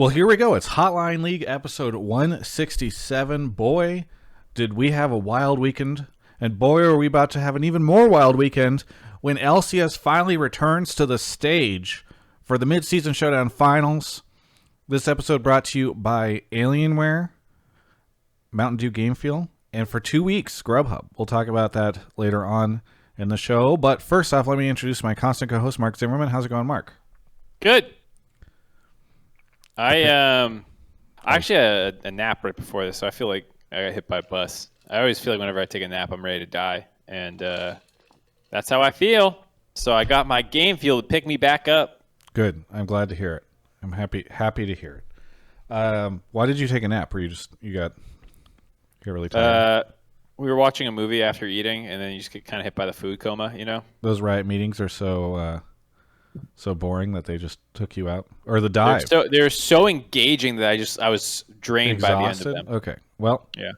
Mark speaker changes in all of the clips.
Speaker 1: Well, here we go. It's Hotline League episode 167. Boy, did we have a wild weekend. And boy, are we about to have an even more wild weekend when LCS finally returns to the stage for the mid-season Showdown finals. This episode brought to you by Alienware, Mountain Dew Game Fuel, and for 2 weeks, Grubhub. We'll talk about that later on in the show. But first off, let me introduce my constant co-host, Mark Zimmerman. How's it going, Mark?
Speaker 2: Good. I actually had a nap right before this, so I feel like I got hit by a bus. I always feel like whenever I take a nap, I'm ready to die, and that's how I feel. So I got my game fuel to pick me back up.
Speaker 1: Good. I'm glad to hear it. I'm happy to hear it. Why did you take a nap? Were you got really tired?
Speaker 2: We were watching a movie after eating, and then you just get kind of hit by the food coma, you know?
Speaker 1: Those riot meetings are so boring that they just took you out, or the dive.
Speaker 2: They're so engaging that I was drained
Speaker 1: Exhausted?
Speaker 2: by the end of them.
Speaker 1: Okay, well,
Speaker 2: yeah,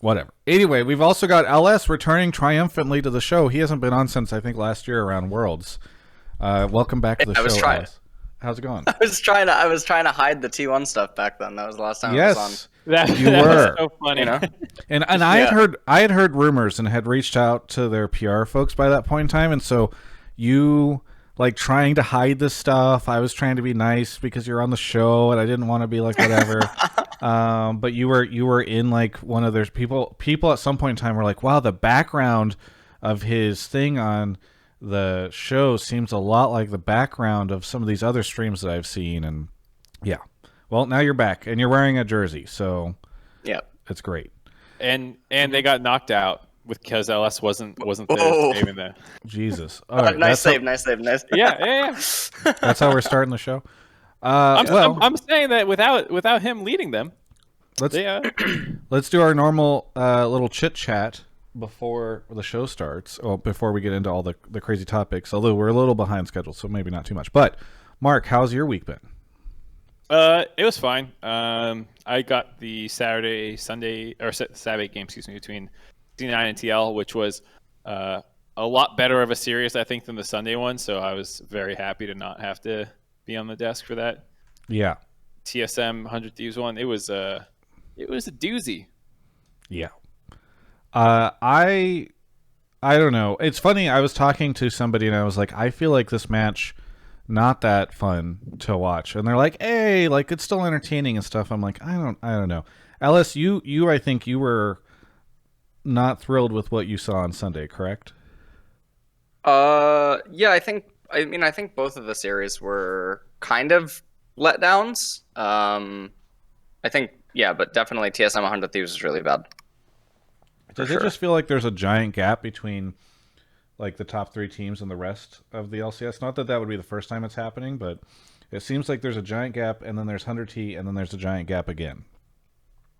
Speaker 1: whatever. Anyway, we've also got LS returning triumphantly to the show. He hasn't been on since I think last year around Worlds. Welcome back to the show, LS. How's it going?
Speaker 3: I was trying to hide the T1 stuff back then. That was the last time I was on.
Speaker 1: You were.
Speaker 2: Was so funny.
Speaker 3: You know?
Speaker 1: And I had heard rumors and had reached out to their PR folks by that point in time, and so you like trying to hide this stuff. I was trying to be nice because you're on the show and I didn't want to be like whatever. But you were in like one of their people at some point in time were like, wow, the background of his thing on the show seems a lot like the background of some of these other streams that I've seen. And yeah, well, now you're back and you're wearing a jersey, so yeah, it's great.
Speaker 2: And they got knocked out because LS wasn't there saving that.
Speaker 1: Jesus, all right,
Speaker 3: nice save.
Speaker 2: Yeah.
Speaker 1: That's how we're starting the show.
Speaker 2: I'm saying that without him leading them.
Speaker 1: Let's do our normal little chit chat before the show starts. Well, before we get into all the crazy topics. Although we're a little behind schedule, so maybe not too much. But Mark, how's your week been?
Speaker 2: It was fine. I got the Saturday game, between D9 and TL, which was a lot better of a series, I think, than the Sunday one. So I was very happy to not have to be on the desk for that.
Speaker 1: Yeah.
Speaker 2: TSM 100 Thieves one. It was a doozy.
Speaker 1: Yeah. I don't know. It's funny. I was talking to somebody and I was like, I feel like this match not that fun to watch, and they're like, hey, like it's still entertaining and stuff. I'm like, I don't know. Alice, you I think you were not thrilled with what you saw on Sunday, correct?
Speaker 3: Yeah, I think both of the series were kind of letdowns. I think, yeah, but definitely TSM 100 Thieves was really bad.
Speaker 1: Does it just feel like there's a giant gap between like the top three teams and the rest of the LCS? Not that would be the first time it's happening, but it seems like there's a giant gap, and then there's 100T, and then there's a giant gap again.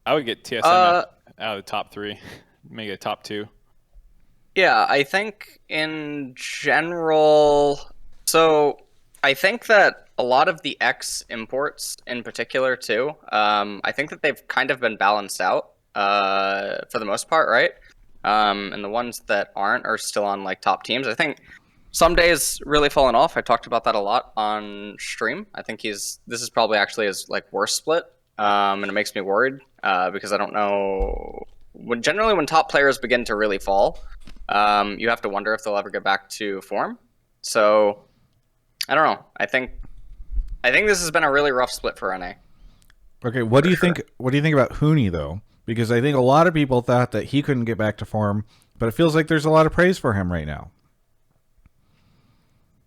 Speaker 2: I would get TSM out of the top three, make it top two.
Speaker 3: Yeah, I think in general, so I think that a lot of the X imports in particular too, I think that they've kind of been balanced out for the most part, right? And the ones that aren't are still on like top teams. I think some days really fallen off. I talked about that a lot on stream. I think this is probably actually his like worst split, and it makes me worried because I don't know when top players begin to really fall, you have to wonder if they'll ever get back to form. So I don't know. I think this has been a really rough split for NA.
Speaker 1: Okay, what do you think? What do you think about Huni though? Because I think a lot of people thought that he couldn't get back to form, but it feels like there's a lot of praise for him right now.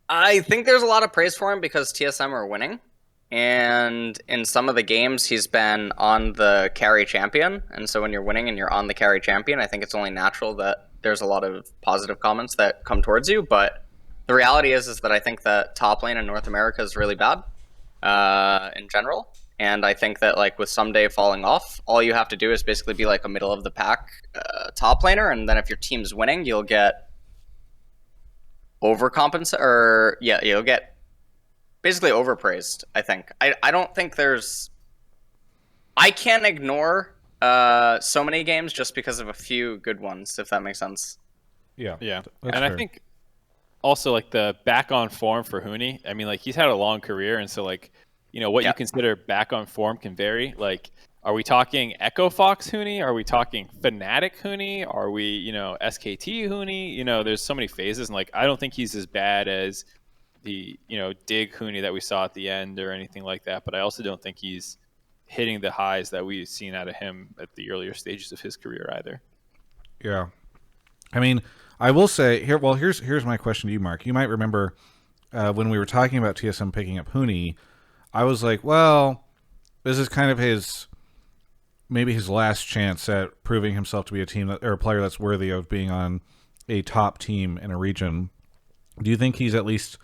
Speaker 3: I think there's a lot of praise for him because TSM are winning. And in some of the games, he's been on the carry champion. And so when you're winning and you're on the carry champion, I think it's only natural that there's a lot of positive comments that come towards you. But the reality is that I think that top lane in North America is really bad in general. And I think that like with Someday falling off, all you have to do is basically be like a middle of the pack top laner. And then if your team's winning, you'll get overcompensated, or yeah, you'll get basically overpraised, I think. I don't think I can't ignore so many games just because of a few good ones, if that makes sense.
Speaker 2: Yeah. And fair. I think also like the back on form for Huni, I mean, like he's had a long career, and so like what you consider back on form can vary. Like, are we talking Echo Fox Huni? Are we talking Fnatic Huni? Are we, SKT Huni? There's so many phases, and like, I don't think he's as bad as the, Dig Huni that we saw at the end or anything like that. But I also don't think he's hitting the highs that we've seen out of him at the earlier stages of his career either.
Speaker 1: Yeah. I mean, I will say here. Well, here's my question to you, Mark. You might remember when we were talking about TSM picking up Huni, I was like, well, this is kind of maybe his last chance at proving himself to be a player that's worthy of being on a top team in a region. Do you think he's at least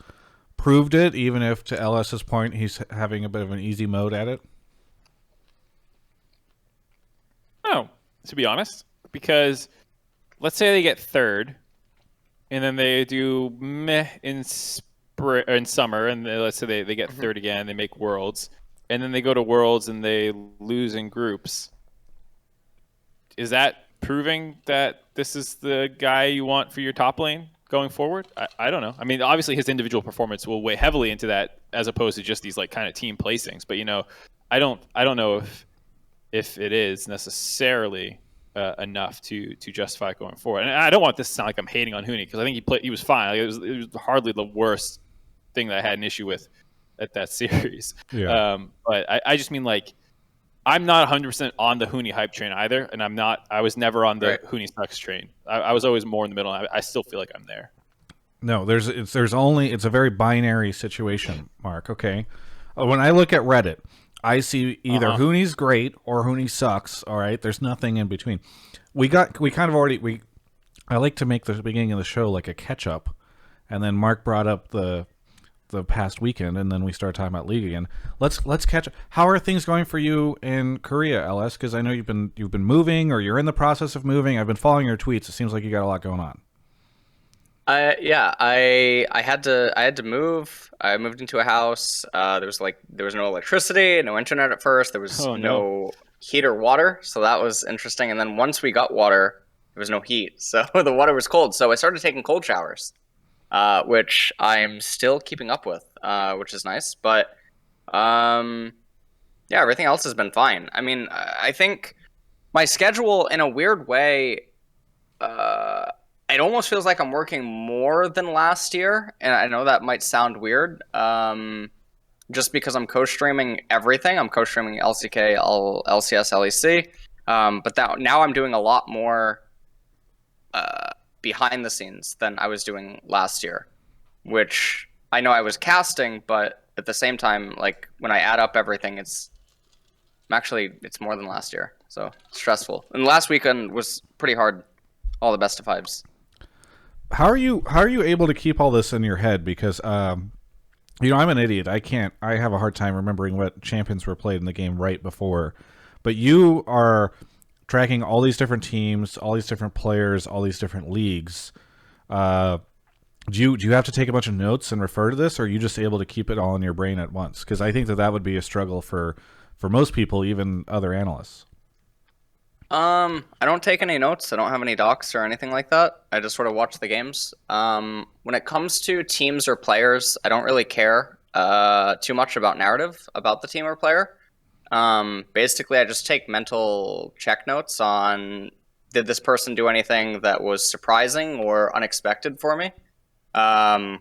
Speaker 1: proved it, even if to LS's point he's having a bit of an easy mode at it?
Speaker 2: No, to be honest, because let's say they get third, and then they do meh in summer, and let's say they get third again, they make Worlds, and then they go to Worlds and they lose in groups. Is that proving that this is the guy you want for your top lane going forward? I don't know. I mean, obviously his individual performance will weigh heavily into that, as opposed to just these like kind of team placings. But I don't know if it is necessarily enough to justify going forward. And I don't want this to sound like I'm hating on Huni, because I think he was fine. Like, it was hardly the worst thing that I had an issue with at that series.
Speaker 1: Yeah.
Speaker 2: But I just mean, like, I'm not 100% on the Huni hype train either, and I was never on the Huni sucks train. I was always more in the middle. I still feel like I'm there.
Speaker 1: No, it's a very binary situation, Mark. Okay. When I look at Reddit, I see either Huni's great or Huni sucks. All right, there's nothing in between. I like to make the beginning of the show like a catch up, and then Mark brought up the past weekend, and then we started talking about League again. Let's catch up. How are things going for you in Korea, LS? Because I know you've been moving, or you're in the process of moving. I've been following your tweets. It seems like you got a lot going on.
Speaker 3: I had to move. I moved into a house. There was no electricity, no internet at first. There was no heat or water, so that was interesting. And then once we got water, there was no heat, so the water was cold. So I started taking cold showers, which I'm still keeping up with, which is nice. But everything else has been fine. I mean, I think my schedule, in a weird way, it almost feels like I'm working more than last year, and I know that might sound weird, just because I'm co-streaming everything. I'm co-streaming LCK, LCS, LEC, but now I'm doing a lot more behind the scenes than I was doing last year, which I know I was casting, but at the same time, like, when I add up everything, it's more than last year, so it's stressful. And last weekend was pretty hard. All the best of fives.
Speaker 1: How are you able to keep all this in your head? Because I'm an idiot. I have a hard time remembering what champions were played in the game right before. But you are tracking all these different teams, all these different players, all these different leagues. Do you have to take a bunch of notes and refer to this, or are you just able to keep it all in your brain at once? Because I think that would be a struggle for most people, even other analysts.
Speaker 3: I don't take any notes. I don't have any docs or anything like that. I just sort of watch the games. When it comes to teams or players, I don't really care too much about narrative about the team or player. Basically, I just take mental check notes on, did this person do anything that was surprising or unexpected for me,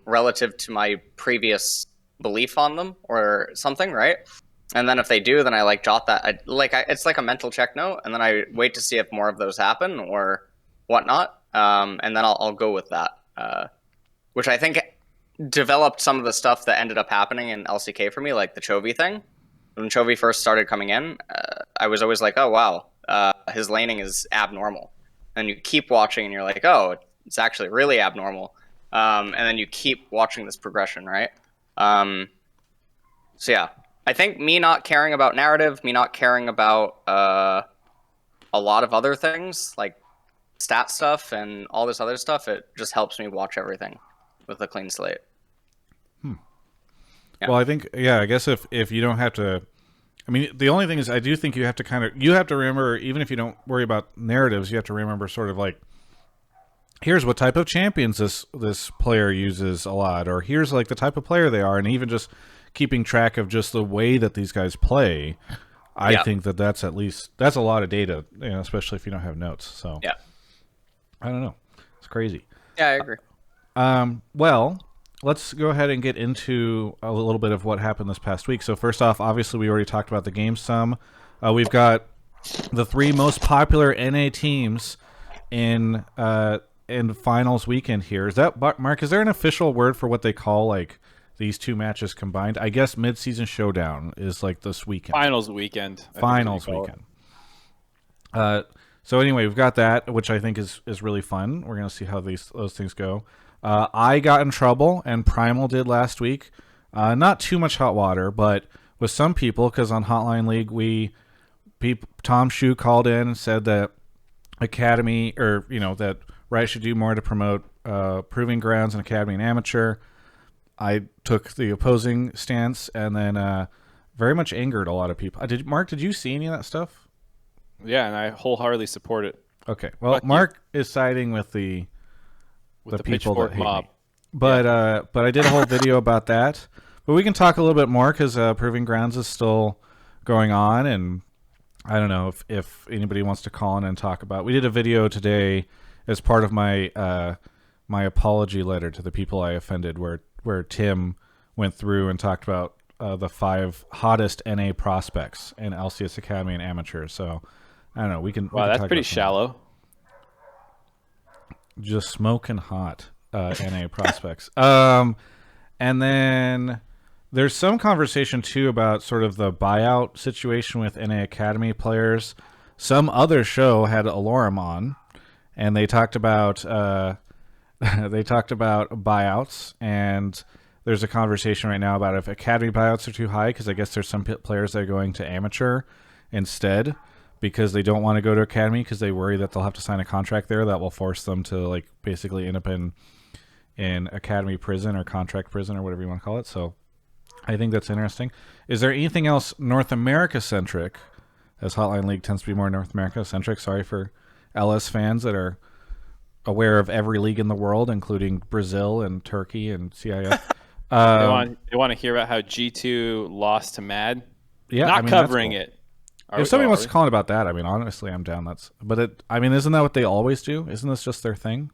Speaker 3: relative to my previous belief on them or something, right? And then if they do, then I jot that. It's like a mental check note, and then I wait to see if more of those happen or whatnot, and then I'll go with that, which I think developed some of the stuff that ended up happening in LCK for me, like the Chovy thing. When Chovy first started coming in, I was always like, oh wow, his laning is abnormal, and you keep watching, and you're like, oh, it's actually really abnormal, and then you keep watching this progression, right? So yeah. I think me not caring about narrative, me not caring about a lot of other things, like stat stuff and all this other stuff, it just helps me watch everything with a clean slate.
Speaker 1: Yeah.
Speaker 3: Yeah.
Speaker 1: Well, I think, I guess if you don't have to, I mean, the only thing is I do think you have to remember, even if you don't worry about narratives, you have to remember sort of like, here's what type of champions this player uses a lot, or here's like the type of player they are, and even just keeping track of just the way that these guys play, I think that's a lot of data, especially if you don't have notes. So
Speaker 3: Yeah.
Speaker 1: I don't know. It's crazy.
Speaker 3: Yeah, I agree.
Speaker 1: Well, let's go ahead and get into a little bit of what happened this past week. So first off, obviously we already talked about the game sum. We've got the 3 most popular NA teams in finals weekend here. Is that, Mark, is there an official word for what they call like these 2 matches combined? I guess mid-season showdown is like this weekend.
Speaker 2: Finals weekend.
Speaker 1: Finals weekend. So anyway, we've got that, which I think is really fun. We're going to see how those things go. I got in trouble, and Primal did last week. Not too much hot water, but with some people, because on Hotline League, Tom Shu called in and said that Academy, or that Riot should do more to promote Proving Grounds and Academy and Amateur. I took the opposing stance, and then very much angered a lot of people. Mark, did you see any of that stuff?
Speaker 2: Yeah, and I wholeheartedly support it.
Speaker 1: Okay, well, Mark is siding with the people that hate
Speaker 2: mob.
Speaker 1: me. But I did a whole video about that. But we can talk a little bit more because Proving Grounds is still going on, and I don't know if anybody wants to call in and talk about. We did a video today as part of my my apology letter to the people I offended, where Tim went through and talked about the 5 hottest NA prospects in LCS Academy and Amateur. So I don't know. We can.
Speaker 2: Wow, that's pretty shallow.
Speaker 1: Just smoking hot NA prospects. And then there's some conversation too about sort of the buyout situation with NA Academy players. Some other show had Alorum on, and they talked about buyouts, and there's a conversation right now about if Academy buyouts are too high, because I guess there's some players that are going to Amateur instead, because they don't want to go to Academy because they worry that they'll have to sign a contract there that will force them to like basically end up in Academy prison or contract prison or whatever you want to call it. So I think that's interesting. Is there anything else North America centric, as Hotline League tends to be more North America centric? Sorry for LS fans that are aware of every league in the world, including Brazil and Turkey and CIF.
Speaker 2: They want to hear about how G2 lost to Mad.
Speaker 1: Yeah,
Speaker 2: not covering
Speaker 1: cool.
Speaker 2: it.
Speaker 1: If somebody wants to call in about that, I mean, honestly, I'm down. Isn't that what they always do? Isn't this just their thing?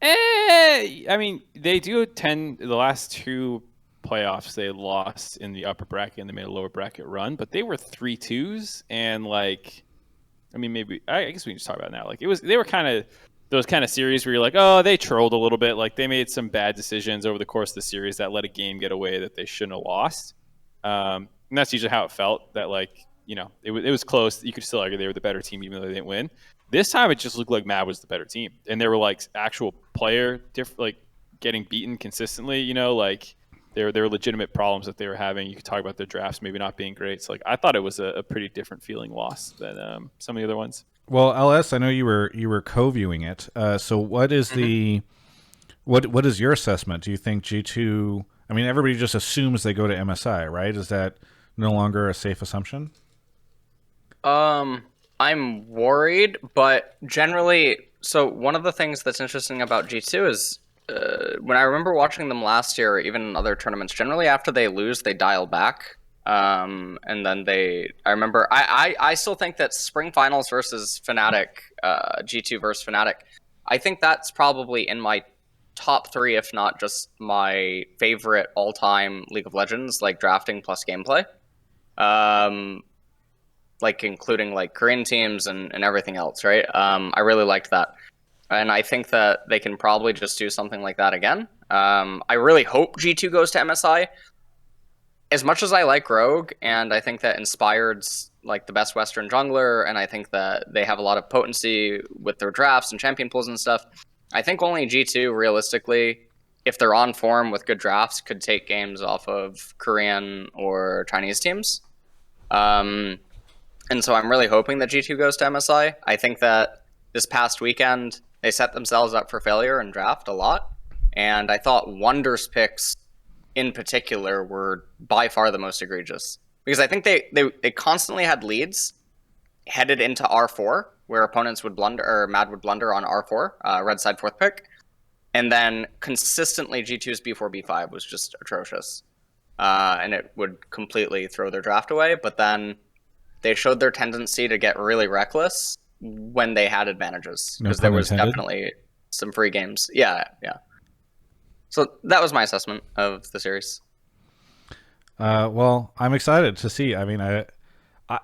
Speaker 2: I mean, they do tend, the last 2 playoffs they lost in the upper bracket and they made a lower bracket run, but they were 3-2s, and like, I mean, maybe I guess we can just talk about it now. Like, they were kind of those kind of series where you're like, oh, they trolled a little bit. Like, they made some bad decisions over the course of the series that let a game get away that they shouldn't have lost. And that's usually how it felt. That it was close. You could still argue they were the better team even though they didn't win. This time it just looked like Mad was the better team, and there were like actual player getting beaten consistently. Like there were legitimate problems that they were having. You could talk about their drafts maybe not being great. So like I thought it was a pretty different feeling loss than some of the other ones.
Speaker 1: Well, LS, I know you were co-viewing it. So what is what is your assessment? Do you think G2? I mean, everybody just assumes they go to MSI, right? Is that no longer a safe assumption?
Speaker 3: I'm worried, but generally, so one of the things that's interesting about G2 is when I remember watching them last year, or even in other tournaments, generally after they lose, they dial back. And then I still think that Spring Finals versus Fnatic, G2 versus Fnatic, I think that's probably in my top 3, if not just my favorite all-time League of Legends, like drafting plus gameplay. Like including like Korean teams and everything else, right? I really liked that. And I think that they can probably just do something like that again. I really hope G2 goes to MSI. As much as I like Rogue, and I think that Inspired's like the best Western jungler, and I think that they have a lot of potency with their drafts and champion pools and stuff, I think only G2, realistically, if they're on form with good drafts, could take games off of Korean or Chinese teams. And so I'm really hoping that G2 goes to MSI. I think that this past weekend, they set themselves up for failure in draft a lot. And I thought Wonder's picks in particular were by far the most egregious. Because I think they constantly had leads headed into R4, where opponents would blunder, or Mad would blunder on R4, red side 4th pick. And then consistently G2's B4, B5 was just atrocious. And it would completely throw their draft away. But then they showed their tendency to get really reckless when they had advantages.
Speaker 1: No
Speaker 3: Because there
Speaker 1: pun
Speaker 3: was
Speaker 1: intended.
Speaker 3: definitely some free games. Yeah. So that was my assessment of the series.
Speaker 1: Well, I'm excited to see. I mean,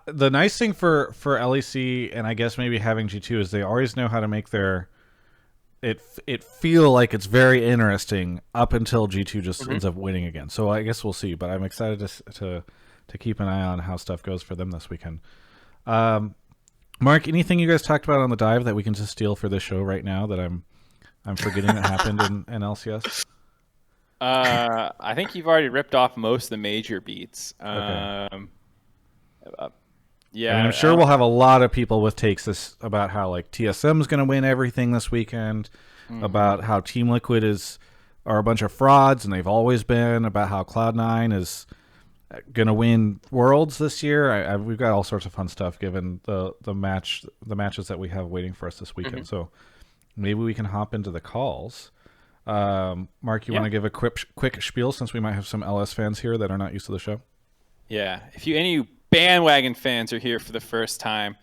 Speaker 1: the nice thing for LEC and I guess maybe having G2 is they always know how to make their it feel like it's very interesting up until G2 just ends up winning again. So I guess we'll see. But I'm excited to keep an eye on how stuff goes for them this weekend. Mark, anything you guys talked about on the dive that we can just steal for this show right now that I'm forgetting that happened in LCS?
Speaker 2: I think you've already ripped off most of the major beats.
Speaker 1: Okay.
Speaker 2: Yeah,
Speaker 1: I mean, I'm sure we'll have a lot of people with takes about how like TSM is going to win everything this weekend, about how Team Liquid are a bunch of frauds and they've always been, about how Cloud9 is going to win Worlds this year. We've got all sorts of fun stuff given the matches that we have waiting for us this weekend. So maybe we can hop into the calls. Mark, you want to give a quick spiel since we might have some LS fans here that are not used to the show?
Speaker 2: Yeah. If any bandwagon fans are here for the first time,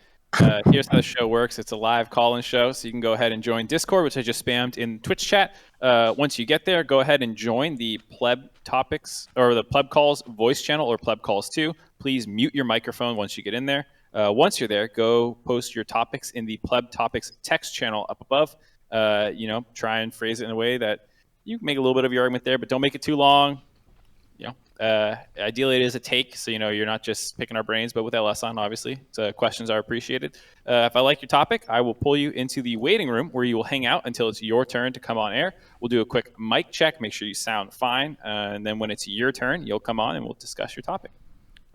Speaker 2: here's how the show works. It's a live call-in show, so you can go ahead and join Discord, which I just spammed in Twitch chat. Once you get there, go ahead and join the Pleb Topics or the Pleb Calls voice channel or Pleb Calls 2. Please mute your microphone once you get in there. Once you're there, go post your topics in the Pleb Topics text channel up above. Try and phrase it in a way that you can make a little bit of your argument there, but don't make it too long. Ideally it is a take, so you're not just picking our brains, but with LS on, obviously. So questions are appreciated. If I like your topic, I will pull you into the waiting room where you will hang out until it's your turn to come on air. We'll do a quick mic check, make sure you sound fine, and then when it's your turn, you'll come on and we'll discuss your topic.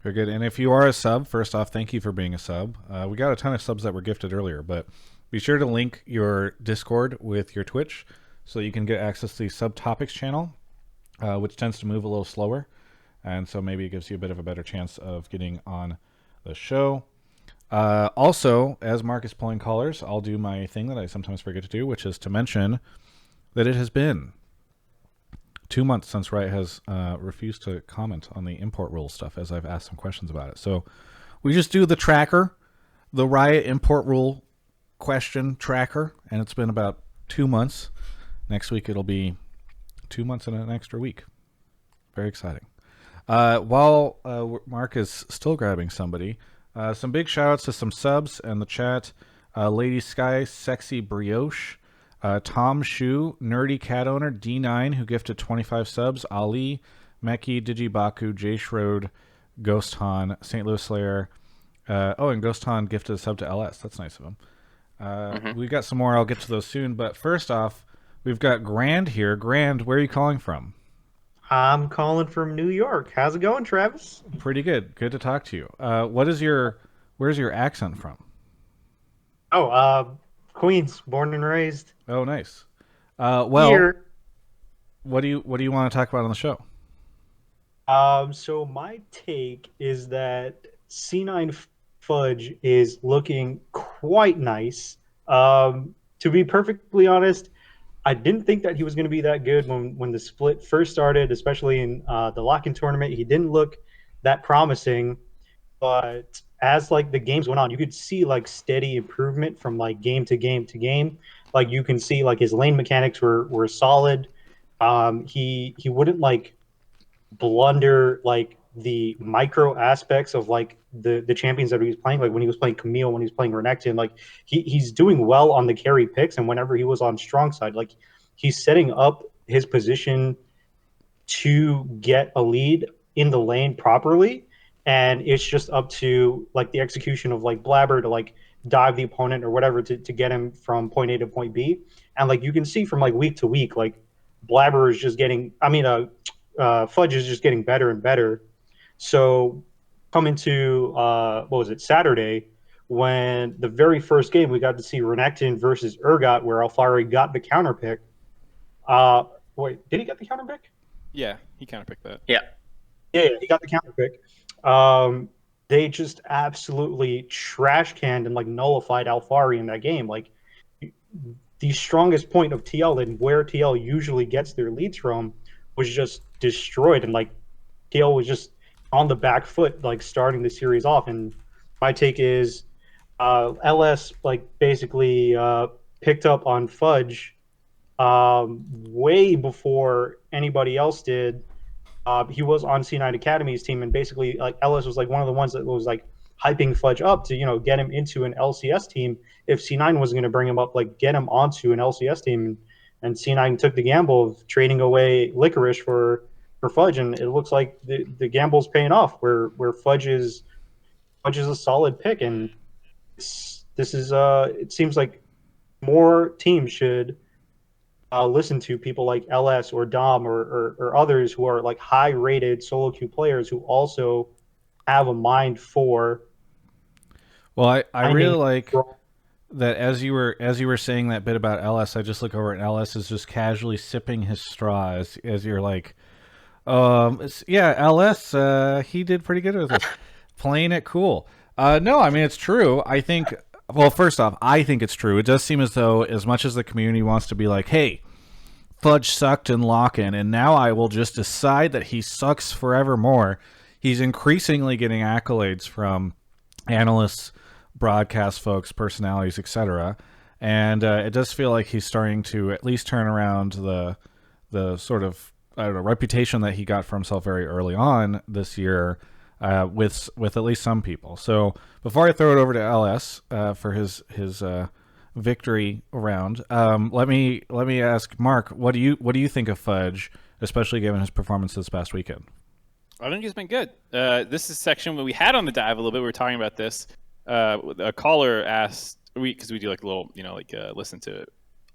Speaker 1: Very good. And if you are a sub, first off, thank you for being a sub. We got a ton of subs that were gifted earlier, but be sure to link your Discord with your Twitch so you can get access to the subtopics channel, which tends to move a little slower. And so maybe it gives you a bit of a better chance of getting on the show. Also, as Mark is pulling callers, I'll do my thing that I sometimes forget to do, which is to mention that it has been 2 months since Riot has refused to comment on the import rule stuff, as I've asked some questions about it. So we just do the tracker, the Riot import rule question tracker, and it's been about 2 months. Next week it'll be 2 months and an extra week. Very exciting. While Mark is still grabbing somebody, some big shout outs to some subs in the chat. Lady Sky, Sexy Brioche, Tom Shu, Nerdy Cat Owner, D9, who gifted 25 subs, Ali, Meki, Digibaku, J Shrode, Ghost Han, St. Louis Slayer. And Ghost Han gifted a sub to LS. That's nice of him. We got some more. I'll get to those soon. But first off, we've got Grand here. Grand, where are you calling from?
Speaker 4: I'm calling from New York. How's it going, Travis?
Speaker 1: Pretty good. Good to talk to you. Where's your accent from?
Speaker 4: Queens, born and raised.
Speaker 1: Oh, nice.
Speaker 4: Here.
Speaker 1: What do you want to talk about on the show?
Speaker 4: So my take is that C9 Fudge is looking quite nice. To be perfectly honest, I didn't think that he was going to be that good when the split first started, especially in the lock-in tournament. He didn't look that promising, but as like the games went on, you could see like steady improvement from like game to game to game. Like you can see like his lane mechanics were solid. He wouldn't like blunder like the micro aspects of like the champions that he was playing, like when he was playing Camille, when he was playing Renekton, like he's doing well on the carry picks, and whenever he was on strong side, like he's setting up his position to get a lead in the lane properly, and it's just up to like the execution of like Blabber to like dive the opponent or whatever to get him from point A to point B. And like you can see from like week to week, like Blabber is just getting, Fudge is just getting better and better. So coming to Saturday, when the very first game we got to see Renekton versus Urgot, where Alfari got the counter pick. Wait, did he get the counter pick?
Speaker 2: Yeah, he counter picked that.
Speaker 3: Yeah,
Speaker 4: he got the counter pick. They just absolutely trash canned and like nullified Alfari in that game. Like the strongest point of TL and where TL usually gets their leads from was just destroyed, and like TL was just on the back foot, like starting the series off. And my take is LS like basically picked up on Fudge way before anybody else did. He was on C9 Academy's team, and basically, like Ellis was like one of the ones that was like hyping Fudge up to get him into an LCS team. If C9 wasn't going to bring him up, like get him onto an LCS team, and C9 took the gamble of trading away Licorice for Fudge, and it looks like the gamble's paying off. Where Fudge is a solid pick, and this is it seems like more teams should listen to people like LS or Dom or others who are like high rated solo queue players who also have a mind for.
Speaker 1: Well, I really like
Speaker 4: strong-
Speaker 1: that as you were saying that bit about LS, I just look over and LS is just casually sipping his straw as you're like, yeah, LS, he did pretty good with this, playing it cool. No, I mean it's true. I think. Well, first off, I think it's true. It does seem as though, as much as the community wants to be like, hey, Fudge sucked in lock-in, and now I will just decide that he sucks forevermore, he's increasingly getting accolades from analysts, broadcast folks, personalities, etc. And it does feel like he's starting to at least turn around the sort of, I don't know, reputation that he got for himself very early on this year, with at least some people. So before I throw it over to LS for his victory round, let me ask Mark, what do you think of Fudge, especially given his performance this past weekend?
Speaker 2: I think he's been good. This is a section where we had on the dive a little bit. We were talking about this. A caller asked, because we do like a little, listen to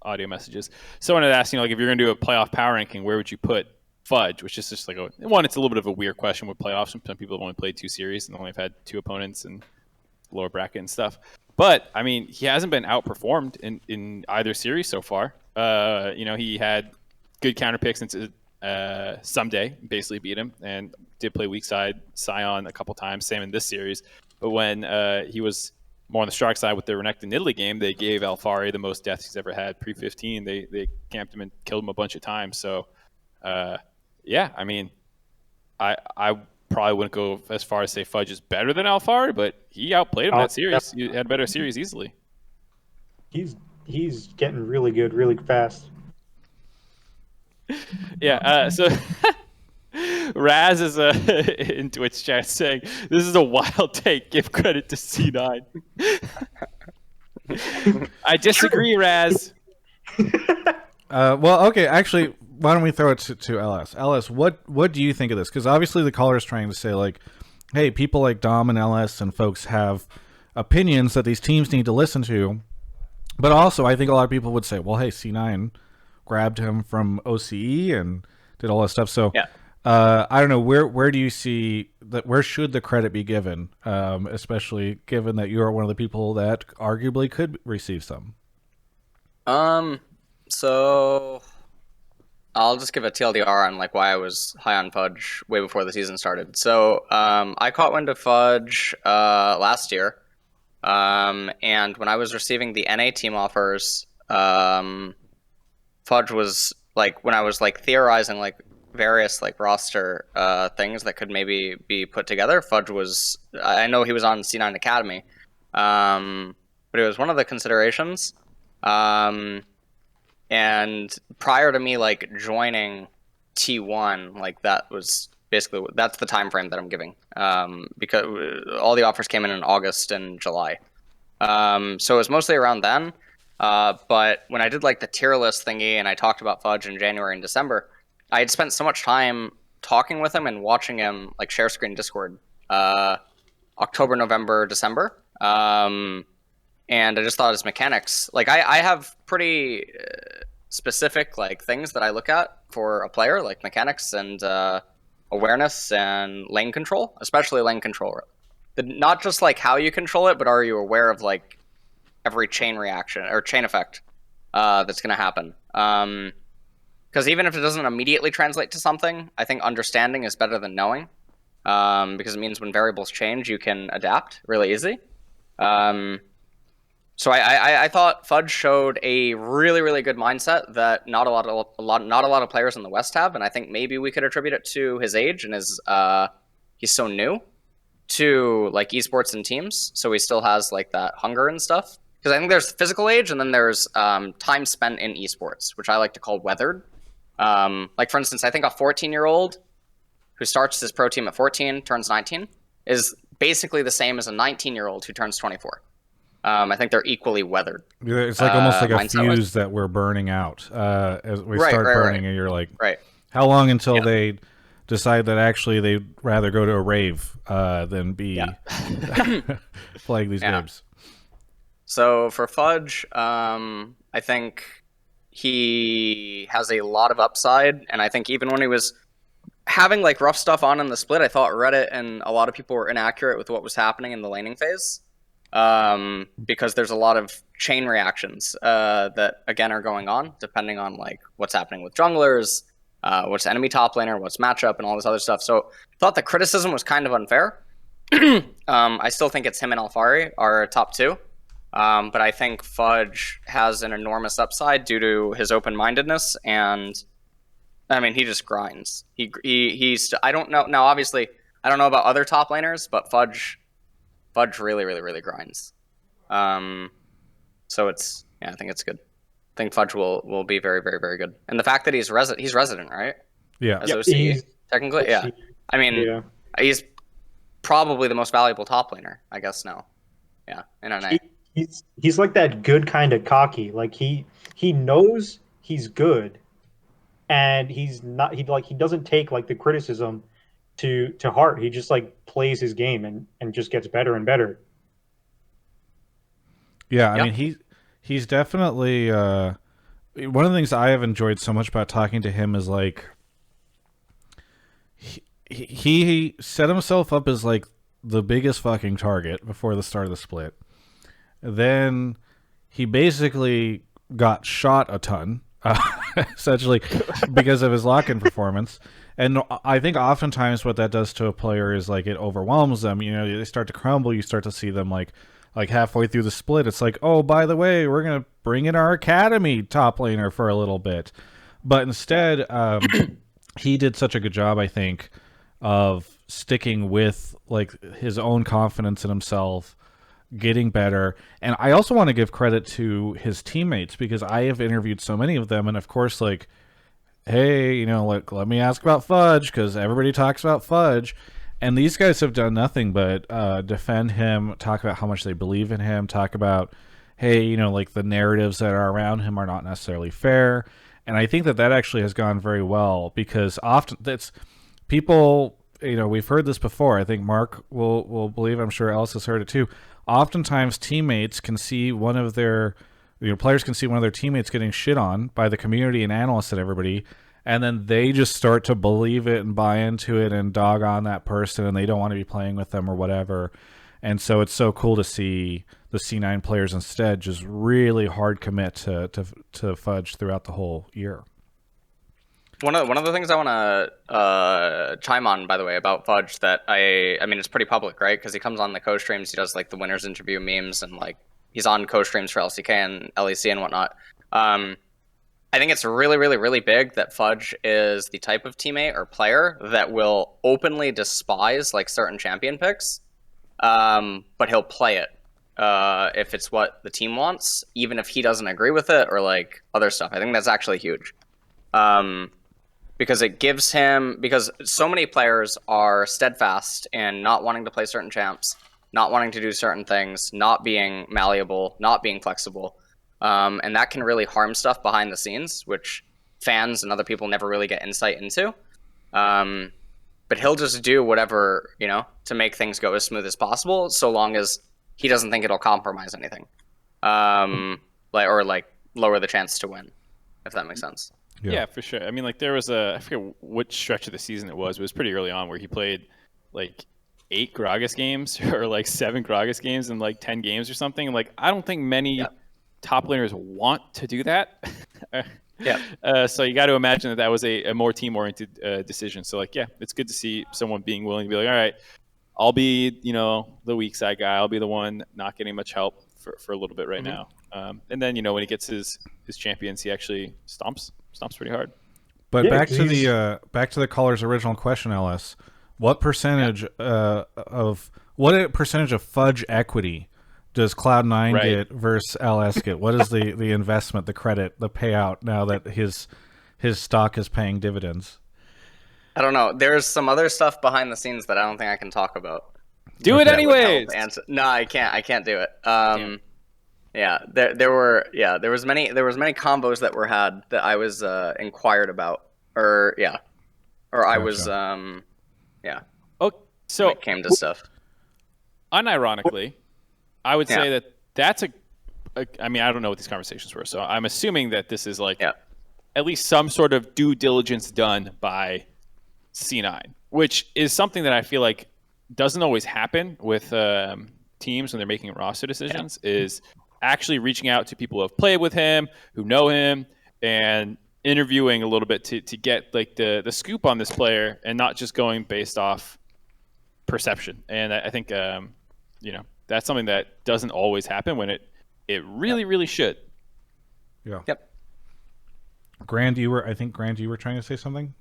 Speaker 2: audio messages. Someone had asked, like, if you're going to do a playoff power ranking, where would you put Fudge? Which is just like it's a little bit of a weird question with playoffs. Some people have only played 2 series and only have had 2 opponents and lower bracket and stuff. But I mean, he hasn't been outperformed in either series so far. He had good counter picks into Someday, basically beat him, and did play weak side Scion a couple times, same in this series. But when he was more on the strike side with the Renekton Italy game, they gave Alfari the most deaths he's ever had pre-15. They camped him and killed him a bunch of times. So yeah, I mean, I probably wouldn't go as far as say Fudge is better than Alfari, but he outplayed him in that series. He had a better series easily.
Speaker 4: He's getting really good really fast.
Speaker 2: Yeah, so Raz is in Twitch chat saying, this is a wild take, give credit to C9. I disagree, Raz.
Speaker 1: Well, okay, actually, why don't we throw it to LS? LS, what do you think of this? Because obviously the caller is trying to say, like, hey, people like Dom and LS and folks have opinions that these teams need to listen to. But also, I think a lot of people would say, well, hey, C9 grabbed him from OCE and did all that stuff. So
Speaker 3: Yeah.
Speaker 1: I don't know, where do you see that? Where should the credit be given, especially given that you are one of the people that arguably could receive some?
Speaker 3: So I'll just give a TLDR on like why I was high on Fudge way before the season started. So I caught wind of Fudge last year, and when I was receiving the NA team offers, Fudge was like, when I was like theorizing like various like roster things that could maybe be put together, Fudge was, I know he was on C9 Academy, but it was one of the considerations. And prior to me like joining T1, like that was basically, that's the time frame that I'm giving, because all the offers came in August and July. So it was mostly around then. But when I did like the tier list thingy and I talked about Fudge in January and December, I had spent so much time talking with him and watching him like share screen Discord, October, November, December. And I just thought his mechanics, like I have pretty specific like things that I look at for a player, like mechanics and awareness and lane control, especially lane control. Not just like how you control it, but are you aware of like every chain reaction or chain effect that's going to happen? Because even if it doesn't immediately translate to something, I think understanding is better than knowing, because it means when variables change, you can adapt really easy. So I thought Fudge showed a really, really good mindset that not a lot of players in the West have, and I think maybe we could attribute it to his age and his he's so new to like esports and teams, so he still has like that hunger and stuff. Because I think there's physical age and then there's time spent in esports, which I like to call weathered. Like for instance, I think a 14-year-old who starts his pro team at 14, turns 19, is basically the same as a 19-year-old who turns 24. I think they're equally weathered.
Speaker 1: It's like almost like a
Speaker 3: mindset-wise.
Speaker 1: fuse that we're burning out as we
Speaker 3: Right,
Speaker 1: start
Speaker 3: right,
Speaker 1: burning,
Speaker 3: right.
Speaker 1: and you're like,
Speaker 3: Right.
Speaker 1: how long until
Speaker 3: Yeah.
Speaker 1: they decide that actually they'd rather go to a rave than be playing these
Speaker 3: Yeah.
Speaker 1: games?
Speaker 3: So for Fudge, I think he has a lot of upside, and I think even when he was having like rough stuff on in the split, I thought Reddit and a lot of people were inaccurate with what was happening in the laning phase. Because there's a lot of chain reactions that again are going on depending on like what's happening with junglers, what's enemy top laner, what's matchup, and all this other stuff. So I thought the criticism was kind of unfair. I still think it's him and Alfari are top two, but I think Fudge has an enormous upside due to his open-mindedness, and I mean he just grinds. He's I don't know now. Obviously, I don't know about other top laners, but Fudge really, really, really grinds. So it's I think it's good. I think Fudge will be very, very, very good. And the fact that he's resident, right?
Speaker 1: Yeah.
Speaker 3: As
Speaker 4: Yep,
Speaker 3: OC,
Speaker 4: he's-
Speaker 3: technically, yeah. I mean,
Speaker 4: Yeah.
Speaker 3: he's probably the most valuable top laner, I guess now. Yeah, in NA.
Speaker 4: He's like that good kind of cocky. Like he knows he's good, and he doesn't take like the criticism to heart. He just like plays his game and just gets better and better.
Speaker 1: Yeah, I
Speaker 3: Yep.
Speaker 1: mean he's definitely one of the things I have enjoyed so much about talking to him is like he set himself up as like the biggest fucking target before the start of the split. Then he basically got shot a ton, essentially because of his lock-in performance. And I think oftentimes what that does to a player is like it overwhelms them. You know, they start to crumble. You start to see them like halfway through the split. It's like, oh, by the way, we're gonna bring in our academy top laner for a little bit. But instead, he did such a good job, I think, of sticking with like his own confidence in himself, getting better. And I also want to give credit to his teammates because I have interviewed so many of them, and of course, like, hey, you know, like, let me ask about Fudge because everybody talks about Fudge. And these guys have done nothing but defend him, talk about how much they believe in him, talk about, hey, you know, like the narratives that are around him are not necessarily fair. And I think that actually has gone very well because often that's people, you know, we've heard this before. I think Mark will believe, I'm sure Ellis has heard it too. Oftentimes teammates can see one of their, you know, players can see one of their teammates getting shit on by the community and analysts and everybody, and then they just start to believe it and buy into it and dog on that person, and they don't want to be playing with them or whatever. And so it's so cool to see the C9 players instead just really hard commit to Fudge throughout the whole year.
Speaker 3: One of the things I want to chime on, by the way, about Fudge that I mean it's pretty public, right? Because he comes on the co-streams, he does like the winners interview memes, and like he's on co-streams for LCK and LEC and whatnot. I think it's really, really, really big that Fudge is the type of teammate or player that will openly despise like certain champion picks, but he'll play it if it's what the team wants, even if he doesn't agree with it or like other stuff. I think that's actually huge. Because it gives him, because so many players are steadfast in not wanting to play certain champs, not wanting to do certain things, not being malleable, not being flexible. And that can really harm stuff behind the scenes, which fans and other people never really get insight into. But he'll just do whatever, you know, to make things go as smooth as possible, so long as he doesn't think it'll compromise anything. Like lower the chance to win, if that makes sense.
Speaker 2: Yeah, for sure. I mean, like there was I forget which stretch of the season it was. It was pretty early on where he played like 8 Gragas games or like 7 Gragas games in like 10 games or something. And like I don't think many top laners want to do that. So you got to imagine that was a more team-oriented decision. So like, yeah, it's good to see someone being willing to be like, all right, I'll be, you know, the weak side guy. I'll be the one not getting much help for a little bit right now. And then when he gets his champions, he actually stomps pretty hard.
Speaker 1: But
Speaker 4: Yeah,
Speaker 1: back
Speaker 4: 'cause
Speaker 1: to
Speaker 4: he's-
Speaker 1: the caller's original question, LS. What percentage of Fudge equity does Cloud9 get versus LS get? What is the investment, the credit, the payout now that his stock is paying dividends?
Speaker 3: I don't know. There's some other stuff behind the scenes that I don't think I can talk about.
Speaker 2: Do it
Speaker 3: That would help
Speaker 2: anyways.
Speaker 3: answer. No, I can't. I can't do it.
Speaker 2: Damn.
Speaker 3: Yeah, there was many combos that were had that I was inquired about, or I was
Speaker 2: Oh, so
Speaker 3: when it came to stuff.
Speaker 2: unironically, I would say that that's I mean, I don't know what these conversations were, so I'm assuming that this is like at least some sort of due diligence done by C9, which is something that I feel like doesn't always happen with teams when they're making roster decisions, is actually reaching out to people who have played with him, who know him, and interviewing a little bit to get like the scoop on this player and not just going based off perception. And I think that's something that doesn't always happen when it really really should.
Speaker 1: Yeah.
Speaker 3: Yep.
Speaker 1: Grand, you were trying to say something?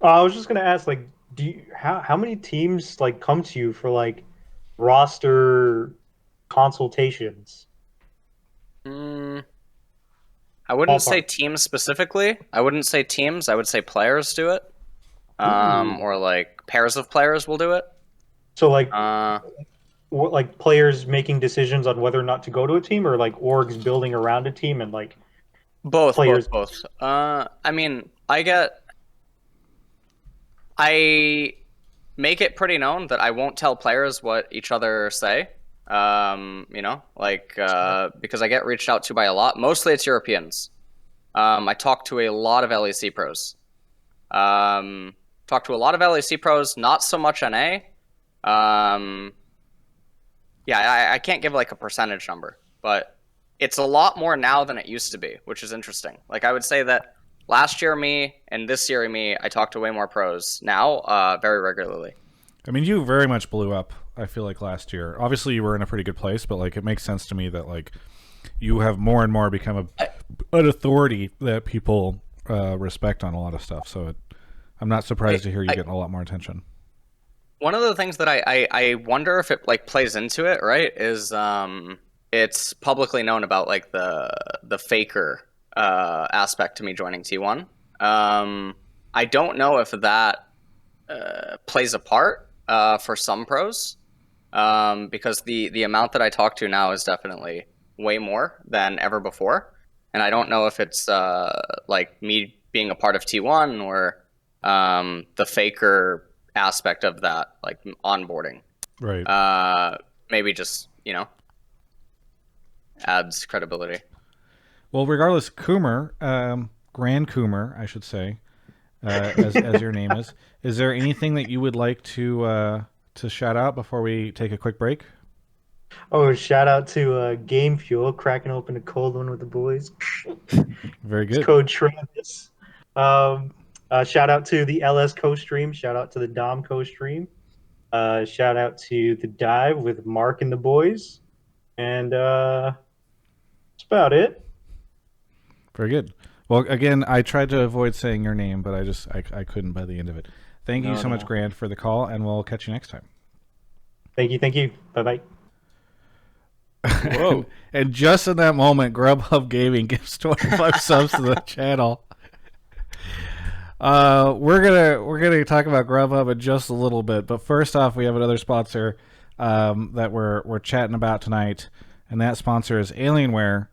Speaker 4: I was just gonna ask, like, how many teams like come to you for like roster consultations?
Speaker 3: I wouldn't
Speaker 4: Ballpark.
Speaker 3: say teams specifically. I wouldn't say teams. I would say players do it, or like pairs of players will do it.
Speaker 4: So like,
Speaker 3: Uh,
Speaker 4: what, like players making decisions on whether or not to go to a team, or like orgs building around a team and like
Speaker 3: both.
Speaker 4: players.
Speaker 3: I mean, I make it pretty known that I won't tell players what each other say. Because I get reached out to by a lot. Mostly it's Europeans. I talk to a lot of LEC pros. Not so much NA. I can't give like a percentage number, but it's a lot more now than it used to be, which is interesting. Like I would say that last year me and this year me, I talk to way more pros now, very regularly.
Speaker 1: I mean, you very much blew up, I feel like, last year. Obviously, you were in a pretty good place, but like it makes sense to me that like you have more and more become an authority that people respect on a lot of stuff. So I'm not surprised to hear you getting a lot more attention.
Speaker 3: One of the things that I wonder if it like plays into it, right, is it's publicly known about like the faker aspect to me joining T1. I don't know if that plays a part for some pros, because the amount that I talk to now is definitely way more than ever before, and I don't know if it's like me being a part of T1 or the faker aspect of that, like onboarding,
Speaker 1: Right.
Speaker 3: maybe just adds credibility.
Speaker 1: Well, regardless, Coomer, Grand Coomer, I should say, as your name is there anything that you would like to shout out before we take a quick break?
Speaker 4: Oh, shout out to Game Fuel, cracking open a cold one with the boys.
Speaker 1: Very
Speaker 4: It's
Speaker 1: good.
Speaker 4: code Travis. Shout out to the LS co-stream. Shout out to the Dom co-stream. Shout out to the Dive with Mark and the boys. And that's about it.
Speaker 1: Very good. Well, again, I tried to avoid saying your name, but I couldn't by the end of it. Thank you so much, Grant, for the call, and we'll catch you next time.
Speaker 4: Thank you. Bye-bye.
Speaker 2: Whoa.
Speaker 1: And just in that moment, Grubhub Gaming gives 25 subs to the channel. We're gonna talk about Grubhub in just a little bit, but first off, we have another sponsor that we're chatting about tonight, and that sponsor is Alienware.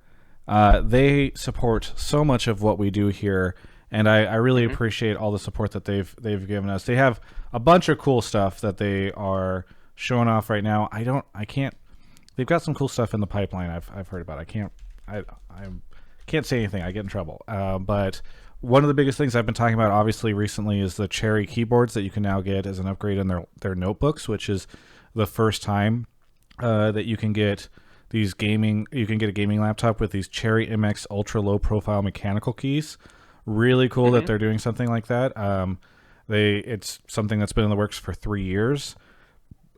Speaker 1: They support so much of what we do here, and I really appreciate all the support that they've given us. They have a bunch of cool stuff that they are showing off right now. I can't. They've got some cool stuff in the pipeline. I've heard about. I can't say anything. I get in trouble. But one of the biggest things I've been talking about, obviously, recently is the Cherry keyboards that you can now get as an upgrade in their notebooks, which is the first time that you can get these gaming. You can get a gaming laptop with these Cherry MX ultra low profile mechanical keys. Really cool that they're doing something like that. It's something that's been in the works for 3 years.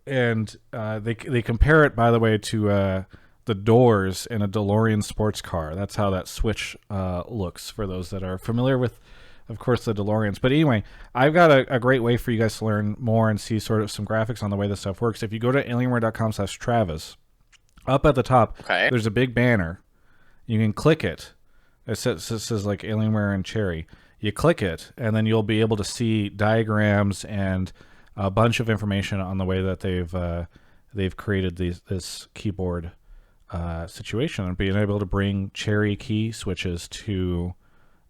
Speaker 1: And they compare it, by the way, to the doors in a DeLorean sports car. That's how that switch looks for those that are familiar with, of course, the DeLoreans. But anyway, I've got a great way for you guys to learn more and see sort of some graphics on the way this stuff works. If you go to alienware.com/Travis, up at the top, there's a big banner. You can click it. It says like Alienware and Cherry. You click it, and then you'll be able to see diagrams and a bunch of information on the way that they've created this keyboard situation, and being able to bring Cherry key switches to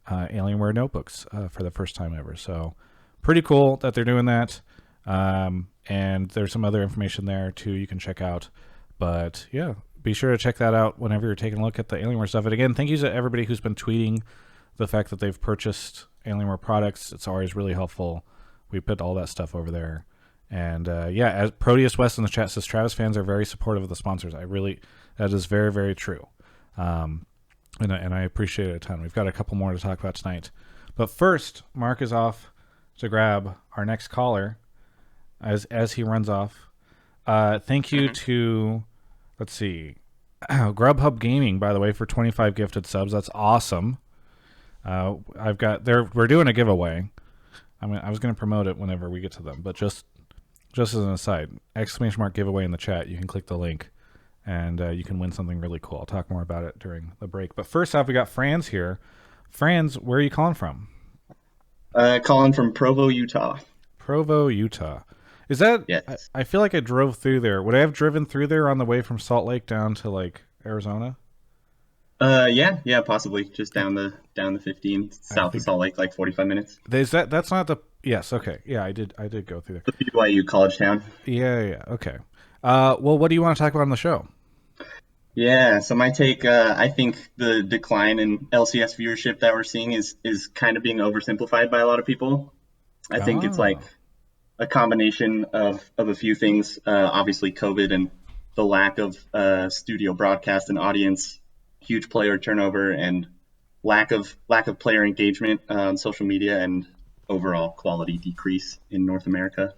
Speaker 1: Alienware notebooks for the first time ever. So pretty cool that they're doing that. And there's some other information there too you can check out. But yeah, be sure to check that out whenever you're taking a look at the Alienware stuff. And again, thank you to everybody who's been tweeting the fact that they've purchased Alienware products. It's always really helpful. We put all that stuff over there. And yeah, as Proteus West in the chat says, Travis fans are very supportive of the sponsors. That is very, very true. And I appreciate it a ton. We've got a couple more to talk about tonight. But first, Mark is off to grab our next caller as he runs off. Thank you to, let's see, Grubhub Gaming, by the way, for 25 gifted subs. That's awesome. We're doing a giveaway. I was going to promote it whenever we get to them, but just as an aside, ! giveaway in the chat. You can click the link, and you can win something really cool. I'll talk more about it during the break. But first off, we got Franz here. Franz, where are you calling from?
Speaker 5: Calling from Provo, Utah.
Speaker 1: Provo, Utah. Is that?
Speaker 5: Yes.
Speaker 1: I feel like I drove through there. Would I have driven through there on the way from Salt Lake down to like Arizona?
Speaker 5: Yeah, possibly. Just down the 15 south of Salt Lake, like 45 minutes.
Speaker 1: That's not the. Yes. Okay. Yeah, I did go through there.
Speaker 5: The BYU college town.
Speaker 1: Yeah. Okay. Well, what do you want to talk about on the show?
Speaker 5: Yeah. So my take, I think the decline in LCS viewership that we're seeing is kind of being oversimplified by a lot of people. I think it's like a combination of a few things. Obviously, COVID and the lack of studio broadcast and audience, huge player turnover, and lack of player engagement on social media, and overall quality decrease in North America.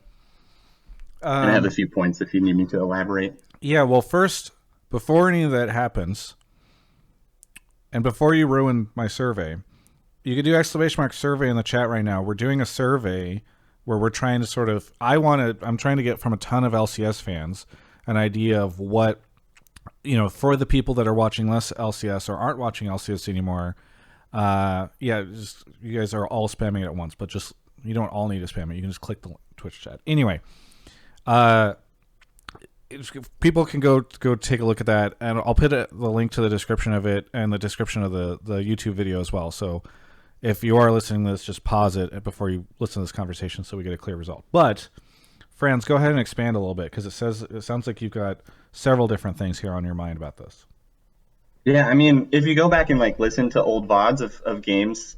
Speaker 5: And I have a few points if you need me to elaborate.
Speaker 1: Yeah, well, first, before any of that happens, and before you ruin my survey, you could do ! Survey in the chat right now. We're doing a survey where we're trying to sort of, I'm trying to get from a ton of LCS fans an idea of what, for the people that are watching less LCS or aren't watching LCS anymore. Just, you guys are all spamming it at once, but just, you don't all need to spam it. You can just click the Twitch chat. Anyway, people can go take a look at that, and I'll put the link to the description of it and the description of the YouTube video as well. So if you are listening to this, just pause it before you listen to this conversation so we get a clear result. But Franz, go ahead and expand a little bit, because it sounds like you've got several different things here on your mind about this.
Speaker 5: Yeah, I mean, if you go back and listen to old VODs of games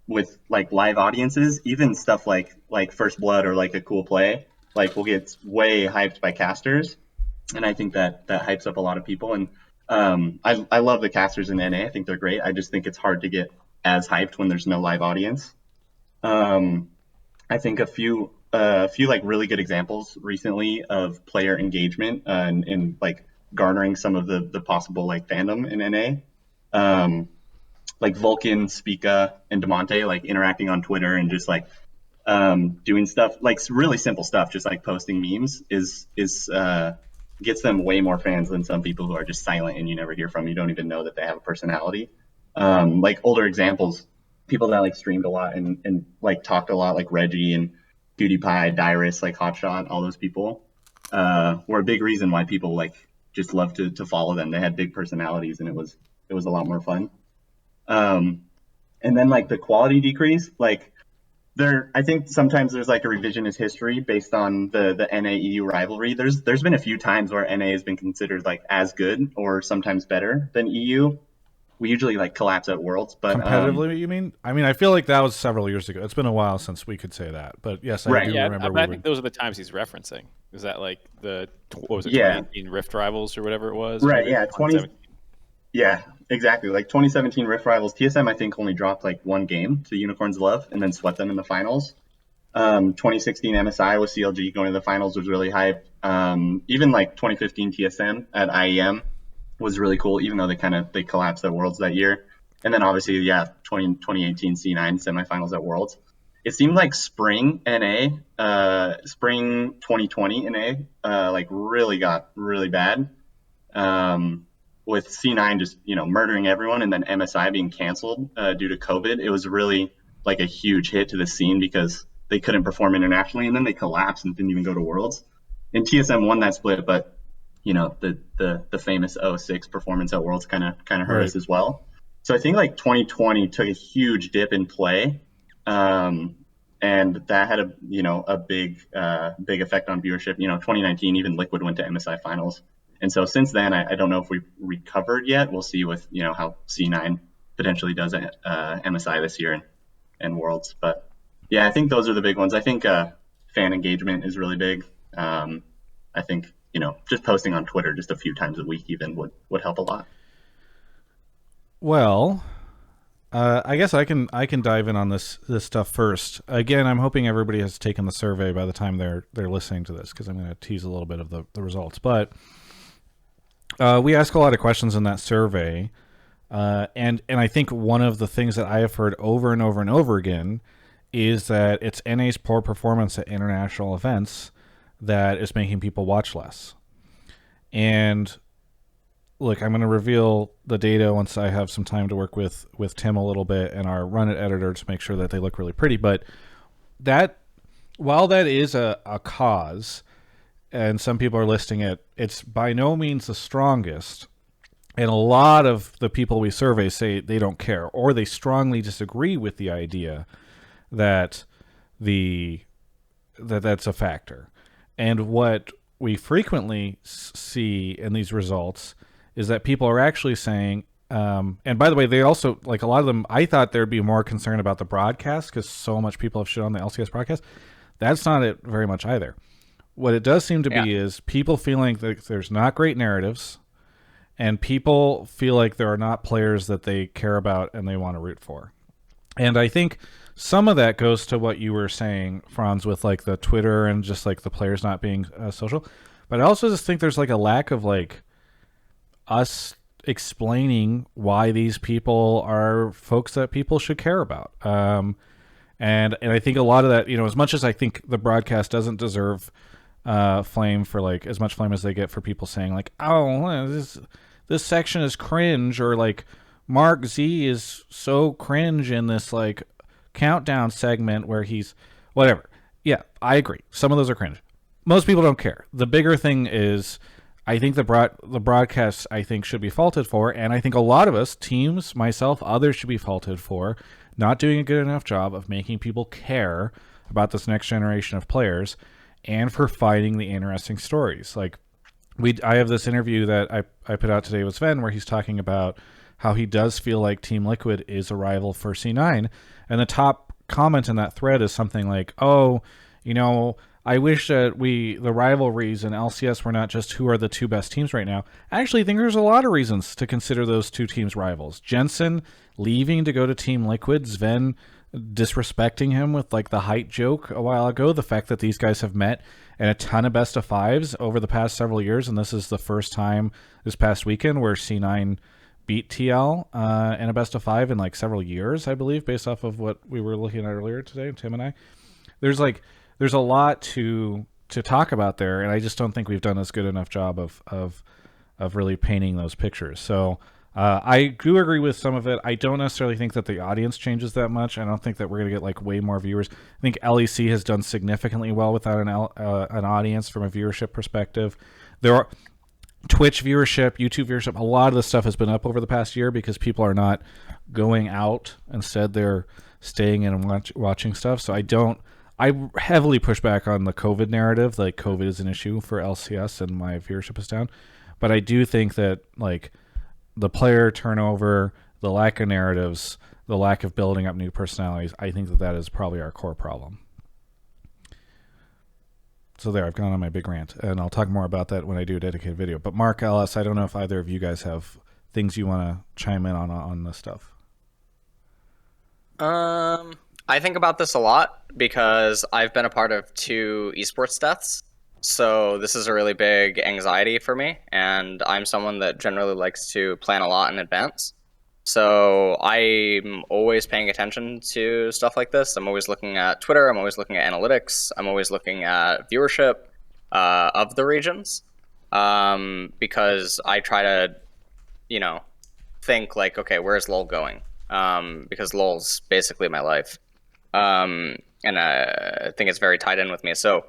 Speaker 5: with live audiences, even stuff like First Blood or a cool play, will get way hyped by casters, and I think that hypes up a lot of people. And I love the casters in NA. I think they're great. I just think it's hard to get as hyped when there's no live audience. I think a few really good examples recently of player engagement and garnering some of the possible fandom in NA, Vulcan, Spica, and Demonte interacting on Twitter and just doing stuff really simple stuff, just posting memes is gets them way more fans than some people who are just silent and you never hear from. You don't even know that they have a personality. Older examples, people that streamed a lot and talked a lot, like Reggie and PewDiePie, Dyrus, Hotshot, all those people were a big reason why people just loved to follow them. They had big personalities, and it was a lot more fun. And then the quality decrease, I think sometimes there's a revisionist history based on the NA EU rivalry. There's been a few times where NA has been considered as good or sometimes better than EU. We usually collapse at Worlds, but
Speaker 1: competitively, you mean? I mean, I feel like that was several years ago. It's been a while since we could say that, but yes, I do remember.
Speaker 2: I think those are the times he's referencing. Is that the 2018 Rift Rivals or whatever it was?
Speaker 5: Right. Yeah. 2017. Yeah, exactly. 2017 Rift Rivals, TSM I think only dropped one game to Unicorns Love and then swept them in the finals. 2016 MSI with CLG going to the finals was really hype. Even 2015 TSM at IEM was really cool, even though they collapsed their Worlds that year. And then obviously, yeah, 2018 C9 semifinals at Worlds. It seemed like spring NA, spring 2020 NA, like really got really bad. With C9 just, murdering everyone, and then MSI being canceled due to COVID. It was really like a huge hit to the scene because they couldn't perform internationally, and then they collapsed and didn't even go to Worlds. And TSM won that split, but the famous 06 performance at Worlds kind of hurt us as well. So I think like 2020 took a huge dip in play, and that had a big effect on viewership. 2019 even Liquid went to MSI finals. And so since then, I don't know if we've recovered yet. We'll see with how C9 potentially does MSI this year and Worlds. But yeah, I think those are the big ones. I think fan engagement is really big. I think just posting on Twitter just a few times a week even would help a lot.
Speaker 1: Well, I guess I can dive in on this stuff first. Again, I'm hoping everybody has taken the survey by the time they're listening to this, because I'm going to tease a little bit of the results. But we ask a lot of questions in that survey, and I think one of the things that I have heard over and over and over again is that it's NA's poor performance at international events that is making people watch less. And look, I'm going to reveal the data once I have some time to work with Tim a little bit and our run it editor to make sure that they look really pretty. But that, while that is a cause, and some people are listing it, it's by no means the strongest. And a lot of the people we survey say they don't care, or they strongly disagree with the idea that that's a factor. And what we frequently see in these results is that people are actually saying, and by the way, they also, like a lot of them, I thought there'd be more concern about the broadcast because so much people have shit on the LCS broadcast. That's not it very much either. What it does seem to be is people feeling that there's not great narratives, and people feel like there are not players that they care about and they want to root for. And I think some of that goes to what you were saying, Franz, with like the Twitter and just like the players not being social. But I also just think there's like a lack of like us explaining why these people are folks that people should care about. And I think a lot of that, as much as I think the broadcast doesn't deserve flame for like as much flame as they get for people saying like, oh, this section is cringe, or like Mark Z is so cringe in this like countdown segment where he's whatever. Yeah, I agree. Some of those are cringe. Most people don't care. The bigger thing is, I think the broadcast, I think, should be faulted for, and I think a lot of us, teams, myself, others, should be faulted for not doing a good enough job of making people care about this next generation of players, and for finding the interesting stories. Like, I have this interview that I put out today with Sven where he's talking about how he does feel like Team Liquid is a rival for C9, and the top comment in that thread is something like, oh, I wish that the rivalries in LCS were not just who are the two best teams right now. I actually think there's a lot of reasons to consider those two teams rivals. Jensen leaving to go to Team Liquid, Sven disrespecting him with like the height joke a while ago, the fact that these guys have met in a ton of best of fives over the past several years, and this is the first time this past weekend where C9 beat TL in a best of five in like several years, I believe, based off of what we were looking at earlier today, Tim and I. There's a lot to talk about there, and I just don't think we've done as good enough job of really painting those pictures. So I do agree with some of it. I don't necessarily think that the audience changes that much. I don't think that we're going to get like way more viewers. I think LEC has done significantly well without an audience from a viewership perspective. There are Twitch viewership, YouTube viewership. A lot of the stuff has been up over the past year because people are not going out. Instead, they're staying in and watching stuff. So I heavily push back on the COVID narrative. Like, COVID is an issue for LCS and my viewership is down. But I do think that like the player turnover, the lack of narratives, the lack of building up new personalities, I think that is probably our core problem. So there, I've gone on my big rant, and I'll talk more about that when I do a dedicated video. But Mark, Ellis, I don't know if either of you guys have things you want to chime in on this stuff.
Speaker 3: I think about this a lot because I've been a part of 2 esports deaths. So this is a really big anxiety for me, and I'm someone that generally likes to plan a lot in advance. So I'm always paying attention to stuff like this. I'm always looking at Twitter. I'm always looking at analytics. I'm always looking at viewership of the regions, because I try to, think like, okay, where's LoL going? Because LoL's basically my life, and I think it's very tied in with me. So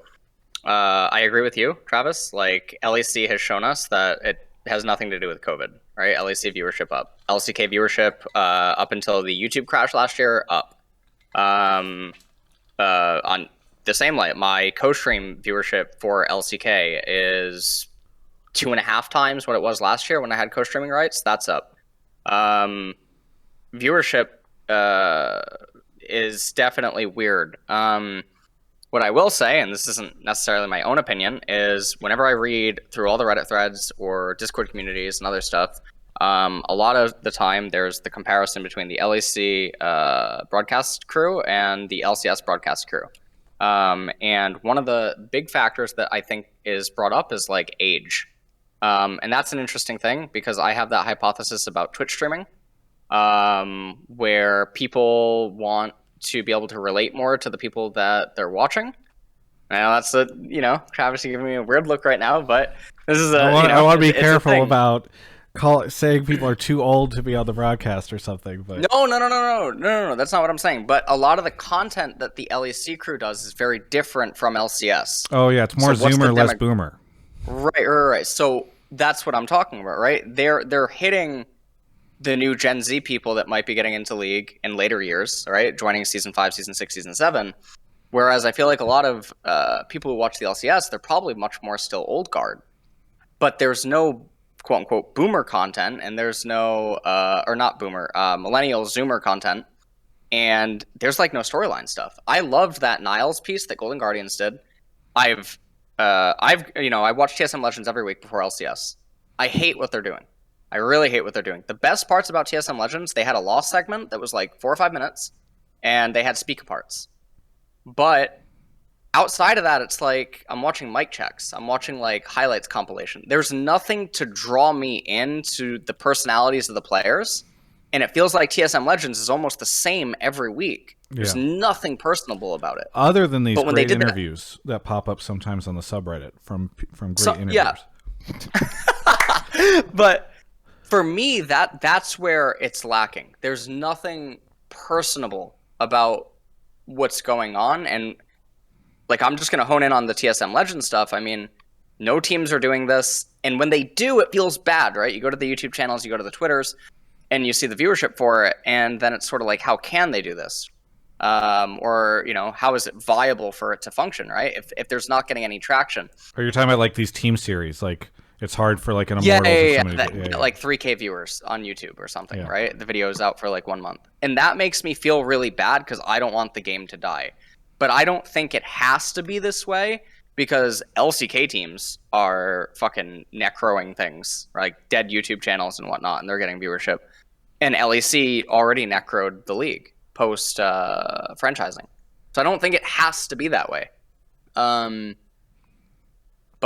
Speaker 3: I agree with you, Travis. Like, LEC has shown us that it has nothing to do with COVID, right? LEC viewership up, LCK viewership up until the YouTube crash last year up. On the same light, my co-stream viewership for LCK is 2.5 times what it was last year when I had co-streaming rights. That's up. Viewership is definitely weird. What I will say, and this isn't necessarily my own opinion, is whenever I read through all the Reddit threads or Discord communities and other stuff, a lot of the time there's the comparison between the LEC broadcast crew and the LCS broadcast crew. And one of the big factors that I think is brought up is like age. And that's an interesting thing because I have that hypothesis about Twitch streaming, where people want to be able to relate more to the people that they're watching. Now that's Travis, you're giving me a weird look right now, but this is
Speaker 1: I want to be careful about saying people are too old to be on the broadcast or something. But
Speaker 3: no, that's not what I'm saying. But a lot of the content that the LEC crew does is very different from LCS.
Speaker 1: Oh yeah, it's more Zoomer, less Boomer.
Speaker 3: Right. So that's what I'm talking about, right? They're hitting the new Gen Z people that might be getting into League in later years, right? Joining Season 5, Season 6, Season 7. Whereas I feel like a lot of people who watch the LCS, they're probably much more still old guard. But there's no quote-unquote boomer content, and there's no, or not boomer, millennial Zoomer content, and there's like no storyline stuff. I loved that Niles piece that Golden Guardians did. I watch TSM Legends every week before LCS. I hate what they're doing. I really hate what they're doing. The best parts about TSM Legends, they had a lost segment that was like 4 or 5 minutes, and they had speak parts. But outside of that, it's like I'm watching mic checks. I'm watching like highlights compilation. There's nothing to draw me into the personalities of the players, and it feels like TSM Legends is almost the same every week. There's nothing personable about it.
Speaker 1: Other than these great interviews that pop up sometimes on the subreddit from great interviewers.
Speaker 3: Yeah. But for me, that's where it's lacking. There's nothing personable about what's going on, and like I'm just gonna hone in on the TSM Legends stuff. I mean, no teams are doing this, and when they do, it feels bad, right? You go to the YouTube channels, you go to the Twitters, and you see the viewership for it, and then it's sort of like, how can they do this? Or how is it viable for it to function, right? If there's not getting any traction.
Speaker 1: Or you're talking about like these team series, like it's hard for like an Immortals
Speaker 3: like 3K viewers on YouTube or something, right? The video is out for like 1 month. And that makes me feel really bad because I don't want the game to die. But I don't think it has to be this way because LCK teams are fucking necroing things, like dead YouTube channels and whatnot, and they're getting viewership. And LEC already necroed the league post franchising. So I don't think it has to be that way. But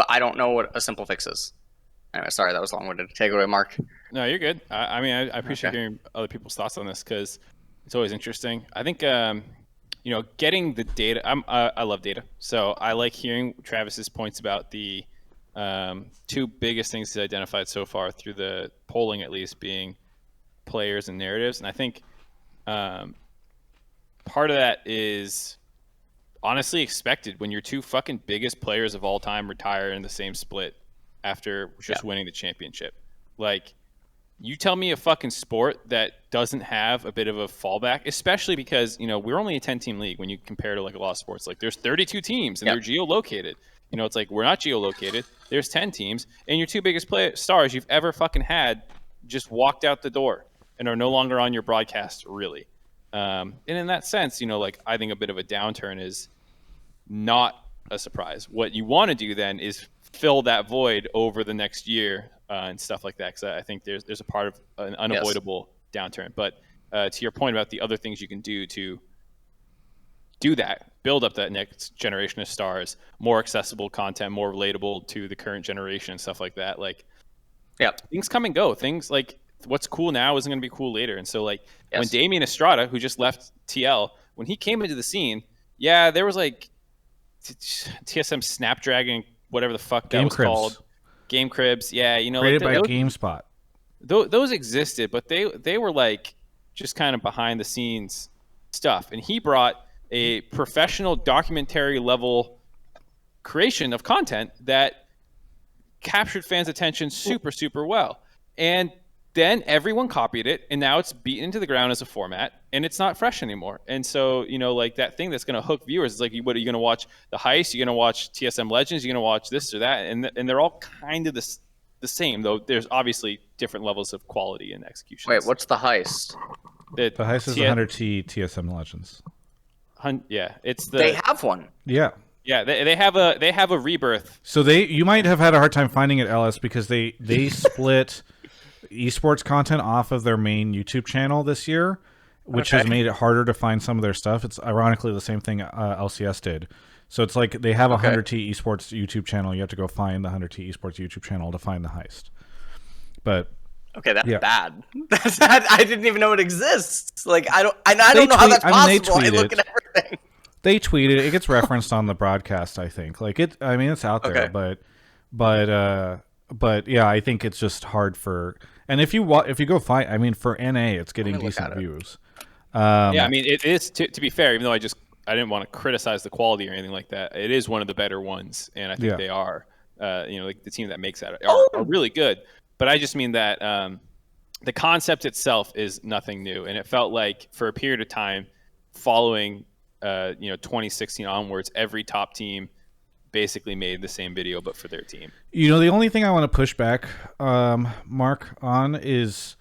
Speaker 3: I don't know what a simple fix is. Anyway, sorry, that was long-winded. Take it away, Mark.
Speaker 2: No, you're good. I appreciate hearing other people's thoughts on this because it's always interesting. I think, getting the data, I love data. So I like hearing Travis's points about the two biggest things he's identified so far through the polling, at least, being players and narratives. And I think part of that is honestly expected when your two fucking biggest players of all time retire in the same split after just winning the championship. Like, you tell me a fucking sport that doesn't have a bit of a fallback, especially because, we're only a 10-team league when you compare to like a lot of sports. Like, there's 32 teams and they're geolocated. It's like, we're not geolocated. There's 10 teams and your two biggest stars you've ever fucking had just walked out the door and are no longer on your broadcast, really. And in that sense, I think a bit of a downturn is not a surprise. What you want to do then is fill that void over the next year and stuff like that, because I think there's a part of an unavoidable downturn. But to your point about the other things you can do to do that, build up that next generation of stars, more accessible content, more relatable to the current generation and stuff like that. Like, things come and go. Things like what's cool now isn't going to be cool later. And so like when Damien Estrada, who just left TL, when he came into the scene, there was like TSM Snapdragon, whatever the fuck that was called. Game cribs. Yeah, you know,
Speaker 1: created by GameSpot.
Speaker 2: Those existed, but they were like just kind of behind the scenes stuff. And he brought a professional documentary level creation of content that captured fans' attention super, super well. And then everyone copied it, and now it's beaten into the ground as a format, and it's not fresh anymore. And so, you know, like that thing that's going to hook viewers is like, what are you going to watch? The Heist? You're going to watch TSM Legends? You're going to watch this or that? And they're all kind of the same, though there's obviously different levels of quality and execution.
Speaker 3: Wait, what's the Heist?
Speaker 1: The Heist is the 100T TSM Legends.
Speaker 2: It's
Speaker 3: They have one.
Speaker 1: Yeah.
Speaker 2: Yeah, they have a rebirth.
Speaker 1: So you might have had a hard time finding it, LS, because they split esports content off of their main YouTube channel this year, which has made it harder to find some of their stuff. It's ironically the same thing LCS did. So it's like they have a 100T esports YouTube channel. You have to go find the 100T esports YouTube channel to find the Heist. But
Speaker 3: okay, that's bad. I didn't even know it exists. Like I don't know how that's possible. I look at everything.
Speaker 1: They tweeted it. It gets referenced on the broadcast, I think. Like it. I mean, it's out there, but yeah, I think it's just hard for. And if you go find, I mean, for NA, it's getting decent views.
Speaker 2: I mean, it is to be fair. Even though I didn't want to criticize the quality or anything like that, it is one of the better ones, and I think they are. You know, like the team that makes that are really good. But I just mean that the concept itself is nothing new, and it felt like for a period of time following 2016 onwards, every top team basically made the same video but for their team.
Speaker 1: You know, the only thing I want to push back, Mark, on is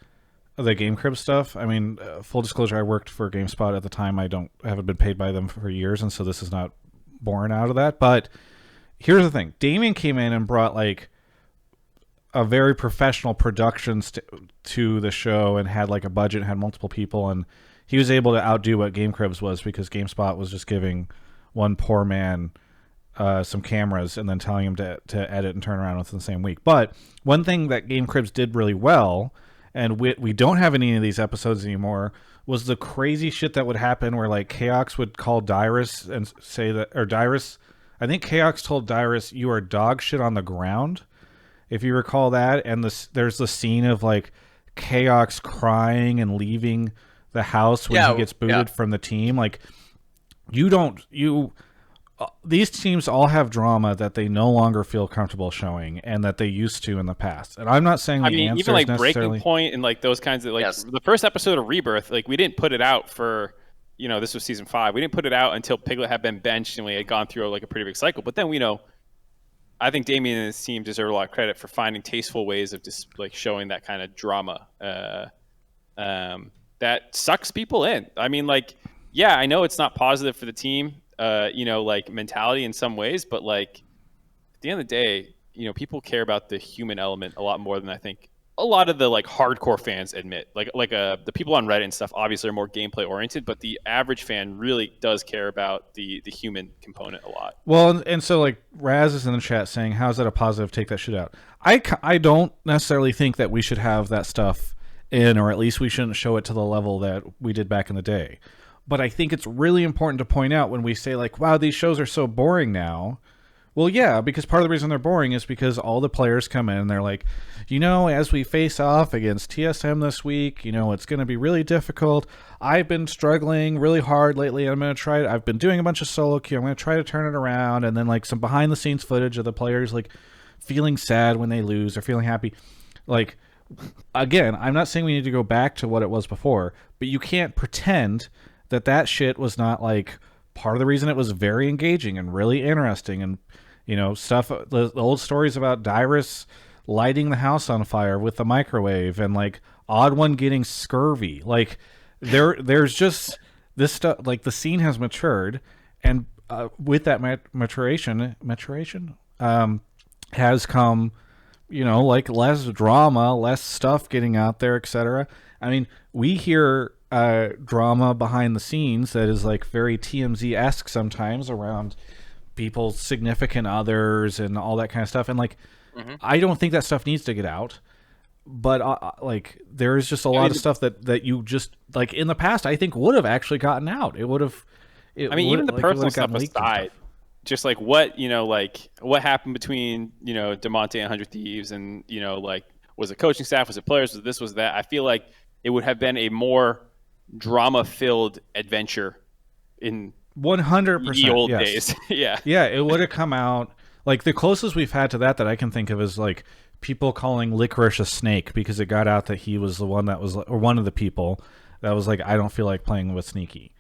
Speaker 1: the Game Crib stuff. I mean, full disclosure, I worked for GameSpot at the time. I haven't been paid by them for years, and so this is not born out of that. But here's the thing. Damien came in and brought like a very professional production to the show and had like a budget, had multiple people, and he was able to outdo what Game Cribs was because GameSpot was just giving one poor man some cameras and then telling him to edit and turn around within the same week. But one thing that Game Cribs did really well, and we don't have any of these episodes anymore, was the crazy shit that would happen where like Chaox would call Dyrus and say that, or Dyrus, I think Chaox told Dyrus, "You are dog shit on the ground," if you recall that. And there's the scene of like Chaox crying and leaving the house when he gets booted from the team. Like these teams all have drama that they no longer feel comfortable showing and that they used to in the past. And I'm not saying
Speaker 2: even like Breaking Point and like those kinds of like the first episode of Rebirth, like we didn't put it out for, this was season 5. We didn't put it out until Piglet had been benched and we had gone through like a pretty big cycle. But then I think Damien and his team deserve a lot of credit for finding tasteful ways of just like showing that kind of drama that sucks people in. I mean, like, yeah, I know it's not positive for the team, like mentality in some ways, but like at the end of the day, people care about the human element a lot more than I think a lot of the like hardcore fans admit. Like the people on Reddit and stuff obviously are more gameplay oriented, but the average fan really does care about the human component a lot.
Speaker 1: Well, and so like Raz is in the chat saying, "How's that a positive? Take that shit out." I don't necessarily think that we should have that stuff in, or at least we shouldn't show it to the level that we did back in the day. But I think it's really important to point out when we say like, wow, these shows are so boring now. Well, yeah, because part of the reason they're boring is because all the players come in and they're like, as we face off against TSM this week, it's going to be really difficult. I've been struggling really hard lately. I've been doing a bunch of solo queue. I'm going to try to turn it around. And then like some behind the scenes footage of the players like feeling sad when they lose or feeling happy. Like, again, I'm not saying we need to go back to what it was before, but you can't pretend that shit was not like part of the reason it was very engaging and really interesting and stuff. The old stories about Dyrus lighting the house on fire with the microwave and like Odd One getting scurvy. Like there's just this stuff. Like the scene has matured, and with that maturation has come like less drama, less stuff getting out there, etc. I mean, we hear drama behind the scenes that is like very TMZ-esque sometimes around people's significant others and all that kind of stuff. And like, I don't think that stuff needs to get out. But like, there is just a lot of stuff that you just like in the past, I think would have actually gotten out. It would have.
Speaker 2: Even the personal stuff aside, just like what happened between DeMonte and 100 Thieves, and like, was it coaching staff, was it players, was this, was that? I feel like it would have been a more drama-filled adventure in
Speaker 1: 100%
Speaker 2: the old days.
Speaker 1: Yeah, it would have come out. Like, the closest we've had to that I can think of is like people calling Licorice a snake because it got out that he was the one that was, or one of the people that was like, I don't feel like playing with Sneaky.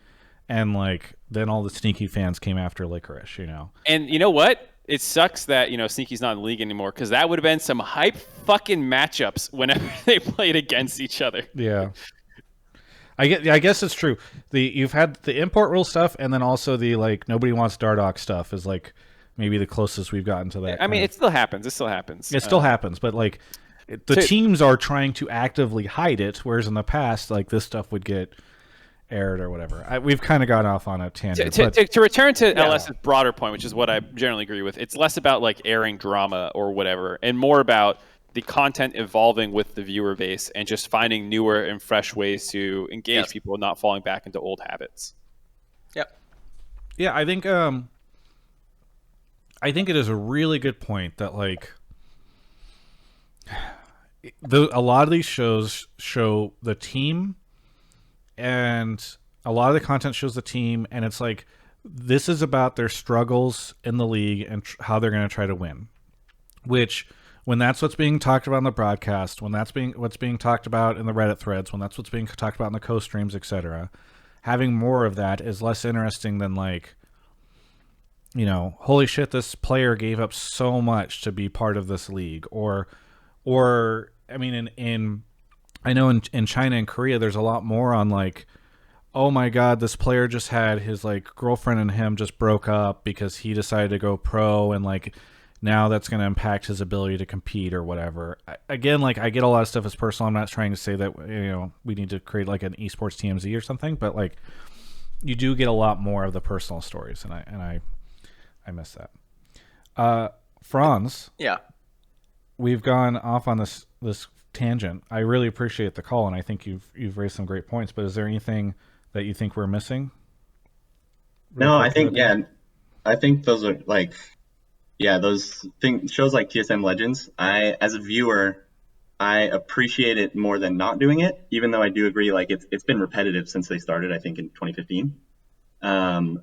Speaker 1: And like, then all the Sneaky fans came after Licorice, And
Speaker 2: you know what? It sucks that, Sneaky's not in the league anymore, because that would have been some hype fucking matchups whenever they played against each other.
Speaker 1: Yeah. I guess it's true. You've had the import rule stuff, and then also the like nobody wants Dardock stuff is like maybe the closest we've gotten to that.
Speaker 2: I mean, it still happens. It still happens.
Speaker 1: It still happens, but like the teams are trying to actively hide it, whereas in the past, like this stuff would get aired or whatever. We've kind of gone off on a tangent.
Speaker 2: To return to LS's broader point, which is what I generally agree with, it's less about like airing drama or whatever, and more about the content evolving with the viewer base and just finding newer and fresh ways to engage people and not falling back into old habits.
Speaker 3: Yep.
Speaker 1: Yeah, I think it is a really good point that like a lot of these shows show the team, and a lot of the content shows the team, and it's like this is about their struggles in the league and how they're going to try to win. Which, when that's what's being talked about in the broadcast, when that's what's being talked about in the Reddit threads, when that's what's being talked about in the co-streams, etc., having more of that is less interesting than like, holy shit, this player gave up so much to be part of this league, or I mean, I know in China and Korea, there's a lot more on like, oh my god, this player just had his like girlfriend and him just broke up because he decided to go pro, and like now that's going to impact his ability to compete or whatever. Again, like I get a lot of stuff as personal. I'm not trying to say that we need to create like an esports TMZ or something, but like you do get a lot more of the personal stories, and I miss that. Franz,
Speaker 3: yeah,
Speaker 1: we've gone off on this tangent. I really appreciate the call, and I think you've raised some great points. But is there anything that you think we're missing?
Speaker 5: No, I think those are like. Yeah, those shows like TSM Legends, as a viewer, I appreciate it more than not doing it, even though I do agree, like, it's been repetitive since they started, I think, in 2015.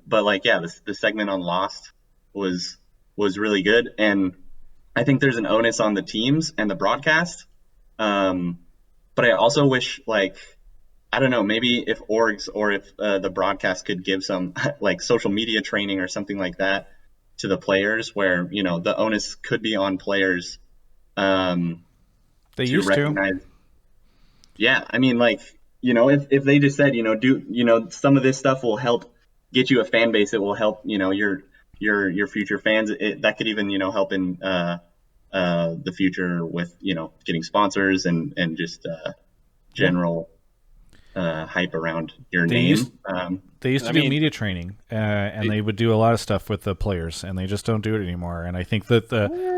Speaker 5: But, like, yeah, the segment on Lost was really good, and I think there's an onus on the teams and the broadcast. But I also wish, like, I don't know, maybe if orgs or if the broadcast could give some, like, social media training or something like that to the players, where the onus could be on players
Speaker 1: they used
Speaker 5: recognize. Yeah, I mean, like, if they just said, do some of this stuff will help get you a fan base, it will help your future fans, that could even help in the future with getting sponsors and just general hype around your name.
Speaker 1: They used to do media training, and they would do a lot of stuff with the players, and they just don't do it anymore. And I think that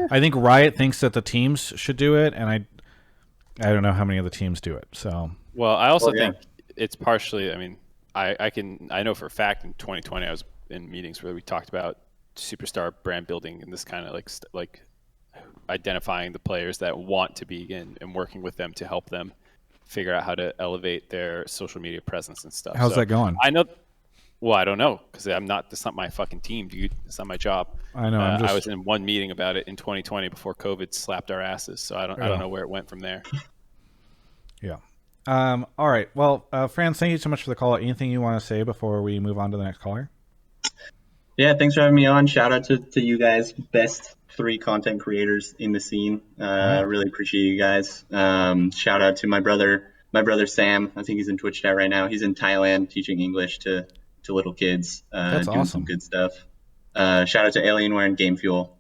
Speaker 1: I think Riot thinks that the teams should do it, and I don't know how many of the teams do it. So,
Speaker 2: well, I also think it's partially. I mean, I know for a fact in 2020 I was in meetings where we talked about superstar brand building and this kind of like identifying the players that want to be in and working with them to help them figure out how to elevate their social media presence and stuff.
Speaker 1: How's that going?
Speaker 2: I know. Well, I don't know, because that's not my fucking team, dude. It's not my job.
Speaker 1: I know.
Speaker 2: I was in one meeting about it in 2020 before COVID slapped our asses. So I don't know where it went from there.
Speaker 1: Yeah. All right. Well, Franz, thank you so much for the call. Anything you want to say before we move on to the next caller?
Speaker 5: Yeah, thanks for having me on. Shout out to you guys, best 3 content creators in the scene. Really appreciate you guys. Shout out to my brother Sam. I think he's in Twitch chat right now. He's in Thailand teaching English to little kids.
Speaker 1: That's
Speaker 5: doing
Speaker 1: awesome.
Speaker 5: Some good stuff. Shout out to Alienware and Game Fuel.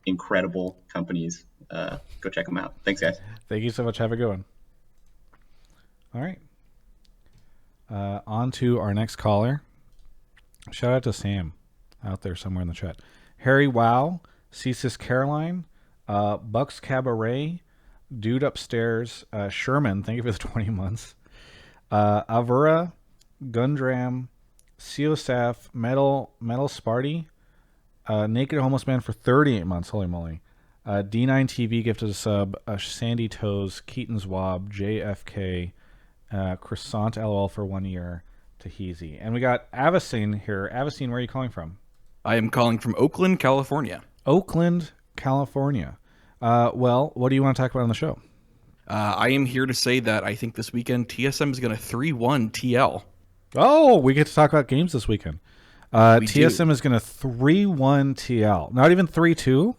Speaker 5: Incredible companies. Go check them out. Thanks, guys.
Speaker 1: Thank you so much. Have a good one. All right. On to our next caller. Shout out to Sam out there somewhere in the chat. Harry Wow, Cesis Caroline, Bucks Cabaret, Dude Upstairs, Sherman, thank you for the 20 months. Avura, Gundram, Seosaf, Metal Sparty, Naked Homeless Man for 38 months, holy moly. D9 TV gifted a sub, Sandy Toes, Keaton's Wob, JFK, Croissant LOL for 1 year, Tahizi. And we got Avacyn here. Avacyn, where are you calling from?
Speaker 6: I am calling from Oakland, California.
Speaker 1: Oakland, California. Well, what do you want to talk about on the show?
Speaker 6: I am here to say that I think this weekend TSM is going to 3-1 TL.
Speaker 1: Oh, we get to talk about games this weekend. TSM
Speaker 6: do.
Speaker 1: is going to 3-1 TL. Not even 3-2?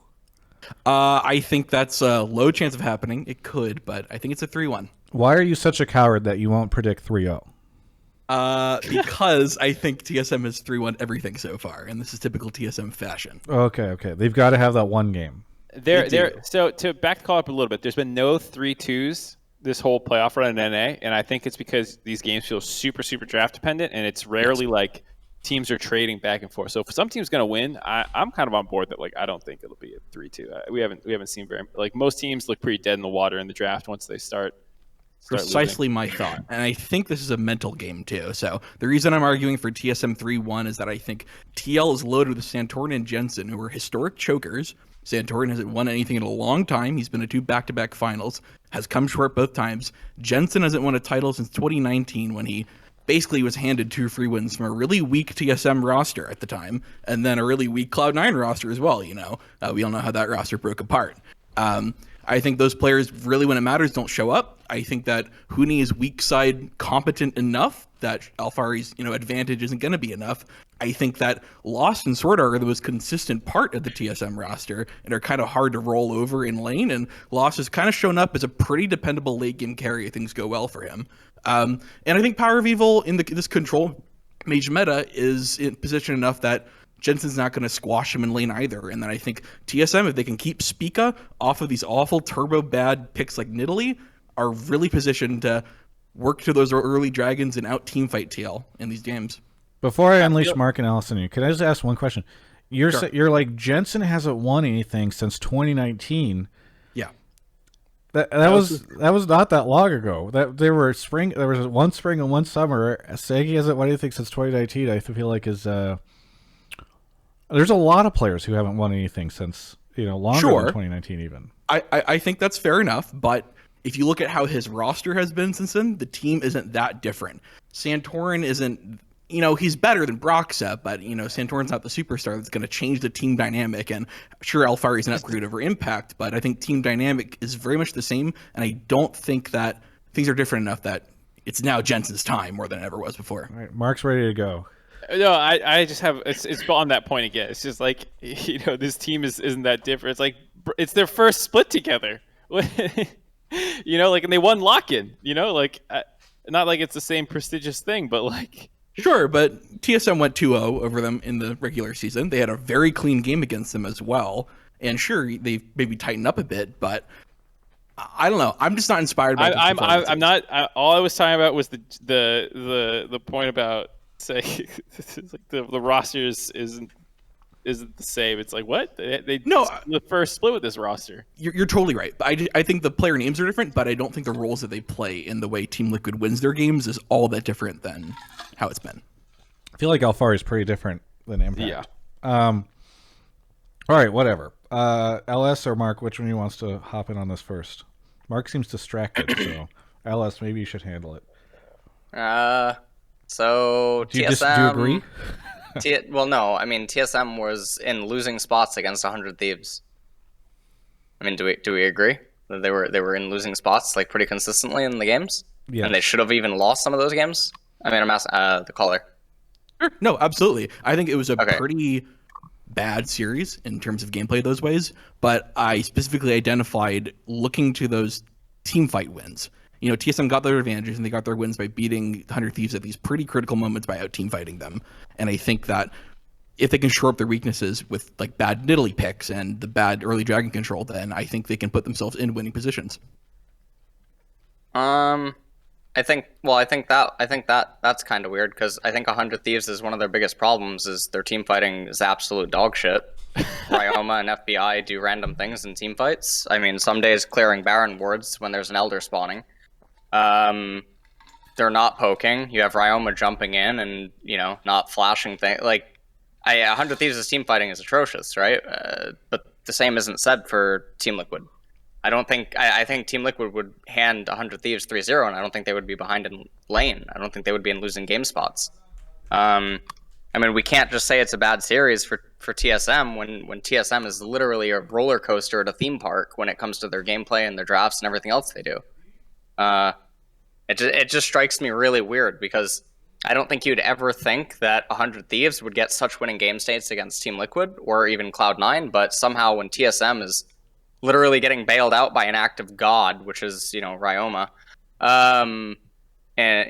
Speaker 6: I think that's a low chance of happening. It could, but I think it's a 3-1.
Speaker 1: Why are you such a coward that you won't predict 3-0?
Speaker 6: Because I think TSM has 3-1 everything so far, and this is typical TSM fashion.
Speaker 1: Okay. They've got to have that one game.
Speaker 2: So to back the call up a little bit, there's been no 3-2s this whole playoff run in NA, and I think it's because these games feel super, super draft dependent, and it's rarely like teams are trading back and forth. So if some team's going to win, I'm kind of on board that I don't think it'll be a 3-2. We haven't seen very most teams look pretty dead in the water in the draft once they start
Speaker 6: Precisely
Speaker 2: losing.
Speaker 6: my thought. And I think this is a mental game too. So the reason I'm arguing for TSM 3-1 is that I think TL is loaded with Santorin and Jensen, who are historic chokers. Santorin hasn't won anything in a long time. He's been to 2 back-to-back finals, has come short both times. Jensen hasn't won a title since 2019 when he basically was handed 2 free wins from a really weak TSM roster at the time, and then a really weak Cloud9 roster as well, we all know how that roster broke apart. I think those players really, when it matters, don't show up. I think that Huni is weak side competent enough that Alfari's advantage isn't going to be enough. I think that Lost and Sword are the most consistent part of the TSM roster and are kind of hard to roll over in lane. And Lost has kind of shown up as a pretty dependable late game carry if things go well for him. And I think Power of Evil in this control mage meta is in position enough that Jensen's not going to squash him in lane either. And then I think TSM, if they can keep Spica off of these awful turbo bad picks like Nidalee, are really positioned to work to those early dragons and out teamfight TL in these games.
Speaker 1: Before I unleash Mark and Allison, can I just ask one question? You're
Speaker 6: Sure.
Speaker 1: you're like, Jensen hasn't won anything since 2019.
Speaker 6: Yeah.
Speaker 1: That was not that long ago. There was one spring and one summer. Sagi hasn't won anything since 2019. I feel like there's a lot of players who haven't won anything since longer than 2019 even.
Speaker 6: I think that's fair enough, but if you look at how his roster has been since then, the team isn't that different. Santorin isn't, he's better than Broxa, but, Santorin's not the superstar that's going to change the team dynamic. And sure, Alfari's an upgrade over Impact, but I think team dynamic is very much the same. And I don't think that things are different enough that it's now Jensen's time more than it ever was before.
Speaker 1: All right, Mark's ready to go.
Speaker 2: No, I just have it's on that point again. It's just like this team isn't that different. It's like it's their first split together. And they won lock-in. Not like it's the same prestigious thing, but like.
Speaker 6: Sure, but TSM went 2-0 over them in the regular season. They had a very clean game against them as well. And sure, they maybe tightened up a bit, but I don't know. I'm just not inspired by.
Speaker 2: I'm not. All I was talking about was the point about saying like the roster isn't the same. It's like what the first split with this roster.
Speaker 6: You're totally right. I think the player names are different, but I don't think the roles that they play in the way Team Liquid wins their games is all that different than how it's been.
Speaker 1: I feel like Alfari is pretty different than Impact.
Speaker 2: Yeah.
Speaker 1: All right, whatever. LS or Mark, which one of you wants to hop in on this first? Mark seems distracted, so LS, maybe you should handle it.
Speaker 3: So
Speaker 1: Do you
Speaker 3: TSM.
Speaker 1: agree?
Speaker 3: Well, no. I mean, TSM was in losing spots against 100 Thieves. I mean, do we agree that they were in losing spots like pretty consistently in the games?
Speaker 1: Yeah.
Speaker 3: And they should have even lost some of those games. I mean, I'm asking the caller.
Speaker 6: Sure. No, absolutely. I think it was a
Speaker 3: Okay.
Speaker 6: pretty bad series in terms of gameplay those ways, but I specifically identified looking to those team fight wins. TSM got their advantages and they got their wins by beating 100 Thieves at these pretty critical moments by out team fighting them. And I think that if they can shore up their weaknesses with like bad Nidalee picks and the bad early dragon control, then I think they can put themselves in winning positions.
Speaker 3: I think that's kind of weird because I think 100 Thieves is one of their biggest problems is their team fighting is absolute dog shit. Ryoma and FBI do random things in team fights. I mean, some days clearing Baron wards when there's an Elder spawning. They're not poking. You have Ryoma jumping in and, you know, not flashing things. Like, 100 Thieves' team fighting is atrocious, right? But the same isn't said for Team Liquid. I think Team Liquid would hand 100 Thieves 3-0, and I don't think they would be behind in lane. I don't think they would be in losing game spots. I mean, we can't just say it's a bad series for TSM when TSM is literally a roller coaster at a theme park when it comes to their gameplay and their drafts and everything else they do. It just strikes me really weird because I don't think you'd ever think that 100 Thieves would get such winning game states against Team Liquid or even Cloud9, but somehow when TSM is literally getting bailed out by an active god, which is, you know, Ryoma, and,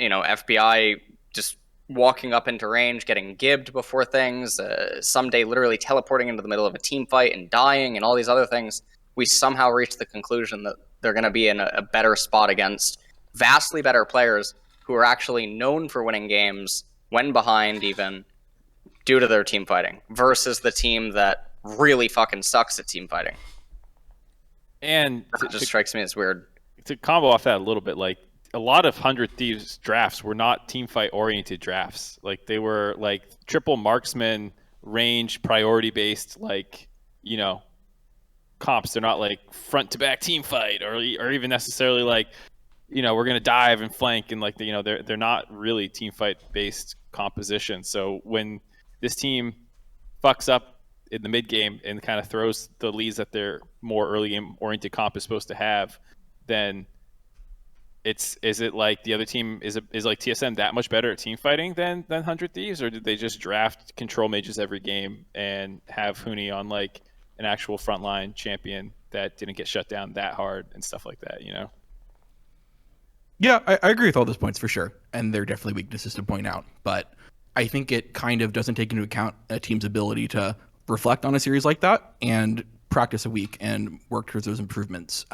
Speaker 3: you know, FBI just walking up into range, getting gibbed before things, someday literally teleporting into the middle of a team fight and dying and all these other things, we somehow reach the conclusion that they're going to be in a better spot against vastly better players who are actually known for winning games when behind even due to their team fighting versus the team that really fucking sucks at team fighting.
Speaker 2: And
Speaker 3: it just strikes me as weird.
Speaker 2: To combo off that a little bit, like a lot of 100 Thieves drafts were not team fight oriented drafts. Like they were like triple marksman, range, priority based, like, you know, comps. They're not like front to back team fight or even necessarily like, you know, we're going to dive and flank and like, you know, they're not really team fight based composition. So when this team fucks up in the mid game and kind of throws the leads that their more early game oriented comp is supposed to have, then is it like the other team is like TSM that much better at team fighting than 100 Thieves, or did they just draft control mages every game and have Huni on like an actual frontline champion that didn't get shut down that hard and stuff like that, you know?
Speaker 6: Yeah, I agree with all those points for sure, and they're definitely weaknesses to point out. But I think it kind of doesn't take into account a team's ability to reflect on a series like that and practice a week and work towards those improvements.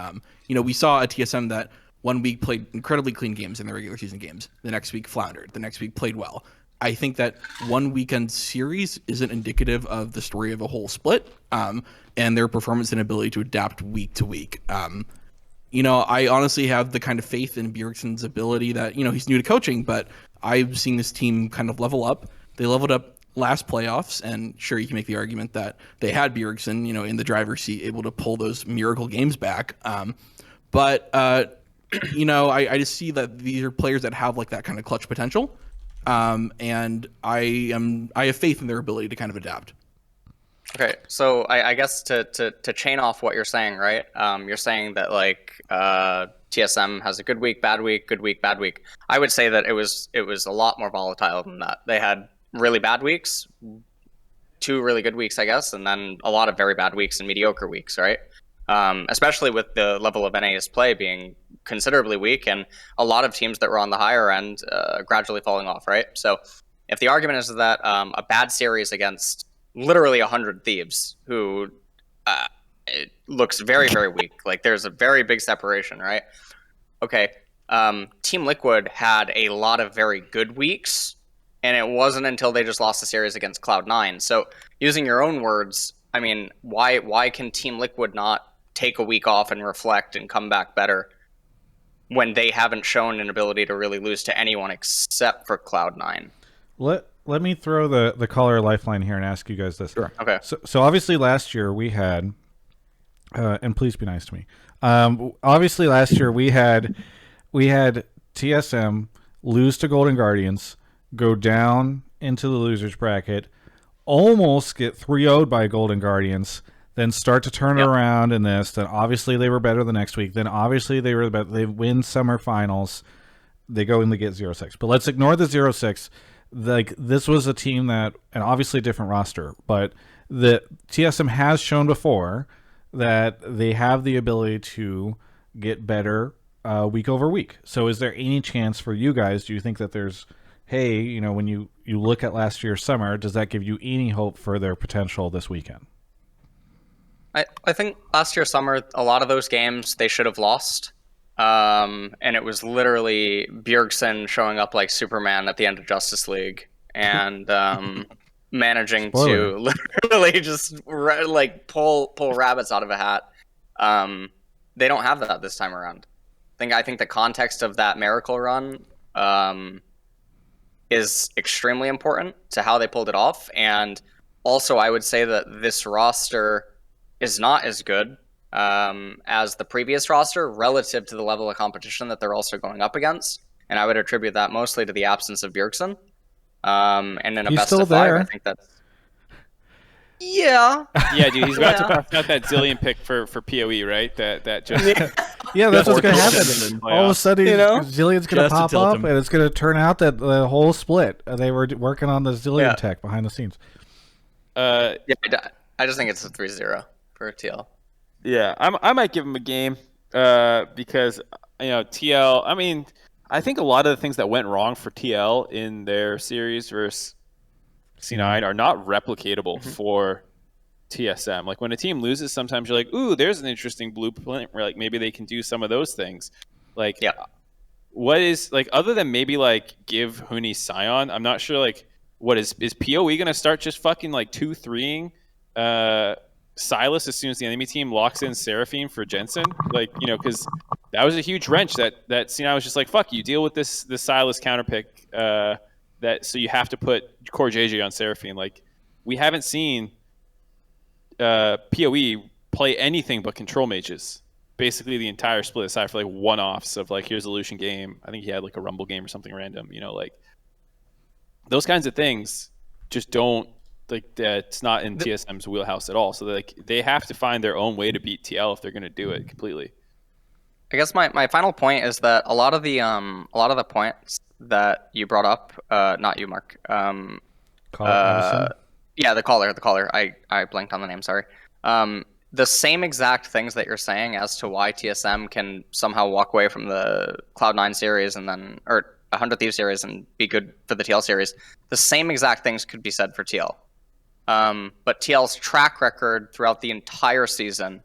Speaker 6: You know, we saw a TSM that one week played incredibly clean games in the regular season games. The next week floundered. The next week played well. I think that one weekend series isn't indicative of the story of a whole split and their performance and ability to adapt week to week. You know, I honestly have the kind of faith in Bjergsen's ability that, you know, he's new to coaching, but I've seen this team kind of level up. They leveled up last playoffs, and sure, you can make the argument that they had Bjergsen, you know, in the driver's seat, able to pull those miracle games back. But you know, I just see that these are players that have like that kind of clutch potential, and I have faith in their ability to kind of adapt.
Speaker 3: Okay, so I guess to chain off what you're saying, right? You're saying that like TSM has a good week, bad week, good week, bad week. I would say that it was a lot more volatile than that. They had really bad weeks, 2 really good weeks, I guess, and then a lot of very bad weeks and mediocre weeks, right? Especially with the level of NA's play being considerably weak and a lot of teams that were on the higher end gradually falling off, right? So if the argument is that a bad series against literally 100 Thieves, who it looks very, very weak, like there's a very big separation, right? Okay, Team Liquid had a lot of very good weeks, and it wasn't until they just lost the series against Cloud9. So using your own words, I mean, why can Team Liquid not take a week off and reflect and come back better when they haven't shown an ability to really lose to anyone except for Cloud9?
Speaker 1: Let me throw the caller lifeline here and ask you guys this.
Speaker 6: Sure.
Speaker 3: Okay.
Speaker 1: So obviously last year we had, and please be nice to me. Obviously last year we had TSM lose to Golden Guardians, go down into the losers bracket, almost get 3-0'd by Golden Guardians, then start to turn it around in this. Then obviously they were better the next week. Then obviously they win summer finals. They go and they get 0-6. But let's ignore the 0-6. Like, this was a team that, and obviously a different roster, but the TSM has shown before that they have the ability to get better week over week. So is there any chance for you guys, do you think that there's, hey, you know, when you look at last year's summer, does that give you any hope for their potential this weekend?
Speaker 3: I think last year's summer, a lot of those games they should have lost. and it was literally Bjergsen showing up like Superman at the end of Justice League and managing
Speaker 1: Spoiler.
Speaker 3: to literally just like pull rabbits out of a hat. They don't have that this time around. I think the context of that miracle run is extremely important to how they pulled it off, and also I would say that this roster is not as good as the previous roster relative to the level of competition that they're also going up against, and I would attribute that mostly to the absence of Bjergsen. And in a
Speaker 1: He's
Speaker 3: best
Speaker 1: still
Speaker 3: of 5,
Speaker 1: there.
Speaker 3: I think that's yeah.
Speaker 2: Yeah, dude, he's about to bust out that zillion pick for PoE, right? That just
Speaker 1: Yeah, that's what's going to
Speaker 6: Just
Speaker 1: happen.
Speaker 6: playoff.
Speaker 1: All of a sudden, Zillion's going to
Speaker 6: Just to
Speaker 1: pop
Speaker 6: tilt
Speaker 1: up,
Speaker 6: him.
Speaker 1: and it's going to turn out that the whole split, they were working on the Zillion
Speaker 3: Yeah.
Speaker 1: tech behind the scenes.
Speaker 3: Yeah, I just think it's a 3-0 for TL.
Speaker 2: Yeah, I might give him a game because TL. I mean, I think a lot of the things that went wrong for TL in their series versus C9 are not replicatable for TSM. Like when a team loses, sometimes you're like, "Ooh, there's an interesting blueprint where like maybe they can do some of those things." Like,
Speaker 3: Yeah.
Speaker 2: what is like other than maybe like give Huni Scion? I'm not sure. Like, what is PoE gonna start just fucking like 2-3ing Silas as soon as the enemy team locks in Seraphine for Jensen? Like, because that was a huge wrench that C9 was just like, "Fuck you, deal with this Silas counter pick." So you have to put Core JJ on Seraphine. Like, we haven't seen PoE play anything but control mages basically the entire split, aside for like one-offs of like, here's a Lucian game. I think he had like a Rumble game or something random. Like those kinds of things just don't like that's not in TSM's wheelhouse at all. So like they have to find their own way to beat TL if they're going to do it completely.
Speaker 3: I guess my final point is that a lot of the points that you brought up, not you, Mark.
Speaker 1: Avacyn.
Speaker 3: Yeah, the caller. I blanked on the name. Sorry. The same exact things that you're saying as to why TSM can somehow walk away from the Cloud9 series or 100 Thieves series and be good for the TL series. The same exact things could be said for TL. But TL's track record throughout the entire season,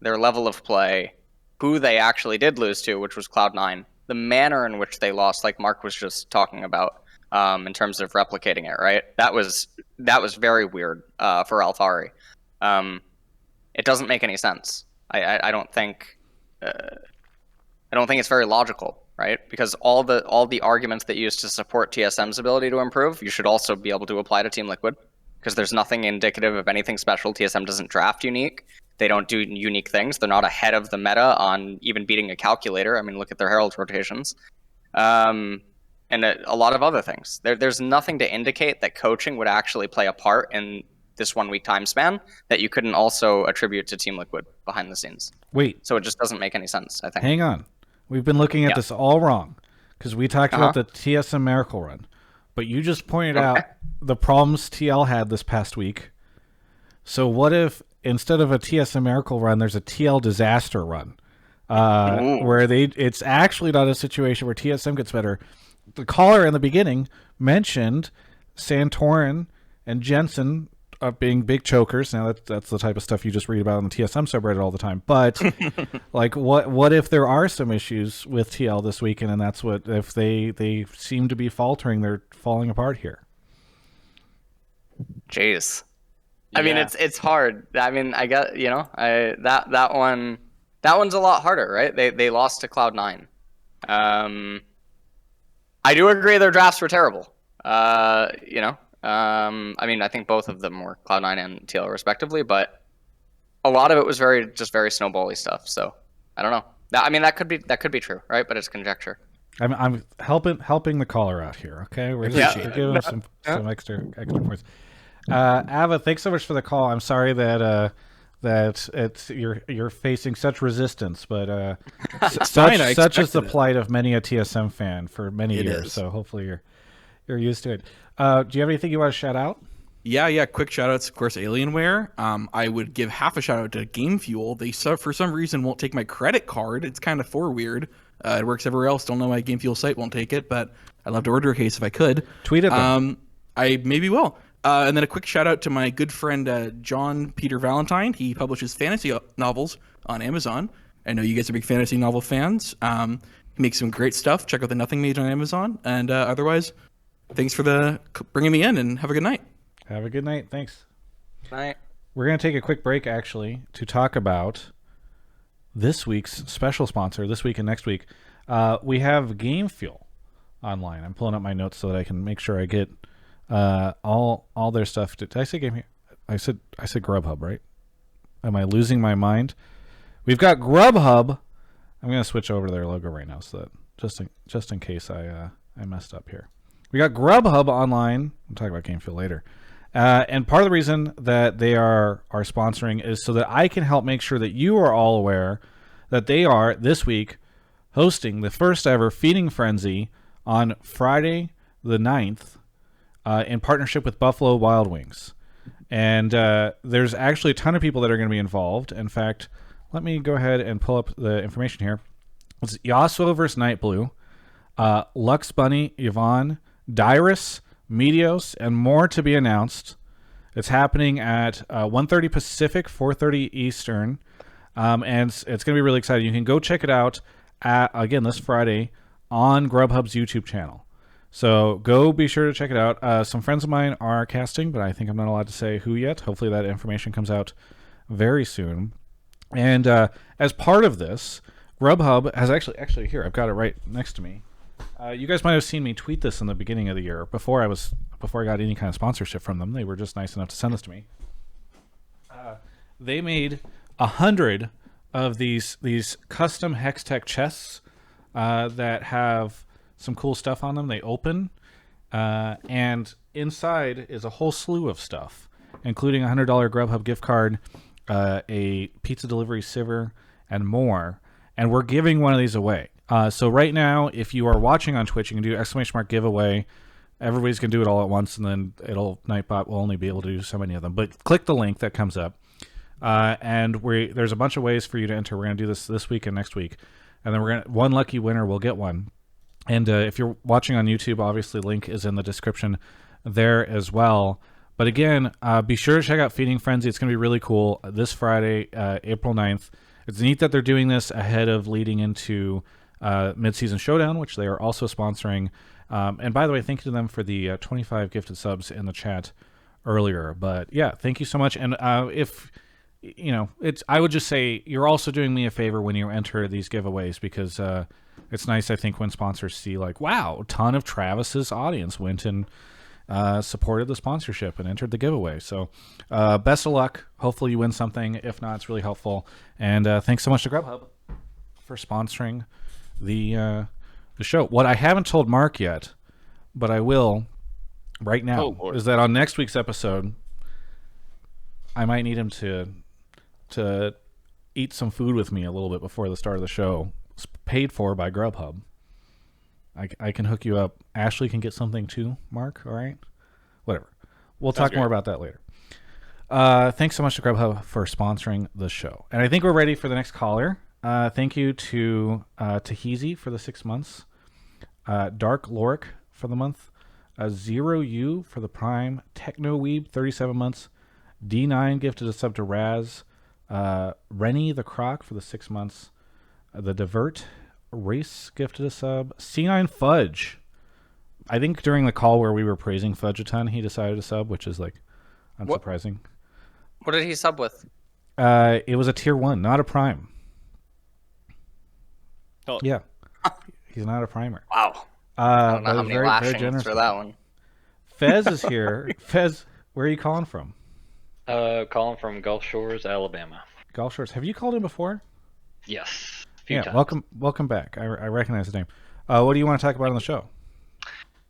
Speaker 3: their level of play, who they actually did lose to, which was Cloud9, the manner in which they lost, like Mark was just talking about, in terms of replicating it, right? That was very weird for Alfari. It doesn't make any sense. I don't think it's very logical, right? Because all the arguments that you use to support TSM's ability to improve, you should also be able to apply to Team Liquid, because there's nothing indicative of anything special. TSM doesn't draft unique. They don't do unique things. They're not ahead of the meta on even beating a calculator. I mean, look at their Herald rotations. And a lot of other things. There's nothing to indicate that coaching would actually play a part in this 1 week time span that you couldn't also attribute to Team Liquid behind the scenes.
Speaker 1: Wait,
Speaker 3: So it just doesn't make any sense, I think.
Speaker 1: hang on. We've been looking at this all wrong because we talked about the TSM Miracle Run, but you just pointed out the problems TL had this past week. So what if instead of a TSM Miracle Run, there's a TL Disaster Run, where it's actually not a situation where TSM gets better. The caller in the beginning mentioned Santorin and Jensen being big chokers. Now that's the type of stuff you just read about on the TSM subreddit all the time. But like, what if there are some issues with TL this weekend, and that's what if they seem to be faltering, they're falling apart here.
Speaker 3: Jeez. I mean, it's hard. I mean, I get that one's a lot harder, right? They lost to Cloud9. I do agree their drafts were terrible. I mean, I think both of them were Cloud9 and TL respectively, but a lot of it was very snowbally stuff. So I don't know. That could be true, right? But it's conjecture.
Speaker 1: I'm helping the caller out here. Okay, we're giving him some extra points. Ava, thanks so much for the call. I'm sorry that you're facing such resistance, but such is the plight of many a TSM fan for many years. So hopefully you're used to it. Do you have anything you want to shout out?
Speaker 6: Yeah. Quick shout outs, of course, Alienware. I would give half a shout out to Game Fuel. They for some reason won't take my credit card. It's kind of weird. It works everywhere else. Don't know why Game Fuel site won't take it, but I'd love to order a case if I could.
Speaker 1: Tweet it.
Speaker 6: I maybe will. And then a quick shout out to my good friend John Peter Valentine. He publishes fantasy novels on Amazon. I know you guys are big fantasy novel fans. He makes some great stuff. Check out the Nothing Mage on Amazon. And otherwise, thanks for bringing me in, and have a good night.
Speaker 1: Have a good night. Thanks.
Speaker 3: Night.
Speaker 1: We're going to take a quick break, actually, to talk about this week's special sponsor, this week and next week. We have Game Fuel online. I'm pulling up my notes so that I can make sure I get all their stuff. Did I say Game Fuel? I said Grubhub, right? Am I losing my mind? We've got Grubhub. I'm going to switch over to their logo right now, so that just in case I messed up here. We got Grubhub online. We'll talk about Game Fuel later. And part of the reason that they are sponsoring is so that I can help make sure that you are all aware that they are, this week, hosting the first ever Feeding Frenzy on Friday the 9th in partnership with Buffalo Wild Wings. And there's actually a ton of people that are going to be involved. In fact, let me go ahead and pull up the information here. It's Yasuo versus Nightblue, Lux Bunny, Yvonne, Dyrus, Meteos, and more to be announced. It's happening at 1:30 Pacific, 4:30 Eastern, and it's going to be really exciting. You can go check it out again this Friday on Grubhub's YouTube channel. So go be sure to check it out. Some friends of mine are casting, but I think I'm not allowed to say who yet. Hopefully that information comes out very soon. And as part of this, Grubhub has actually here, I've got it right next to me. You guys might have seen me tweet this in the beginning of the year before I got any kind of sponsorship from them. They were just nice enough to send this to me. They made 100 of these custom Hextech chests that have some cool stuff on them. They open, and inside is a whole slew of stuff, including a $100 Grubhub gift card, a pizza delivery sieve, and more. And we're giving one of these away. So right now, if you are watching on Twitch, you can do ! Giveaway. Everybody's going to do it all at once, and then Nightbot will only be able to do so many of them. But click the link that comes up. And there's a bunch of ways for you to enter. We're going to do this week and next week. And then one lucky winner will get one. And if you're watching on YouTube, obviously link is in the description there as well. But again, be sure to check out Feeding Frenzy. It's going to be really cool this Friday, April 9th. It's neat that they're doing this ahead of leading into mid-season Showdown, which they are also sponsoring. And by the way, thank you to them for the 25 gifted subs in the chat earlier. But yeah, thank you so much. And if I would just say you're also doing me a favor when you enter these giveaways, because it's nice, I think, when sponsors see like, wow, a ton of Travis's audience went and supported the sponsorship and entered the giveaway. So best of luck. Hopefully you win something. If not, it's really helpful. And thanks so much to Grubhub for sponsoring the show. What I haven't told Mark yet, but I will right now, is that on next week's episode, I might need him to eat some food with me a little bit before the start of the show. It's paid for by Grubhub. I can hook you up. Ashley can get something too, Mark. All right? Whatever. We'll talk more about that later. Thanks so much to Grubhub for sponsoring the show. And I think we're ready for the next caller. Thank you to Tahizi for the 6 months. Dark Lorik for the month. Zero U for the Prime. Techno Weeb, 37 months. D9 gifted a sub to Raz. Rennie the Croc for the 6 months. The Divert Race gifted a sub. C9 Fudge. I think during the call where we were praising Fudge a ton, he decided to sub, which is like unsurprising.
Speaker 3: What did he sub with?
Speaker 1: It was a tier 1, not a prime.
Speaker 2: Oh.
Speaker 1: Yeah. He's not a primer.
Speaker 3: Wow. I don't know how many
Speaker 1: very
Speaker 3: lashings for that one.
Speaker 1: Fez is here. Fez, where are you calling from?
Speaker 7: Calling from Gulf Shores, Alabama.
Speaker 1: Gulf Shores. Have you called in before?
Speaker 7: Yes. A few times.
Speaker 1: Welcome back. I recognize the name. What do you want to talk about on the show?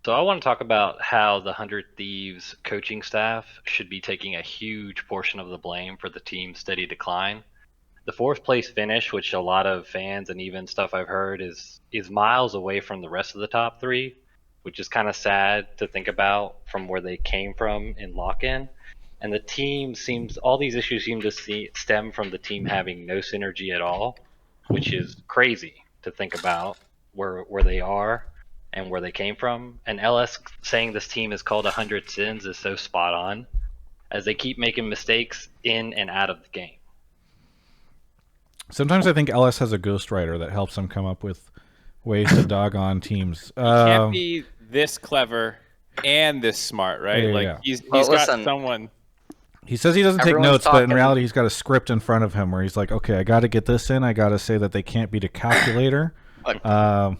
Speaker 7: So I want to talk about how the 100 Thieves coaching staff should be taking a huge portion of the blame for the team's steady decline. The 4th place finish, which a lot of fans and even stuff I've heard is miles away from the rest of the top 3, which is kind of sad to think about from where they came from in lock-in. And the team all these issues seem to stem from the team having no synergy at all, which is crazy to think about where they are and where they came from. And LS saying this team is called 100 Sins is so spot on, as they keep making mistakes in and out of the game.
Speaker 1: Sometimes I think LS has a ghostwriter that helps him come up with ways to dog on teams.
Speaker 2: He can't be this clever and this smart, right?
Speaker 1: Yeah,
Speaker 2: Like
Speaker 1: yeah.
Speaker 2: he's
Speaker 3: Well,
Speaker 2: got
Speaker 3: listen.
Speaker 2: someone.
Speaker 1: He says he doesn't take
Speaker 3: Everyone's
Speaker 1: notes, but in
Speaker 3: talking-
Speaker 1: reality, he's got a script in front of him where he's like, okay, I got to get this in. I got to say that they can't beat a calculator.
Speaker 3: Look,
Speaker 1: Um,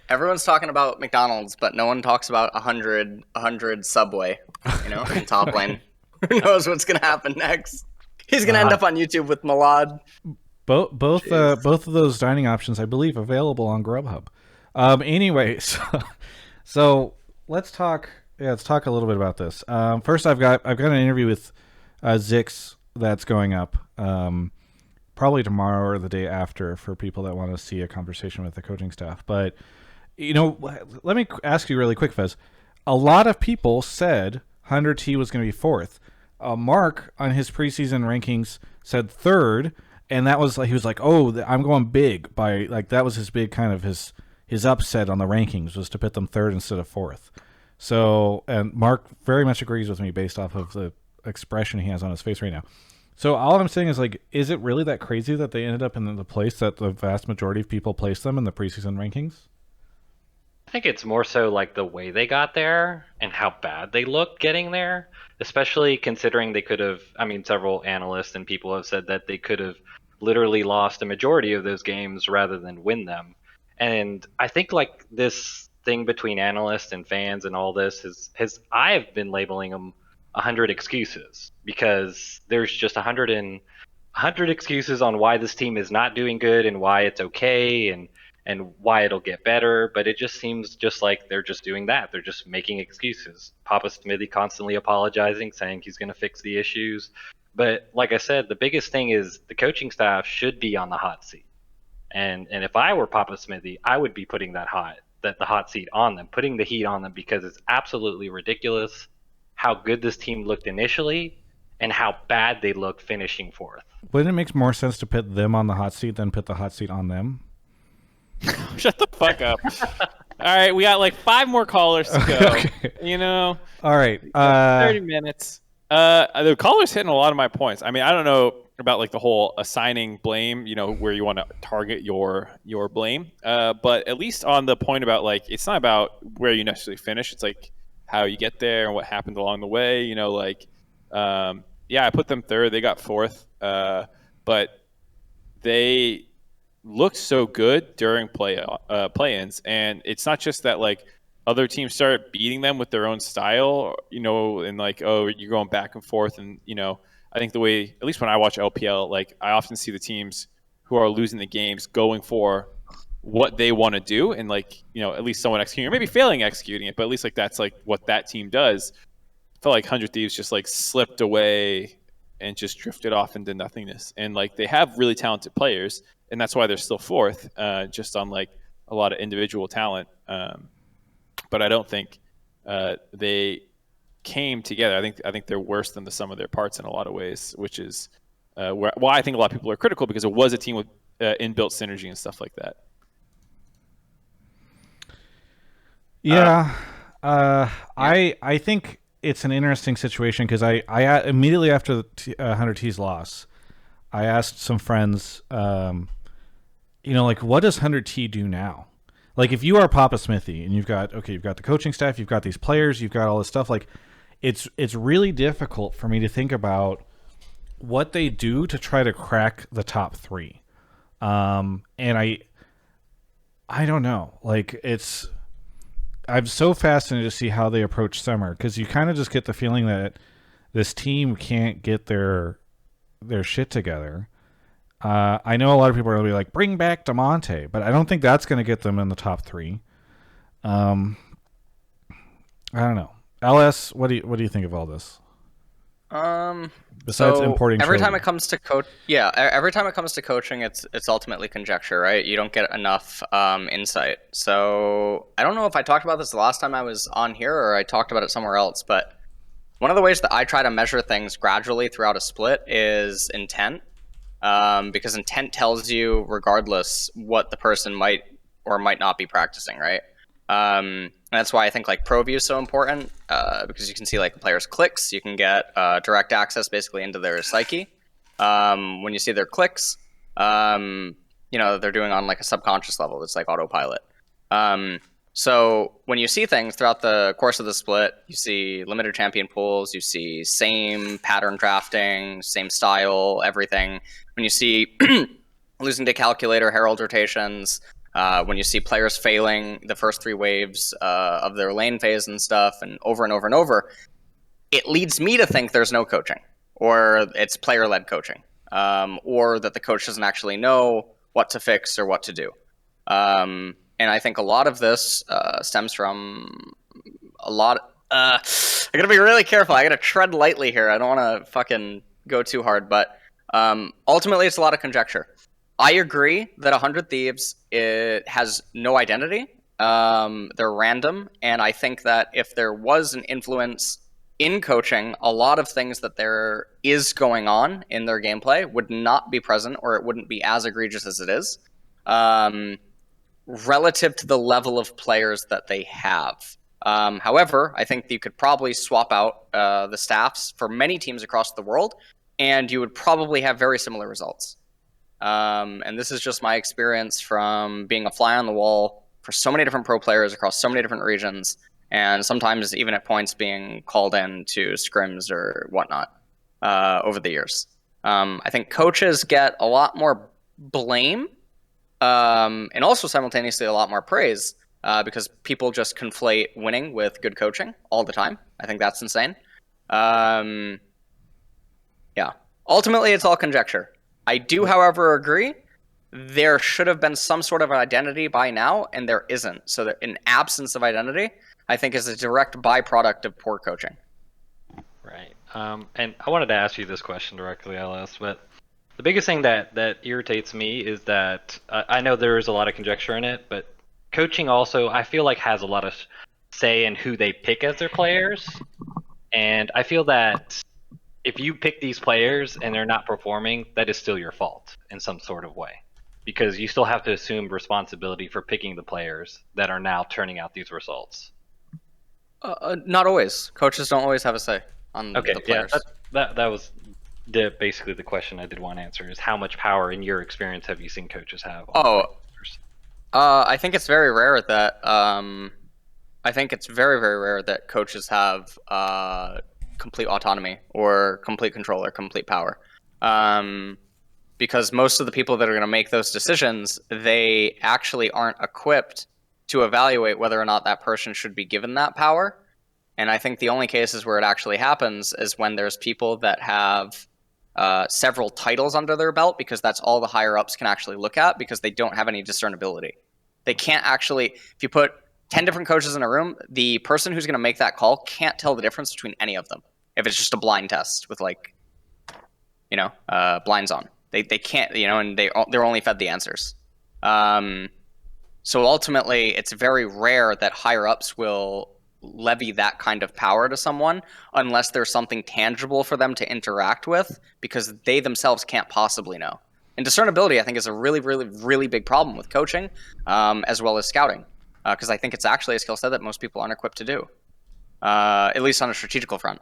Speaker 3: everyone's talking about McDonald's, but no one talks about 100 Subway, you know, in top lane. Who knows what's going to happen next? He's going to end up on YouTube with Malad.
Speaker 1: both of those dining options, I believe, available on Grubhub. Anyway, so let's talk. Yeah, let's talk a little bit about this. First, I've got an interview with Zix that's going up probably tomorrow or the day after for people that want to see a conversation with the coaching staff. But you know, let me ask you really quick, Fez. A lot of people said 100T was going to be fourth. Mark on his preseason rankings said third, and that was like he was like, "Oh, I'm going big by like that was his big kind of his upset on the rankings was to put them third instead of fourth." So, and Mark very much agrees with me based off of the expression he has on his face right now. So all I'm saying is like, is it really that crazy that they ended up in the place that the vast majority of people placed them in the preseason rankings?
Speaker 7: I think it's more so like the way they got there and how bad they looked getting there, especially considering they could have, I mean, several analysts and people have said that they could have literally lost a majority of those games rather than win them. And I think like this thing between analysts and fans and all this has I have been labeling them 100 excuses, because there's just 100 excuses on why this team is not doing good and why it's okay and why it'll get better, but it just seems just like they're just doing that. They're just making excuses. Papa Smithy constantly apologizing, saying he's going to fix the issues. But like I said, the biggest thing is the coaching staff should be on the hot seat. And if I were Papa Smithy, I would be putting the hot seat on them, putting the heat on them, because it's absolutely ridiculous how good this team looked initially and how bad they looked finishing fourth.
Speaker 1: Wouldn't it make more sense to put them on the hot seat than put the hot seat on them?
Speaker 2: Shut the fuck up. All right, we got like 5 more callers to go.
Speaker 1: Okay.
Speaker 2: You know,
Speaker 1: All right.
Speaker 2: 30 minutes. The caller's hitting a lot of my points. I mean, I don't know about like the whole assigning blame, you know, where you want to target your blame. But at least on the point about like, it's not about where you necessarily finish. It's like how you get there and what happened along the way. You know, like, yeah, I put them third. They got fourth. But they looked so good during play-ins, and it's not just that like other teams started beating them with their own style, you know, and like, oh, you're going back and forth, and you know, I think the way, at least when I watch LPL, like I often see the teams who are losing the games going for what they want to do, and like, you know, at least someone executing or maybe failing executing it, but at least like that's like what that team does. I felt like 100 Thieves just like slipped away and just drifted off into nothingness, and like they have really talented players, and that's why they're still fourth, just on like a lot of individual talent. But I don't think they came together. I think they're worse than the sum of their parts in a lot of ways, which is why I think a lot of people are critical, because it was a team with inbuilt synergy and stuff like that.
Speaker 1: Yeah, I think it's an interesting situation because I immediately after the 100T's loss, I asked some friends, you know, like, what does 100T do now? Like, if you are Papa Smithy and you've got the coaching staff, you've got these players, you've got all this stuff, like, it's really difficult for me to think about what they do to try to crack the top 3. And I don't know. Like, I'm so fascinated to see how they approach summer, because you kind of just get the feeling that this team can't get their shit together. I know a lot of people are going to be like, bring back DeMonte, but I don't think that's going to get them in the top 3. I don't know. LS, what do you think of all this? Besides
Speaker 3: So
Speaker 1: importing
Speaker 3: every time
Speaker 1: Shogun.
Speaker 3: it comes to every time it comes to coaching, it's ultimately conjecture, right? You don't get enough insight. So I don't know if I talked about this the last time I was on here or I talked about it somewhere else, but one of the ways that I try to measure things gradually throughout a split is intent, because intent tells you regardless what the person might or might not be practicing, right? And that's why I think like pro view is so important, because you can see like the players' clicks. You can get direct access basically into their psyche. When you see their clicks, They're doing on like a subconscious level. It's like autopilot. So when you see things throughout the course of the split, you see limited champion pools, you see same pattern drafting, same style, everything. When you see losing to calculator, herald rotations, when you see players failing the first 3 waves of their lane phase and stuff, and over and over and over, it leads me to think there's no coaching, or it's player-led coaching, or that the coach doesn't actually know what to fix or what to do. And I think a lot of this stems from a lot. I gotta be really careful. I gotta tread lightly here. I don't want to fucking go too hard, but ultimately, it's a lot of conjecture. I agree that 100 Thieves, it has no identity. They're random, and I think that if there was an influence in coaching, a lot of things that there is going on in their gameplay would not be present, or it wouldn't be as egregious as it is. Relative to the level of players that they have. However, I think you could probably swap out the staffs for many teams across the world, and you would probably have very similar results. And this is just my experience from being a fly on the wall for so many different pro players across so many different regions, and sometimes even at points being called in to scrims or whatnot over the years. I think coaches get a lot more blame, and also simultaneously a lot more praise, because people just conflate winning with good coaching all the time. I think that's insane. Yeah. Ultimately, it's all conjecture. I do, however, agree there should have been some sort of identity by now, and there isn't. So that an absence of identity, I think, is a direct byproduct of poor coaching.
Speaker 7: Right. And I wanted to ask you this question directly, LS, but the biggest thing that irritates me is that I know there is a lot of conjecture in it, but coaching also, I feel like, has a lot of say in who they pick as their players. And I feel that if you pick these players and they're not performing, that is still your fault in some sort of way. Because you still have to assume responsibility for picking the players that are now turning out these results.
Speaker 3: Not always. Coaches don't always have a say on the players.
Speaker 7: Yeah, that was basically the question I did want to answer, is how much power in your experience have you seen coaches have on players?
Speaker 3: I think it's very rare that very, very rare that coaches have complete autonomy or complete control or complete power. Because most of the people that are going to make those decisions, they actually aren't equipped to evaluate whether or not that person should be given that power. And I think the only cases where it actually happens is when there's people that have several titles under their belt, because that's all the higher ups can actually look at, because they don't have any discernibility. They can't actually, if you put 10 different coaches in a room, the person who's going to make that call can't tell the difference between any of them. If it's just a blind test with blinds on. They can't, and they're only fed the answers. So ultimately, it's very rare that higher ups will levy that kind of power to someone unless there's something tangible for them to interact with, because they themselves can't possibly know. And discernibility, I think, is a really, really, really big problem with coaching, as well as scouting, because I think it's actually a skill set that most people aren't equipped to do, at least on a strategical front.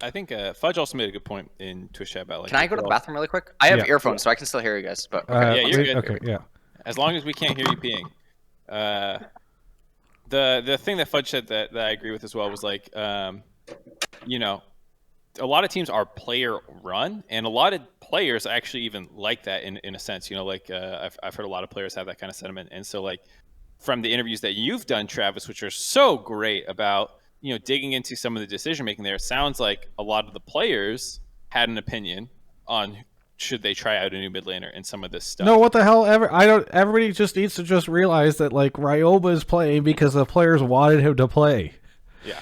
Speaker 2: I think Fudge also made a good point in Twitch chat about
Speaker 3: Can I go to the bathroom really quick? I have earphones, so I can still hear you guys. But
Speaker 2: yeah, you're good.
Speaker 1: Okay, yeah.
Speaker 2: As long as we can't hear you peeing. The thing that Fudge said that I agree with as well was like, a lot of teams are player run, and a lot of players actually even like that in a sense. I've heard a lot of players have that kind of sentiment, and so like from the interviews that you've done, Travis, which are so great about digging into some of the decision making there, it sounds like a lot of the players had an opinion on should they try out a new mid laner and some of this stuff.
Speaker 1: No, what the hell? Everybody just needs to just realize that like Ryoba is playing because the players wanted him to play.
Speaker 2: Yeah.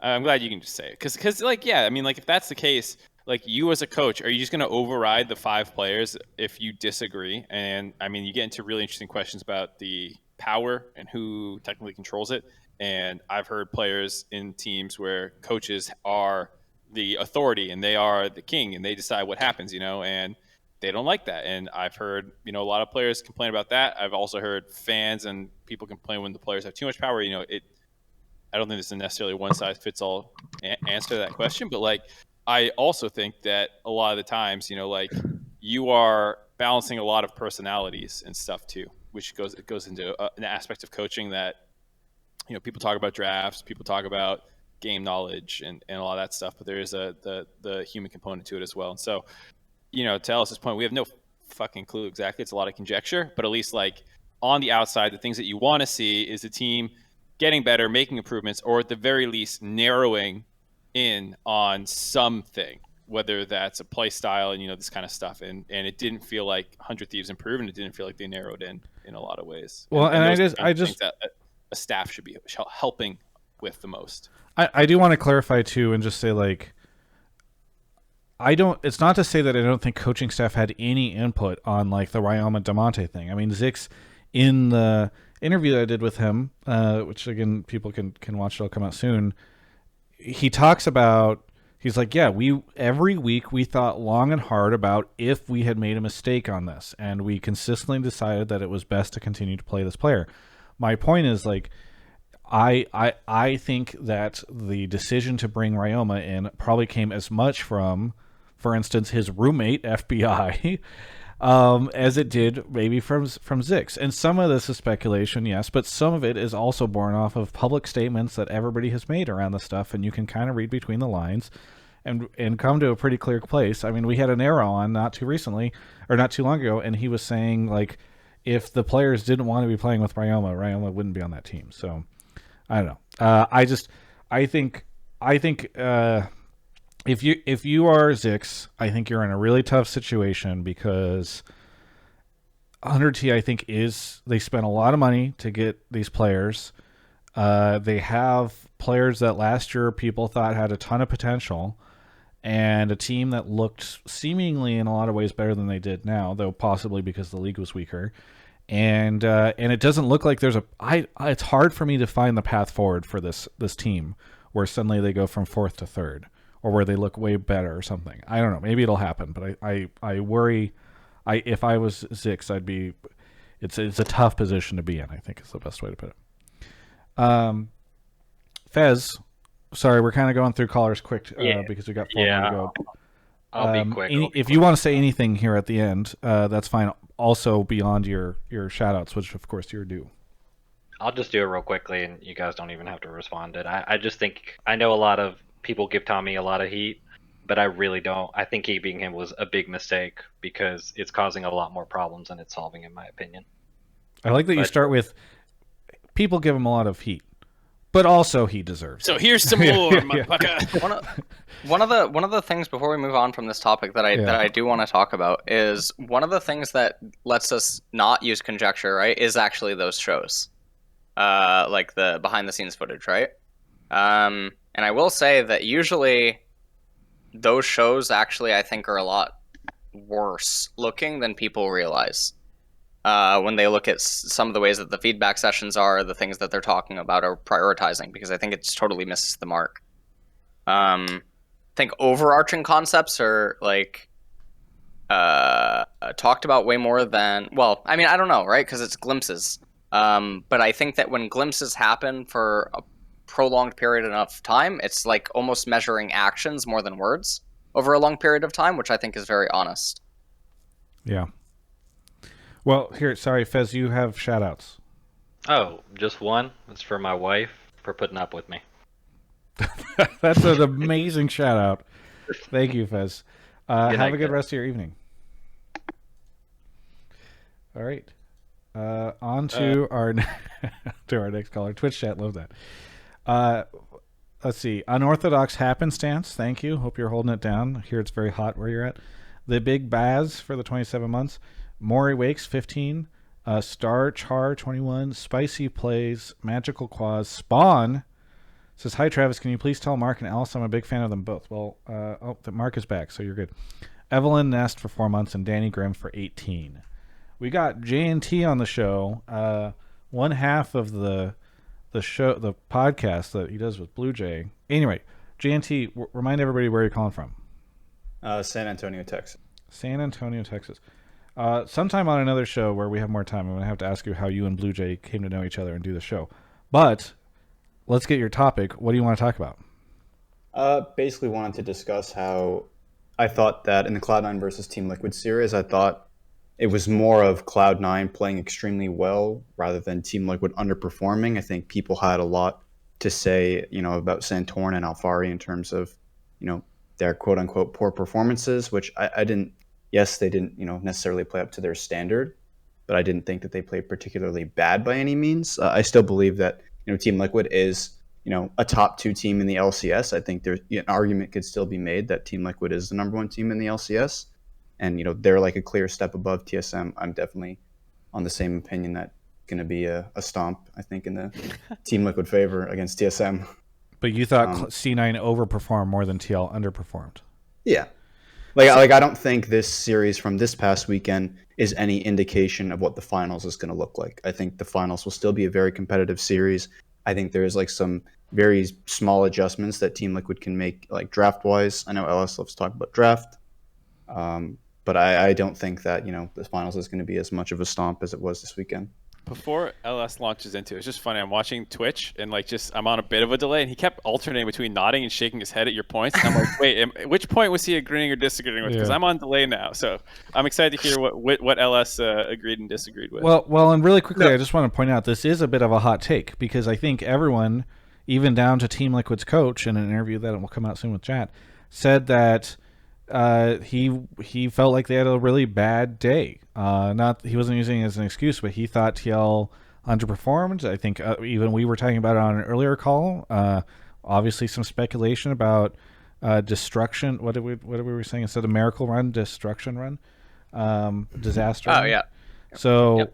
Speaker 2: I'm glad you can just say it, because if that's the case, like, you as a coach, are you just going to override the 5 players if you disagree? And I mean, you get into really interesting questions about the power and who technically controls it. And I've heard players in teams where coaches are the authority and they are the king and they decide what happens, and they don't like that. And I've heard, a lot of players complain about that. I've also heard fans and people complain when the players have too much power. I don't think this is necessarily one size fits all answer to that question, but like, I also think that a lot of the times, you are balancing a lot of personalities and stuff too, which goes into an aspect of coaching that, you know, people talk about drafts, people talk about game knowledge and a lot of that stuff, but there is the human component to it as well. And so, you know, to Alice's point, we have no fucking clue exactly. It's a lot of conjecture, but at least like on the outside, the things that you want to see is the team getting better, making improvements, or at the very least narrowing in on something, whether that's a play style and, you know, this kind of stuff. And it didn't feel like 100 Thieves improved, and it didn't feel like they narrowed in a lot of ways.
Speaker 1: Well, and I
Speaker 2: think
Speaker 1: just
Speaker 2: that a staff should be helping with the most.
Speaker 1: I do want to clarify too, and just say like, it's not to say that I don't think coaching staff had any input on like the Ryoma Damonte thing. I mean, Zix, in the interview that I did with him, which again, people can watch, it'll come out soon. He talks about, he's like, yeah, every week we thought long and hard about if we had made a mistake on this, and we consistently decided that it was best to continue to play this player. My point is like, I think that the decision to bring Ryoma in probably came as much from, for instance, his roommate FBI, as it did maybe from Zix. And some of this is speculation, yes, but some of it is also born off of public statements that everybody has made around this stuff, and you can kind of read between the lines and come to a pretty clear place. I mean, we had an arrow on not too long ago, and he was saying like, if the players didn't want to be playing with Ryoma wouldn't be on that team. So I don't know. I think if you are Zix, I think you're in a really tough situation, because 100T, I think, they spent a lot of money to get these players. They have players that last year people thought had a ton of potential, and a team that looked seemingly in a lot of ways better than they did now, though possibly because the league was weaker. And it doesn't look like it's hard for me to find the path forward for this team where suddenly they go from 4th to 3rd, or where they look way better or something. I don't know. Maybe it'll happen, but I worry. If I was Zix, it's a tough position to be in, I think is the best way to put it. Fez, sorry, we're kind of going through callers quick because we got 4 more to go.
Speaker 7: I'll be quick.
Speaker 1: If you want to say anything here at the end, that's fine. Also beyond your shout-outs, which of course you're due.
Speaker 7: I'll just do it real quickly, and you guys don't even have to respond to it. I just think, I know a lot of people give Tommy a lot of heat, but I really don't. I think keeping him was a big mistake, because it's causing a lot more problems than it's solving, in my opinion.
Speaker 1: I like that you start with, people give him a lot of heat, but also he deserves.
Speaker 2: So here's some more, motherfucker.
Speaker 3: One of the things before we move on from this topic that I do want to talk about is one of the things that lets us not use conjecture, right, is actually those shows, like the behind the scenes footage, right? And I will say that usually those shows actually, I think, are a lot worse looking than people realize. When they look at some of the ways that the feedback sessions are, the things that they're talking about or prioritizing, because I think it totally misses the mark. I think overarching concepts are like talked about way more than, well, I mean, I don't know, right? Because it's glimpses. But I think that when glimpses happen for a prolonged period of time, it's like almost measuring actions more than words over a long period of time, which I think is very honest.
Speaker 1: Yeah. Well, here, sorry, Fez, you have shout-outs.
Speaker 7: Oh, just one. It's for my wife for putting up with me.
Speaker 1: That's an amazing shout-out. Thank you, Fez. Have a good rest of your evening. All right. On to our next caller. Twitch chat, love that. Let's see. Unorthodox Happenstance, thank you. Hope you're holding it down. Here it's very hot where you're at. The Big Baz for the 27 months. Maury Wakes, 15. Star Char, 21. Spicy Plays. Magical Quaz. Spawn says, hi, Travis. Can you please tell Mark and Alice I'm a big fan of them both? Well, Mark is back, so you're good. Evelyn Nest for 4 months and Danny Grimm for 18. We got J&T on the show. One half of the show, the podcast that he does with Blue Jay. Anyway, J&T, remind everybody where you're calling from.
Speaker 8: San Antonio, Texas.
Speaker 1: San Antonio, Texas. Sometime on another show where we have more time, I'm going to have to ask you how you and Blue Jay came to know each other and do the show. But let's get your topic. What do you want to talk about?
Speaker 8: Basically wanted to discuss how I thought that in the Cloud9 versus Team Liquid series, I thought it was more of Cloud9 playing extremely well rather than Team Liquid underperforming. I think people had a lot to say, about Santorin and Alfari in terms of, their quote unquote poor performances, which I didn't. Yes, they didn't, necessarily play up to their standard, but I didn't think that they played particularly bad by any means. I still believe that, Team Liquid is, a top 2 team in the LCS. I think there's an argument could still be made that Team Liquid is the number 1 team in the LCS. And, they're like a clear step above TSM. I'm definitely on the same opinion that going to be a stomp, I think, in the Team Liquid favor against TSM.
Speaker 1: But you thought C9 overperformed more than TL underperformed.
Speaker 8: Yeah. Like I don't think this series from this past weekend is any indication of what the finals is going to look like. I think the finals will still be a very competitive series. I think there is like some very small adjustments that Team Liquid can make, like draft-wise. I know LS loves to talk about draft. But I don't think that, the finals is going to be as much of a stomp as it was this weekend.
Speaker 2: Before LS launches into it, it's just funny. I'm watching Twitch and I'm on a bit of a delay, and he kept alternating between nodding and shaking his head at your points. And I'm like, wait, which point was he agreeing or disagreeing with? Because I'm on delay now, so I'm excited to hear what LS agreed and disagreed with.
Speaker 1: Well, and really quickly, I just want to point out this is a bit of a hot take because I think everyone, even down to Team Liquid's coach, in an interview that will come out soon with chat, said that he felt like they had a really bad day. He wasn't using it as an excuse, but he thought TL underperformed. I think even we were talking about it on an earlier call. Obviously, some speculation about destruction. What did we were saying instead of miracle run, destruction run, disaster.
Speaker 3: Oh
Speaker 1: run.
Speaker 3: yeah.
Speaker 1: So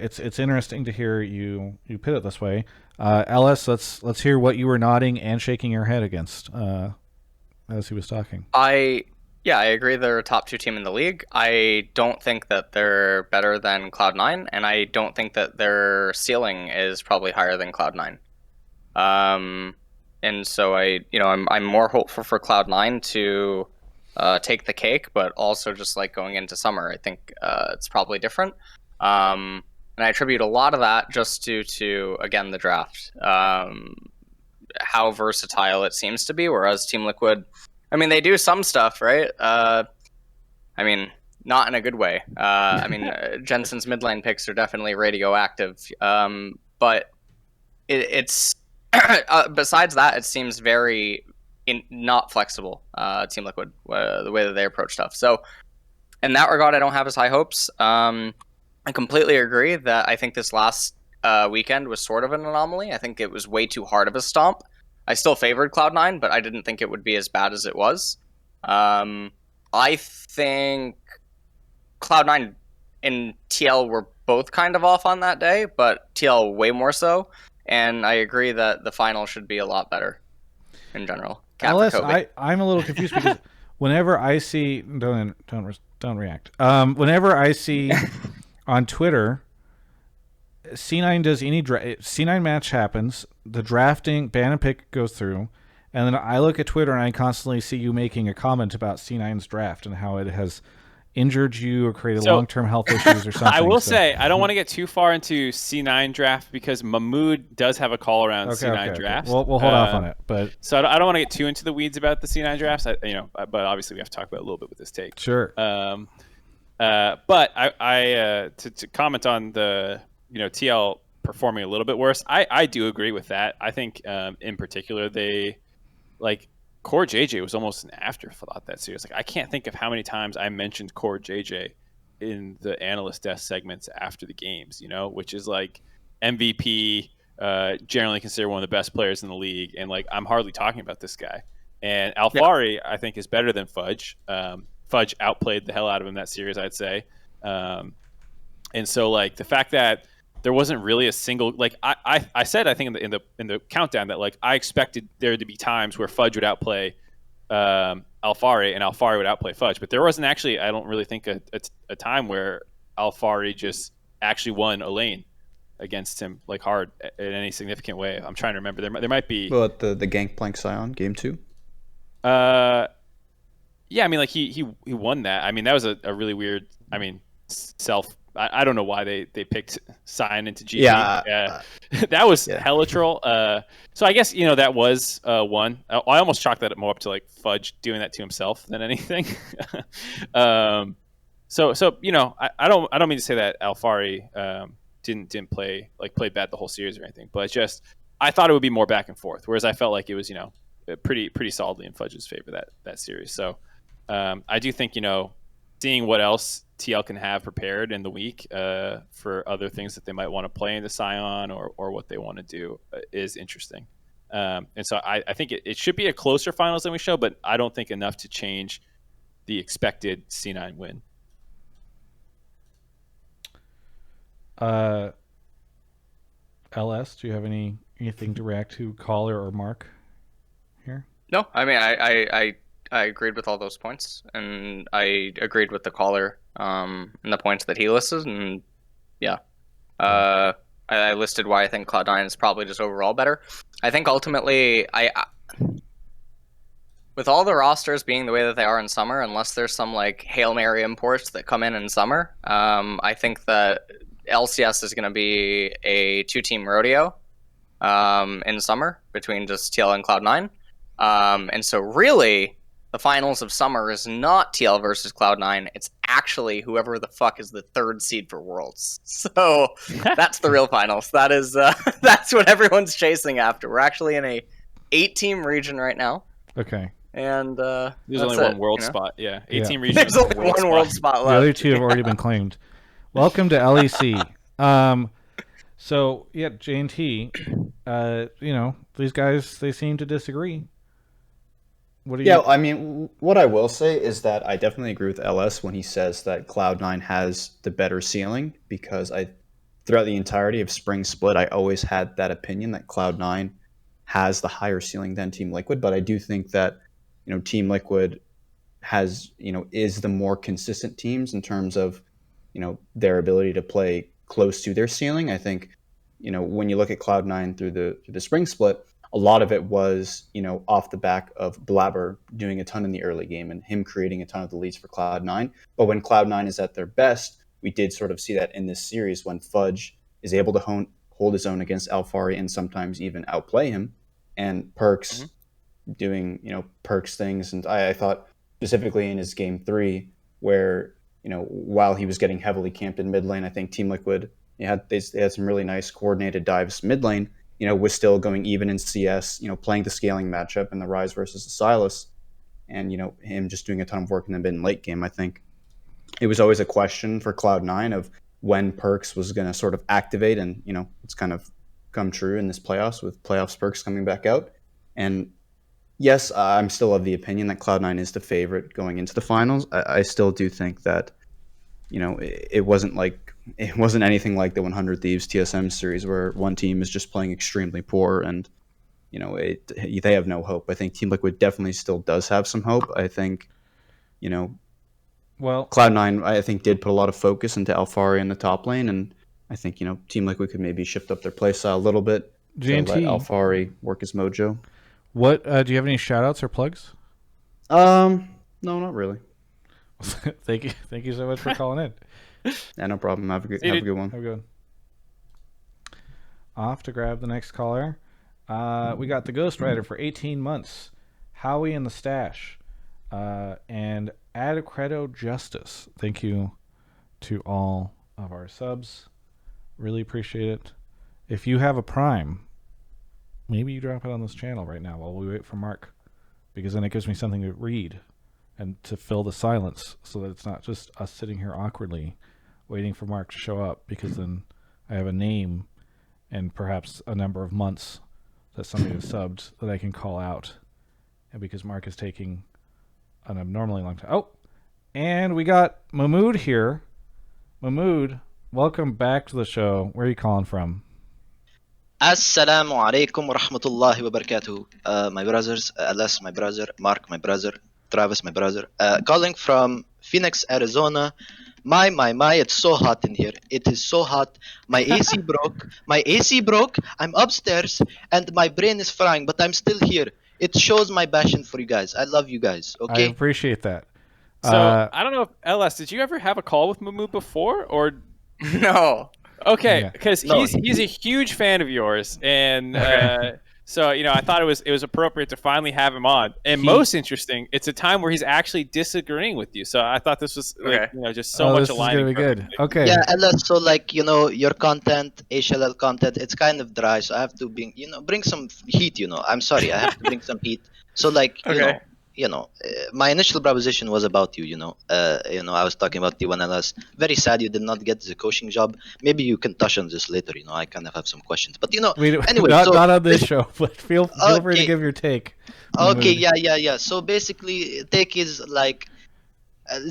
Speaker 1: it's interesting to hear you put it this way. LS, let's hear what you were nodding and shaking your head against. As he was talking.
Speaker 3: I agree they're a top 2 team in the league. I don't think that they're better than Cloud9, and I don't think that their ceiling is probably higher than Cloud9. And so I'm more hopeful for Cloud9 to take the cake, but also just like going into summer, I think it's probably different. And I attribute a lot of that just due to, again, the draft. How versatile it seems to be, whereas Team Liquid, they do some stuff, right? Not in a good way. Jensen's mid lane picks are definitely radioactive, but it's besides that, it seems very not flexible. Team Liquid, the way that they approach stuff. So in that regard, I don't have as high hopes. I completely agree that I think this last weekend was sort of an anomaly. I think it was way too hard of a stomp. I still favored Cloud9, but I didn't think it would be as bad as it was. I think Cloud9 and TL were both kind of off on that day, but TL way more so. And I agree that the final should be a lot better in general.
Speaker 1: LS, I'm a little confused because whenever I see don't react. Whenever I see on Twitter, C9 does any C9 match happens, the drafting ban and pick goes through, and then I look at Twitter and I constantly see you making a comment about C9's draft and how it has injured you or created long-term health issues or something.
Speaker 2: I will say I don't want to get too far into C9 draft because Mahmoud does have a call around C9 drafts.
Speaker 1: We'll hold off on it, but
Speaker 2: so I don't want to get too into the weeds about the C9 drafts. But obviously we have to talk about it a little bit with this take.
Speaker 1: Sure.
Speaker 2: But I to comment on the TL performing a little bit worse. I do agree with that. I think in particular they Core JJ was almost an afterthought that series. I can't think of how many times I mentioned Core JJ in the analyst desk segments after the games, which is MVP, generally considered one of the best players in the league. And I'm hardly talking about this guy. And Alfari, I think, is better than Fudge. Fudge outplayed the hell out of him that series, I'd say. And so the fact that there wasn't really a single I said I think in the countdown that I expected there to be times where Fudge would outplay Alfari and Alfari would outplay Fudge, but there wasn't actually, I don't really think, a time where Alfari just actually won a lane against him hard in any significant way. I'm trying to remember. There might be.
Speaker 8: Well, at the Gangplank Scion game 2.
Speaker 2: Yeah, he won that. That was a really weird. I don't know why they picked Sign into GP.
Speaker 8: Yeah,
Speaker 2: that was
Speaker 8: yeah.
Speaker 2: hella troll. So I guess that was one. I almost chalked that more up to like Fudge doing that to himself than anything. So I don't mean to say that Alfari didn't play bad the whole series or anything, but just I thought it would be more back and forth, whereas I felt like it was pretty solidly in Fudge's favor that series. So I do think seeing what else TL can have prepared in the week for other things that they might want to play into Scion or what they want to do is interesting. And so I think it should be a closer finals than we show, but I don't think enough to change the expected C9 win.
Speaker 1: LS, do you have anything to react to, Caller or Mark here?
Speaker 3: No, I mean I agreed with all those points, and I agreed with the caller and the points that he listed, and yeah, I listed why I think Cloud9 is probably just overall better. I think ultimately, with all the rosters being the way that they are in summer, unless there's some like Hail Mary imports that come in summer, I think that LCS is going to be a 2-team rodeo in summer between just TL and Cloud9. And so really, the finals of summer is not TL versus Cloud9. It's actually whoever the fuck is the 3rd seed for Worlds. So that's the real finals. That is that's what everyone's chasing after. We're actually in a 8-team region right now.
Speaker 1: Okay.
Speaker 3: And
Speaker 2: there's only one world spot. Yeah, 18 regions.
Speaker 3: There's only one world spot left.
Speaker 1: The other 2 have already been claimed. Welcome to LEC. So yeah, J&T, these guys, they seem to disagree. What do you?
Speaker 8: Yeah, I mean, what I will say is that I definitely agree with LS when he says that Cloud9 has the better ceiling, because throughout the entirety of Spring Split, I always had that opinion that Cloud9 has the higher ceiling than Team Liquid, but I do think that, Team Liquid has, is the more consistent teams in terms of, their ability to play close to their ceiling. I think, when you look at Cloud9 through the Spring Split, a lot of it was, off the back of Blabber doing a ton in the early game and him creating a ton of the leads for Cloud9. But when Cloud9 is at their best, we did sort of see that in this series when Fudge is able to hold his own against Alfari and sometimes even outplay him, and Perks doing, Perks things. And I thought specifically in his game 3 where, while he was getting heavily camped in mid lane, I think Team Liquid, they had some really nice coordinated dives mid lane, was still going even in CS, playing the scaling matchup and the Rise versus the Silas, and, him just doing a ton of work in the mid and late game. I think it was always a question for Cloud9 of when Perks was going to sort of activate, and, it's kind of come true in this playoffs with playoffs Perks coming back out. And yes, I'm still of the opinion that Cloud9 is the favorite going into the finals. I still do think that, it wasn't anything like the 100 Thieves TSM series where one team is just playing extremely poor and, they have no hope. I think Team Liquid definitely still does have some hope. I think,
Speaker 1: well,
Speaker 8: Cloud9, I think, did put a lot of focus into Alfari in the top lane, and I think, Team Liquid could maybe shift up their playstyle a little bit to let Alfari work his mojo.
Speaker 1: What do you have any shout outs or plugs?
Speaker 8: No, not really.
Speaker 1: Thank you so much for calling in.
Speaker 8: Yeah, no problem. Have a good one.
Speaker 1: Have a good one. Off to grab the next caller. We got the Ghost Rider for 18 months. Howie in the Stash. And Adecredo Justice. Thank you to all of our subs. Really appreciate it. If you have a Prime, maybe you drop it on this channel right now while we wait for Mark, because then it gives me something to read and to fill the silence, so that it's not just us sitting here awkwardly waiting for Mark to show up, because then I have a name and perhaps a number of months that somebody has subbed that I can call out, and because Mark is taking an abnormally long time. Oh, and we got Mahmoud here. Mahmoud, welcome back to the show. Where are you calling from?
Speaker 9: Assalamu alaikum wa rahmatullahi wa barakatuh. My brothers, LS, my brother, Mark, my brother, Travis, my brother. Calling from Phoenix, Arizona. My, it's so hot in here. It is so hot. My AC broke. My AC broke. I'm upstairs and my brain is frying, but I'm still here. It shows my passion for you guys. I love you guys. Okay.
Speaker 1: I appreciate that.
Speaker 2: So I don't know if LS, did you ever have a call with Mahmoud before, or
Speaker 3: No.
Speaker 2: Okay,
Speaker 1: Yeah.
Speaker 2: because
Speaker 9: No.
Speaker 2: he's a huge fan of yours, and so I thought it was appropriate to finally have him on. And most interesting, it's a time where he's actually disagreeing with you. So I thought this was
Speaker 3: Okay.
Speaker 2: just so much
Speaker 1: this is
Speaker 2: aligning.
Speaker 1: gonna be good.
Speaker 2: perfectly.
Speaker 1: Okay.
Speaker 9: Yeah, LS. So like your content, HLL content, it's kind of dry. So I have to bring some heat. I'm sorry, I have to bring some heat. So like
Speaker 3: Okay.
Speaker 9: my initial proposition was about you. I was talking about T1 LS. Very sad you did not get the coaching job. Maybe you can touch on this later. I kind of have some questions. But anyway,
Speaker 1: not on this show, but feel free to
Speaker 9: Okay.
Speaker 1: give your take.
Speaker 9: Okay,
Speaker 1: Mahmoud.
Speaker 9: yeah. So basically, take is like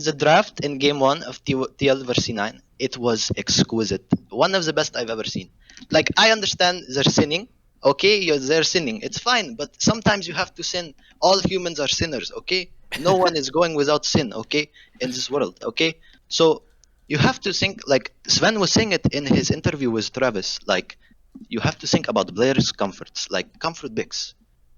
Speaker 9: the draft in game one of TL versus C9. It was exquisite. One of the best I've ever seen. Like, I understand they're sinning. Okay, they're sinning. It's fine, but sometimes you have to sin. All humans are sinners. Okay, no one is going without sin. Okay, in this world. Okay, so you have to think. Like Sven was saying it in his interview with Travis. Like, you have to think about players' comforts. Like comfort picks.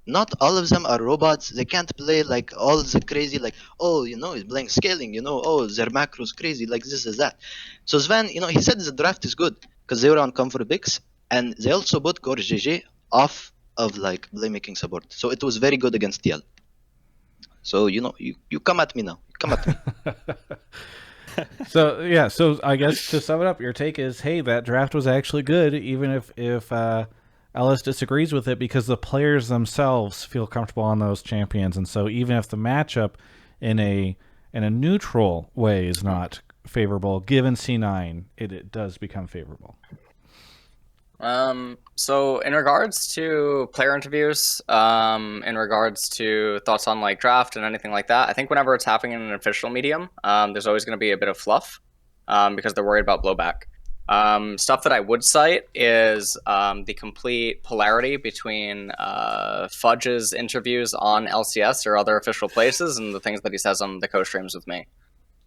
Speaker 9: Not all of them are robots. They can't play like all the crazy, like, he's playing scaling, their macros crazy, like this is that. So Sven, he said the draft is good because they were on comfort picks and they also put Core GG off of like playmaking support. So it was very good against TL. So, you come at me now. Come at me.
Speaker 1: So I guess to sum it up, your take is, hey, that draft was actually good, even if Ellis disagrees with it, because the players themselves feel comfortable on those champions, and so even if the matchup in a neutral way is not favorable, given C9, it does become favorable.
Speaker 3: So in regards to player interviews, in regards to thoughts on like draft and anything like that, I think whenever it's happening in an official medium, there's always going to be a bit of fluff, because they're worried about blowback. Stuff that I would cite is the complete polarity between Fudge's interviews on LCS or other official places and the things that he says on the co-streams with me.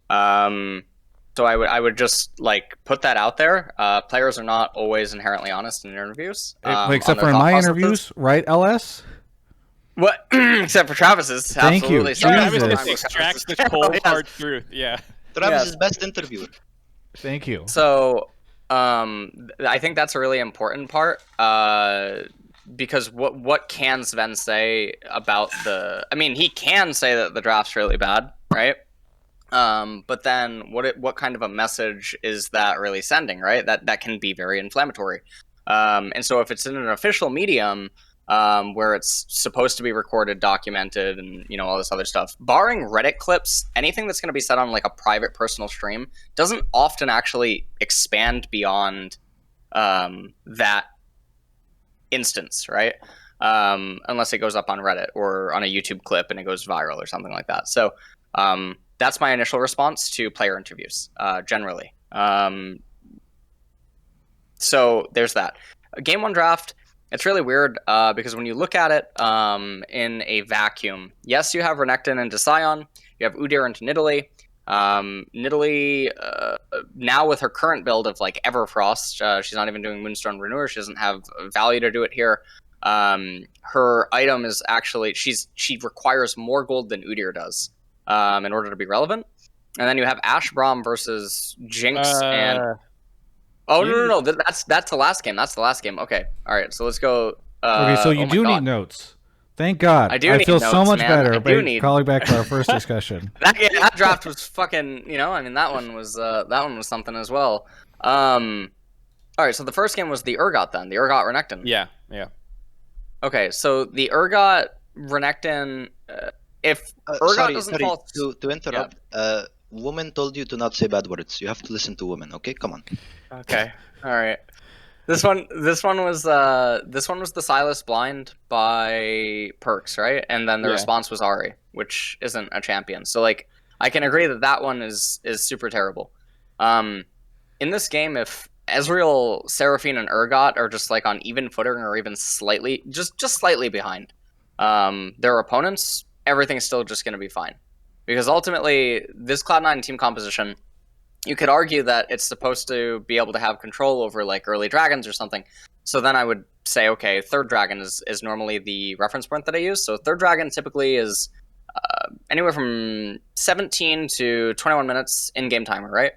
Speaker 3: So I would just like put that out there. Players are not always inherently honest in interviews.
Speaker 1: Except for in my interviews, right, LS?
Speaker 3: What? Except for Travis's.
Speaker 1: Thank you.
Speaker 3: Absolutely.
Speaker 2: Travis
Speaker 1: Jesus.
Speaker 2: just extracts the cold hard truth. Yeah.
Speaker 9: Travis is best interviewer.
Speaker 1: Thank you.
Speaker 3: So, I think that's a really important part, because what can Sven say about I mean, he can say that the draft's really bad, right? But then what kind of a message is that really sending, right? That can be very inflammatory. And so if it's in an official medium, where it's supposed to be recorded, documented, and all this other stuff, barring Reddit clips, anything that's going to be said on like a private personal stream doesn't often actually expand beyond that instance, right? Unless it goes up on Reddit or on a YouTube clip and it goes viral or something like that. So that's my initial response to player interviews, generally. So there's that. Game 1 draft. It's really weird, because when you look at it in a vacuum, yes, you have Renekton into Sion, you have Udyr into Nidalee. Nidalee, now with her current build of like Everfrost, she's not even doing Moonstone Renewer, she doesn't have value to do it here. Her item is actually, she requires more gold than Udyr does in order to be relevant. And then you have Ashe Braum versus Jinx and... Oh, no. That's the last game. That's the last game. Okay. All right. So let's go.
Speaker 1: Okay, so you do need notes. Thank God.
Speaker 3: I do
Speaker 1: I
Speaker 3: need
Speaker 1: feel
Speaker 3: notes,
Speaker 1: so much
Speaker 3: man.
Speaker 1: better by calling back to our first discussion.
Speaker 3: That draft was fucking, I mean, that one was something as well. All right. So the first game was the Urgot then. The Urgot Renekton.
Speaker 2: Yeah.
Speaker 3: Okay. So the Urgot Renekton, if Urgot doesn't fall...
Speaker 9: To interrupt, woman told you to not say bad words. You have to listen to women, okay? Come on.
Speaker 3: Okay. All right. This one was the Silas blind by Perks, right? And then the response was Ahri, which isn't a champion. So like I can agree that one is super terrible. In this game, if Ezreal, Seraphine, and Urgot are just like on even footing or even slightly just slightly behind their opponents, everything's still just going to be fine. Because ultimately, this Cloud9 team composition, you could argue that it's supposed to be able to have control over like early dragons or something. So then I would say, okay, third dragon is normally the reference point that I use. So third dragon typically is anywhere from 17 to 21 minutes in-game timer, right?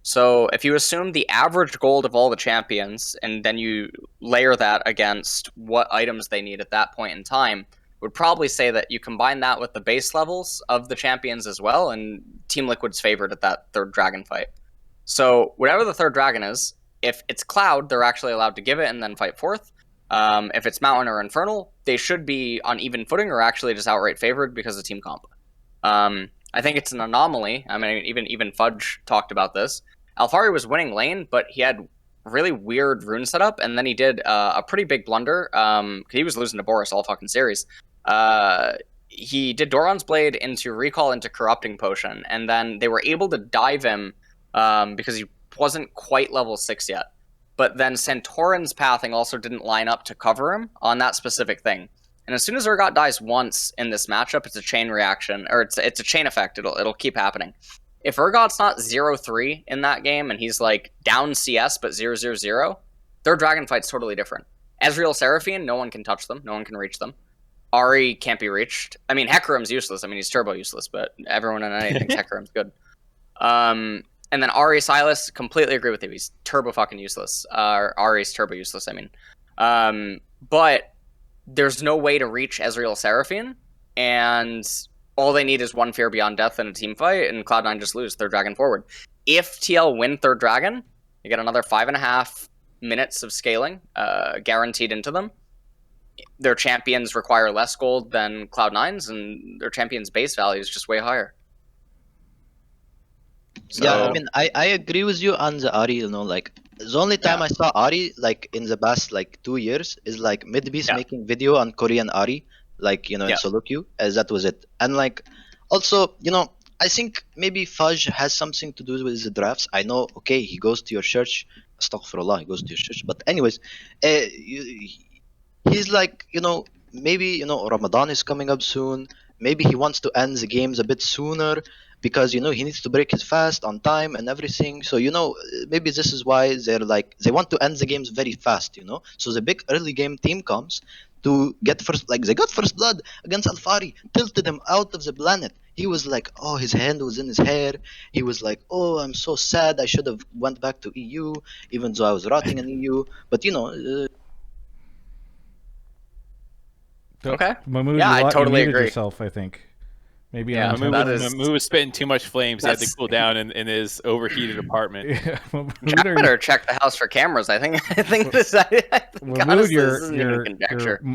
Speaker 3: So if you assume the average gold of all the champions, and then you layer that against what items they need at that point in time, would probably say that you combine that with the base levels of the champions as well, and Team Liquid's favored at that third dragon fight. So whatever the third dragon is, if it's Cloud, they're actually allowed to give it and then fight fourth. If it's Mountain or Infernal, they should be on even footing or actually just outright favored because of team comp. I think it's an anomaly. I mean, even Fudge talked about this. Alfari was winning lane, but he had really weird rune setup, and then he did a pretty big blunder. He was losing to Boris all fucking series. He did Doran's Blade into Recall into Corrupting Potion, and then they were able to dive him because he wasn't quite level 6 yet. But then Santorin's pathing also didn't line up to cover him on that specific thing. And as soon as Urgot dies once in this matchup, it's a chain reaction, or it's a chain effect. It'll keep happening. If Urgot's not 0-3 in that game and he's like down CS but 0-0-0, their dragon fight's totally different. Ezreal, Seraphine, no one can touch them, no one can reach them. Ahri can't be reached. I mean, Hecarim's useless. I mean, he's turbo useless, but everyone in NA thinks Hecarim's good. And then Ahri, Silas, completely agree with you. He's turbo fucking useless. Ahri's turbo useless, I mean. But there's no way to reach Ezreal, Seraphine, and all they need is one Fear Beyond Death in a team fight, and Cloud9 just lose third dragon forward. If TL win third dragon, you get another 5.5 minutes of scaling guaranteed into them. Their champions require less gold than Cloud9's, and their champions' base value is just way higher. So,
Speaker 9: yeah, I mean, I agree with you on the Ari. You know, like the only time I saw Ari like in the past like 2 years is like Midbeast making video on Korean Ari, like in solo queue, as that was it. And like also, you know, I think maybe Fudge has something to do with the drafts. I know, okay, he goes to your church. Astaghfirullah, he goes to your church. But anyways, he's like, you know, maybe, you know, Ramadan is coming up soon. Maybe he wants to end the games a bit sooner because, you know, he needs to break his fast on time and everything. So, you know, maybe this is why they're like, they want to end the games very fast, you know. So the big early game team comes to get first, like they got first blood against Alfari, tilted him out of the planet. He was like, oh, his hand was in his hair. He was like, oh, I'm so sad. I should have went back to EU, even though I was rotting in EU. But, you know...
Speaker 3: Okay.
Speaker 1: Mahmoud,
Speaker 3: yeah, I totally
Speaker 1: you muted
Speaker 3: agree.
Speaker 1: yourself, I think. Maybe
Speaker 2: Mahmoud was spitting too much flames. He had to cool down in his overheated apartment.
Speaker 3: Yeah, Jack better check the house for cameras. I think this.
Speaker 1: Mahmoud,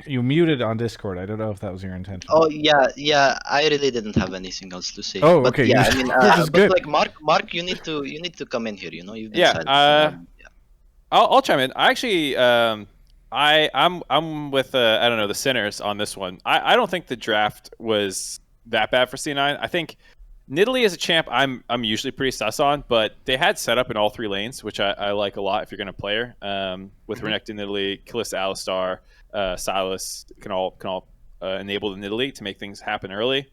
Speaker 1: you muted on Discord. I don't know if that was your intention.
Speaker 9: Oh yeah. I really didn't have anything else to say.
Speaker 1: Oh,
Speaker 9: but,
Speaker 1: okay.
Speaker 9: Yeah, I mean, but
Speaker 1: good.
Speaker 9: like Mark, you need to come in here. You know, you've been
Speaker 2: silent. I'll chime in. I actually, I'm with I don't know, the Sinners on this one. I don't think the draft was that bad for C9. I think Nidalee as a champ, I'm usually pretty sus on, but they had setup in all three lanes, which I like a lot if you're going to play her. With Renekton, Nidalee, Kalista, Alistar, Silas can all enable the Nidalee to make things happen early.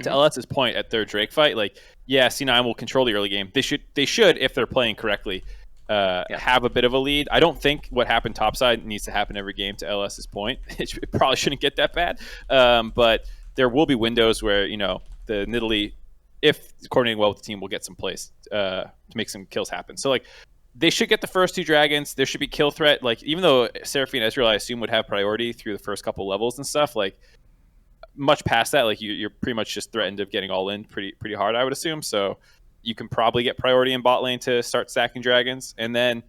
Speaker 2: To LS's point at their Drake fight, like, yeah, C9 will control the early game. They should if they're playing correctly, have a bit of a lead. I don't think what happened topside needs to happen every game, to LS's point. It probably shouldn't get that bad, but there will be windows where, you know, the Nidalee, if coordinating well with the team, will get some plays to make some kills happen. So, like, they should get the first two dragons. There should be kill threat. Like, even though Seraphine and Ezreal, I assume, would have priority through the first couple levels and stuff, like, much past that, like, you're pretty much just threatened of getting all in pretty hard, I would assume. So you can probably get priority in bot lane to start stacking dragons. And then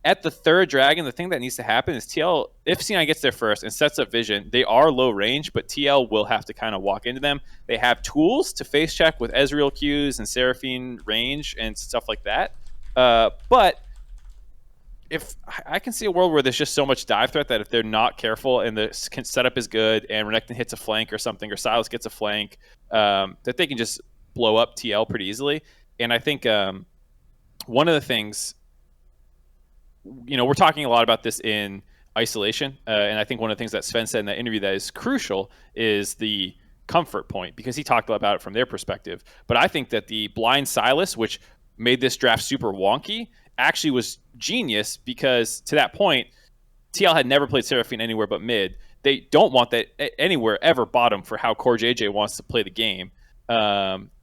Speaker 2: at the third dragon, the thing that needs to happen is TL, if C9 gets there first and sets up vision, they are low range, but TL will have to kind of walk into them. They have tools to face check with Ezreal Qs and Seraphine range and stuff like that. But if I can see a world where there's just so much dive threat that if they're not careful and the setup is good and Renekton hits a flank or something, or Silas gets a flank, that they can just blow up TL pretty easily. And I think one of the things, you know, we're talking a lot about this in isolation, and I think one of the things that Sven said in that interview that is crucial is the comfort point, because he talked about it from their perspective. But I think that the blind Silas, which made this draft super wonky, actually was genius, because to that point, TL had never played Seraphine anywhere but mid. They don't want that anywhere ever bottom for how Core JJ wants to play the game.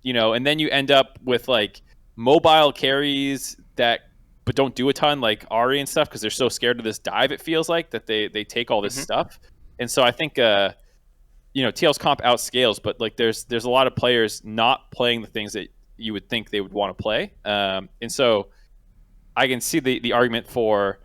Speaker 2: You know, and then you end up with, like, mobile carries that but don't do a ton, like Ari and stuff, because they're so scared of this dive. It feels like that they take all this stuff, and so I think TL's comp outscales, but like there's a lot of players not playing the things that you would think they would want to play, and so I can see the argument for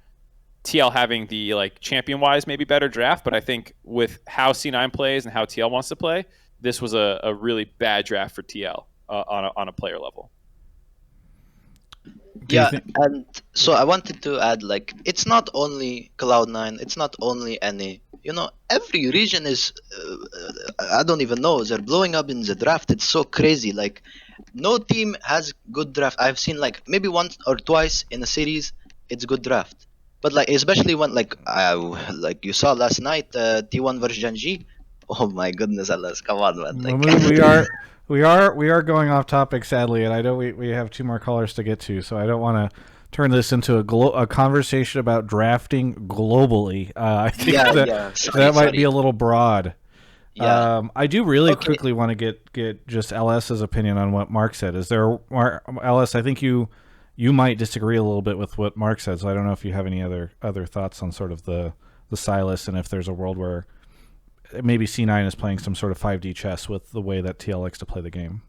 Speaker 2: TL having the like champion wise maybe better draft, but I think with how C9 plays and how TL wants to play, this was a really bad draft for TL on a player level.
Speaker 9: Yeah, and so I wanted to add, like, it's not only Cloud9, it's not only any, every region is, I don't even know, they're blowing up in the draft. It's so crazy. Like, no team has good draft. I've seen, like, maybe once or twice in a series, it's good draft. But, like, especially when, like you saw last night, T1 versus Gen G. Oh my goodness, Alice, come on, man. Like,
Speaker 1: we are going off topic, sadly, and I know we have 2 more callers to get to, so I don't want to turn this into a conversation about drafting globally. I think that might be a little broad.
Speaker 9: Yeah.
Speaker 1: I do really quickly want to get just LS's opinion on what Mark said. Is there, LS? I think you might disagree a little bit with what Mark said, so I don't know if you have any other thoughts on sort of the Silas, and if there's a world where maybe C9 is playing some sort of 5D chess with the way that TL likes to play the game.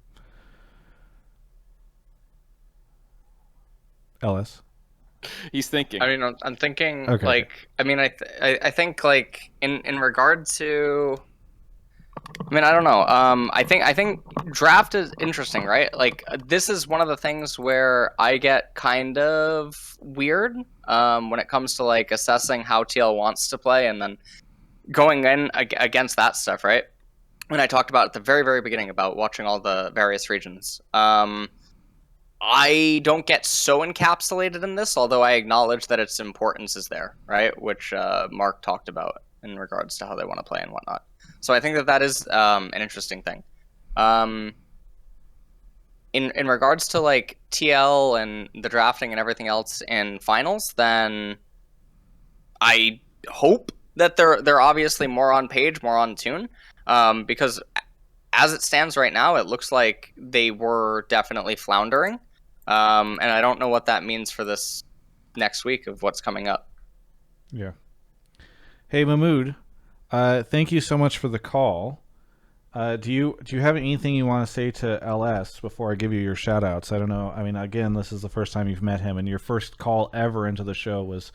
Speaker 1: LS?
Speaker 2: He's thinking.
Speaker 3: I mean, I'm thinking,
Speaker 1: Okay.
Speaker 3: like, I mean, I think, like, in regard to, I mean, I don't know. I think draft is interesting, right? Like, this is one of the things where I get kind of weird when it comes to, like, assessing how TL wants to play and then going in against that stuff, right? When I talked about at the very, very beginning about watching all the various regions, I don't get so encapsulated in this, although I acknowledge that its importance is there, right? Which Mark talked about in regards to how they want to play and whatnot. So I think that is an interesting thing. In regards to like TL and the drafting and everything else in finals, then I hope that they're obviously more on page, more on tune, because as it stands right now, it looks like they were definitely floundering, and I don't know what that means for this next week of what's coming up.
Speaker 1: Yeah. Hey, Mahmoud, thank you so much for the call. Do you have anything you want to say to LS before I give you your shout outs? I don't know. I mean, again, this is the first time you've met him, and your first call ever into the show was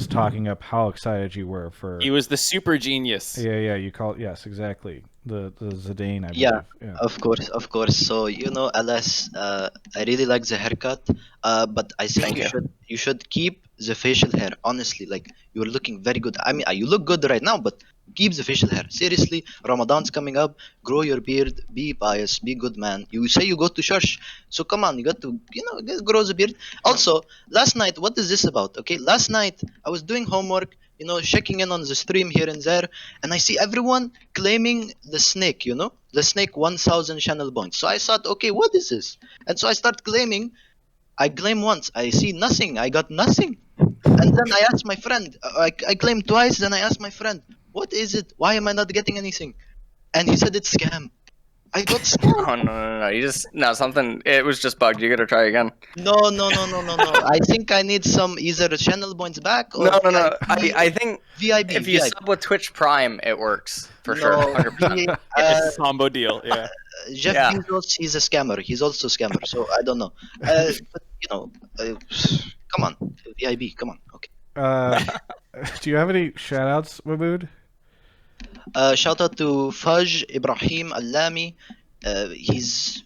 Speaker 1: talking up how excited you were for.
Speaker 2: He was the super genius.
Speaker 1: Yeah. You call it, yes, exactly. The Zidane, I believe.
Speaker 9: Yeah, of course. So LS, I really like the haircut, but I think you should keep the facial hair. Honestly, like, you're looking very good. I mean, you look good right now, but keep the facial hair. Seriously, Ramadan's coming up. Grow your beard. Be pious. Be good, man. You say you go to church, so come on, you got to grow the beard. Also, last night, what is this about? Okay, last night I was doing homework, checking in on the stream here and there, and I see everyone claiming the snake, the snake 1000 channel points. So I thought, okay, what is this? And so I start claiming. I claim once, I see nothing, I got nothing. And then I asked my friend, I claimed twice, then I asked my friend, what is it? Why am I not getting anything? And he said it's scam. I got scammed.
Speaker 3: Oh, no, something, it was just bugged. You gotta try again.
Speaker 9: No. I think I need some either channel points back or
Speaker 3: No. I think
Speaker 9: VIB.
Speaker 3: if you sub with Twitch Prime, it works for sure. 100%.
Speaker 2: It's a combo deal, yeah.
Speaker 9: Jeff Bezos, he's a scammer. He's also a scammer, so I don't know. But, come on, VIB, come on. Okay.
Speaker 1: Do you have any shout outs, Mahmoud?
Speaker 9: Shout out to Fudge, Ibrahim, Allami. He's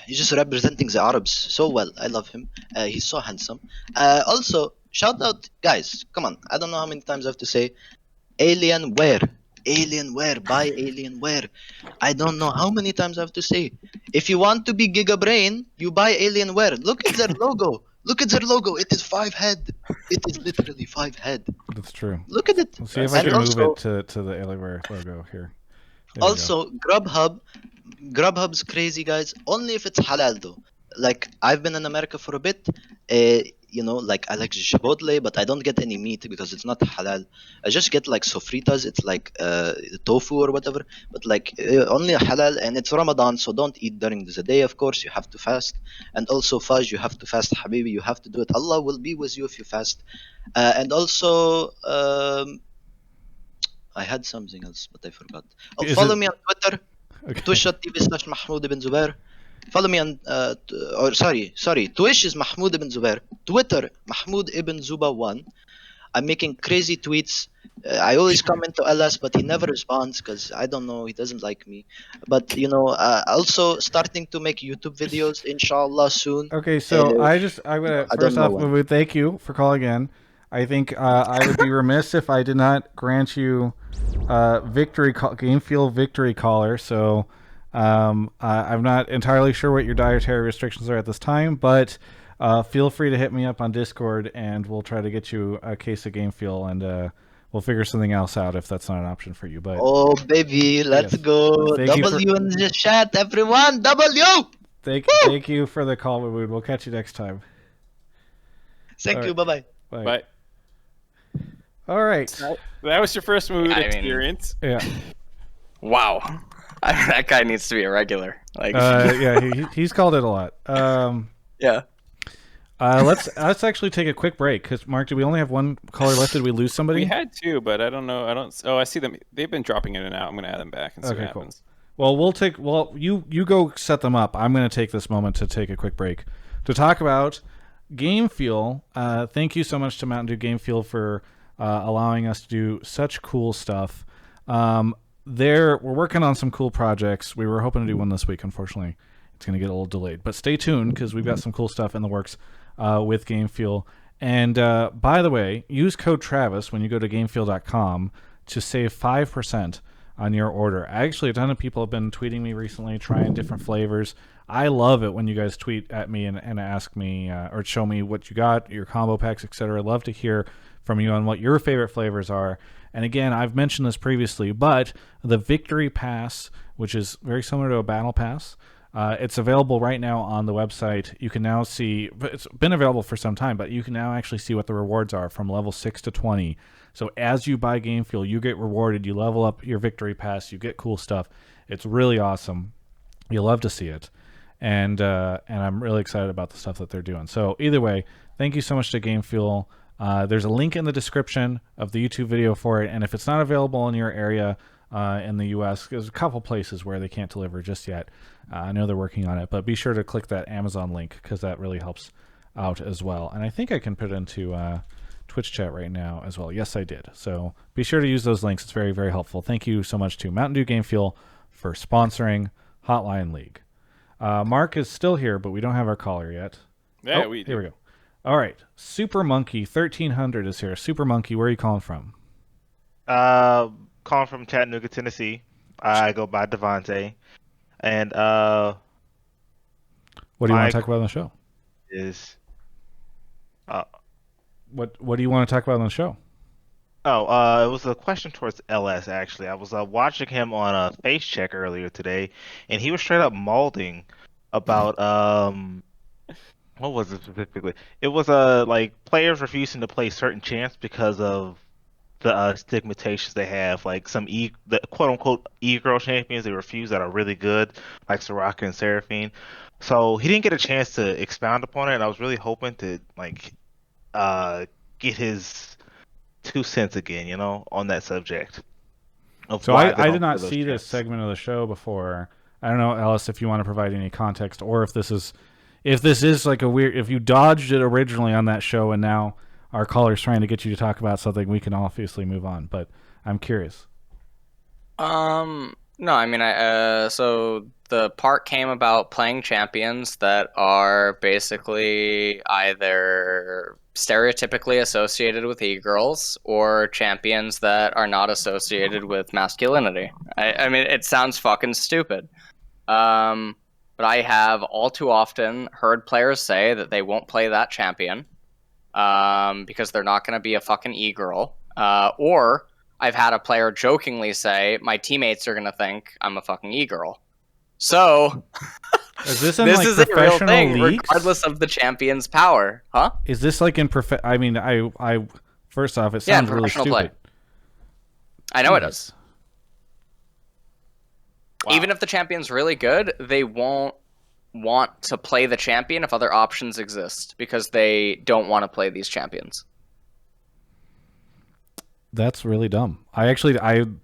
Speaker 9: just representing the Arabs so well. I love him. He's so handsome. Also, shout out, guys. Come on. I don't know how many times I have to say Alienware. Buy Alienware. I don't know how many times I have to say. If you want to be Gigabrain, you buy Alienware. Look at their logo. It is 5 head. It is literally 5 head.
Speaker 1: That's true.
Speaker 9: Look at it.
Speaker 1: Let's see if I can move it to the Alienware logo here.
Speaker 9: Also, Grubhub's crazy, guys. Only if it's halal, though. Like, I've been in America for a bit. like I like chipotle, but I don't get any meat because it's not halal. I just get like sofritas. It's like tofu or whatever, but like only halal, and it's Ramadan, so don't eat during the day. Of course, you have to fast, and also fudge, you have to fast, habibi. You have to do it. Allah will be with you if you fast, and also. I had something else, but I forgot. Oh, follow me on Twitter, twitch.tv/Mahmoud ibn Zubair. Follow me on, sorry. Twitch is Mahmoud ibn Zubair. Twitter, Mahmoud ibn Zuba1. I'm making crazy tweets. I always comment to LS, but he never responds because I don't know, he doesn't like me. But also starting to make YouTube videos, inshallah, soon.
Speaker 1: Okay, so I'm gonna first off, Mahmoud, thank you for calling in. I think I would be remiss if I did not grant you game field victory caller. So I'm not entirely sure what your dietary restrictions are at this time, but feel free to hit me up on Discord, and we'll try to get you a case of game fuel, and we'll figure something else out if that's not an option for you. But
Speaker 9: oh baby, let's go! W in the chat, everyone! W.
Speaker 1: Thank you for the call, Mahmoud. We'll catch you next time.
Speaker 9: Thank you. Bye.
Speaker 2: Bye.
Speaker 1: All right.
Speaker 2: That was your first Mahmoud experience.
Speaker 1: Yeah.
Speaker 3: Wow. That guy needs to be a regular. Like.
Speaker 1: Yeah, he's called it a lot.
Speaker 3: Yeah.
Speaker 1: Let's actually take a quick break because Mark, do we only have one caller left? Did we lose somebody?
Speaker 2: We had two, but I don't know. I see them. They've been dropping in and out. I'm gonna add them back and see what happens.
Speaker 1: Well, you go set them up. I'm gonna take this moment to take a quick break to talk about Game Fuel. Thank you so much to Mountain Dew Game Fuel for allowing us to do such cool stuff. We're working on some cool projects. We were hoping to do one this week. Unfortunately, it's going to get a little delayed. But stay tuned because we've got some cool stuff in the works with Game Fuel. And by the way, use code Travis when you go to gamefuel.com to save 5% on your order. Actually, a ton of people have been tweeting me recently, trying different flavors. I love it when you guys tweet at me and ask me or show me what you got, your combo packs, etc. I'd love to hear from you on what your favorite flavors are. And again, I've mentioned this previously, but the Victory Pass, which is very similar to a Battle Pass, it's available right now on the website. You can now see, it's been available for some time, but you can now actually see what the rewards are from level 6 to 20. So as you buy Game Fuel, you get rewarded. You level up your Victory Pass. You get cool stuff. It's really awesome. You'll love to see it. And I'm really excited about the stuff that they're doing. So either way, thank you so much to Game Fuel. There's a link in the description of the YouTube video for it. And if it's not available in your area in the U.S., there's a couple places where they can't deliver just yet. I know they're working on it, but be sure to click that Amazon link because that really helps out as well. And I think I can put it into Twitch chat right now as well. Yes, I did. So be sure to use those links. It's very, very helpful. Thank you so much to Mountain Dew Game Fuel for sponsoring Hotline League. Mark is still here, but we don't have our caller yet.
Speaker 2: Yeah,
Speaker 1: here we go. All right. Super Monkey 1300 is here. Super Monkey, where are you calling from?
Speaker 10: Calling from Chattanooga, Tennessee. I go by Devontae. And
Speaker 1: what do you want to talk about on the show? What do you want to talk about on the show?
Speaker 10: It was a question towards LS, actually. I was watching him on a Facecheck earlier today, and he was straight up mauling about what was it specifically? It was like players refusing to play certain champs because of the stigmatizations they have, like the quote unquote e-girl champions they refuse that are really good, like Soraka and Seraphine. So he didn't get a chance to expound upon it, and I was really hoping to get his 2 cents again, on that subject.
Speaker 1: So I did not see this segment of the show before. I don't know, Alice, if you want to provide any context, or if this is like if you dodged it originally on that show and now our caller's trying to get you to talk about something, we can obviously move on. But I'm curious.
Speaker 3: No, I mean, so the part came about playing champions that are basically either stereotypically associated with e-girls or champions that are not associated with masculinity. I mean, it sounds fucking stupid. But I have all too often heard players say that they won't play that champion because they're not going to be a fucking e-girl. Or I've had a player jokingly say, my teammates are going to think I'm a fucking e-girl. So
Speaker 1: Is this in
Speaker 3: This
Speaker 1: like
Speaker 3: is a real
Speaker 1: professional
Speaker 3: thing,
Speaker 1: leagues?
Speaker 3: regardless of the champion's power, huh?
Speaker 1: Is this like in I mean, I first off, it
Speaker 3: Yeah, in
Speaker 1: sounds really
Speaker 3: professional
Speaker 1: stupid.
Speaker 3: play. I know it
Speaker 1: Jeez.
Speaker 3: does.
Speaker 2: Wow.
Speaker 3: Even if the champion's really good, they won't want to play the champion if other options exist because they don't want to play these champions.
Speaker 1: That's really dumb. I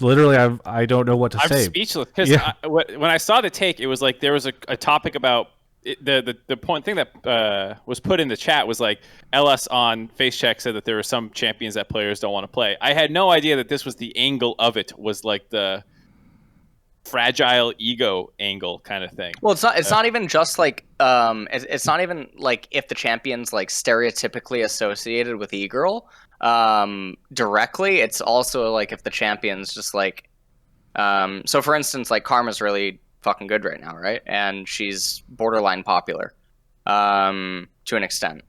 Speaker 1: literally, I don't know what to
Speaker 2: I'm
Speaker 1: say.
Speaker 2: speechless because
Speaker 1: Yeah.
Speaker 2: when I saw the take, it was like there was a topic about the point thing that was put in the chat was like LS on Facecheck said that there were some champions that players don't want to play. I had no idea that this was the angle of it, was like the fragile ego angle kind of thing.
Speaker 3: Well, it's not even just like it's not even like if the champion's like stereotypically associated with e-girl directly. It's also like if the champion's just like so for instance, like Karma's really fucking good right now, right? And she's borderline popular to an extent.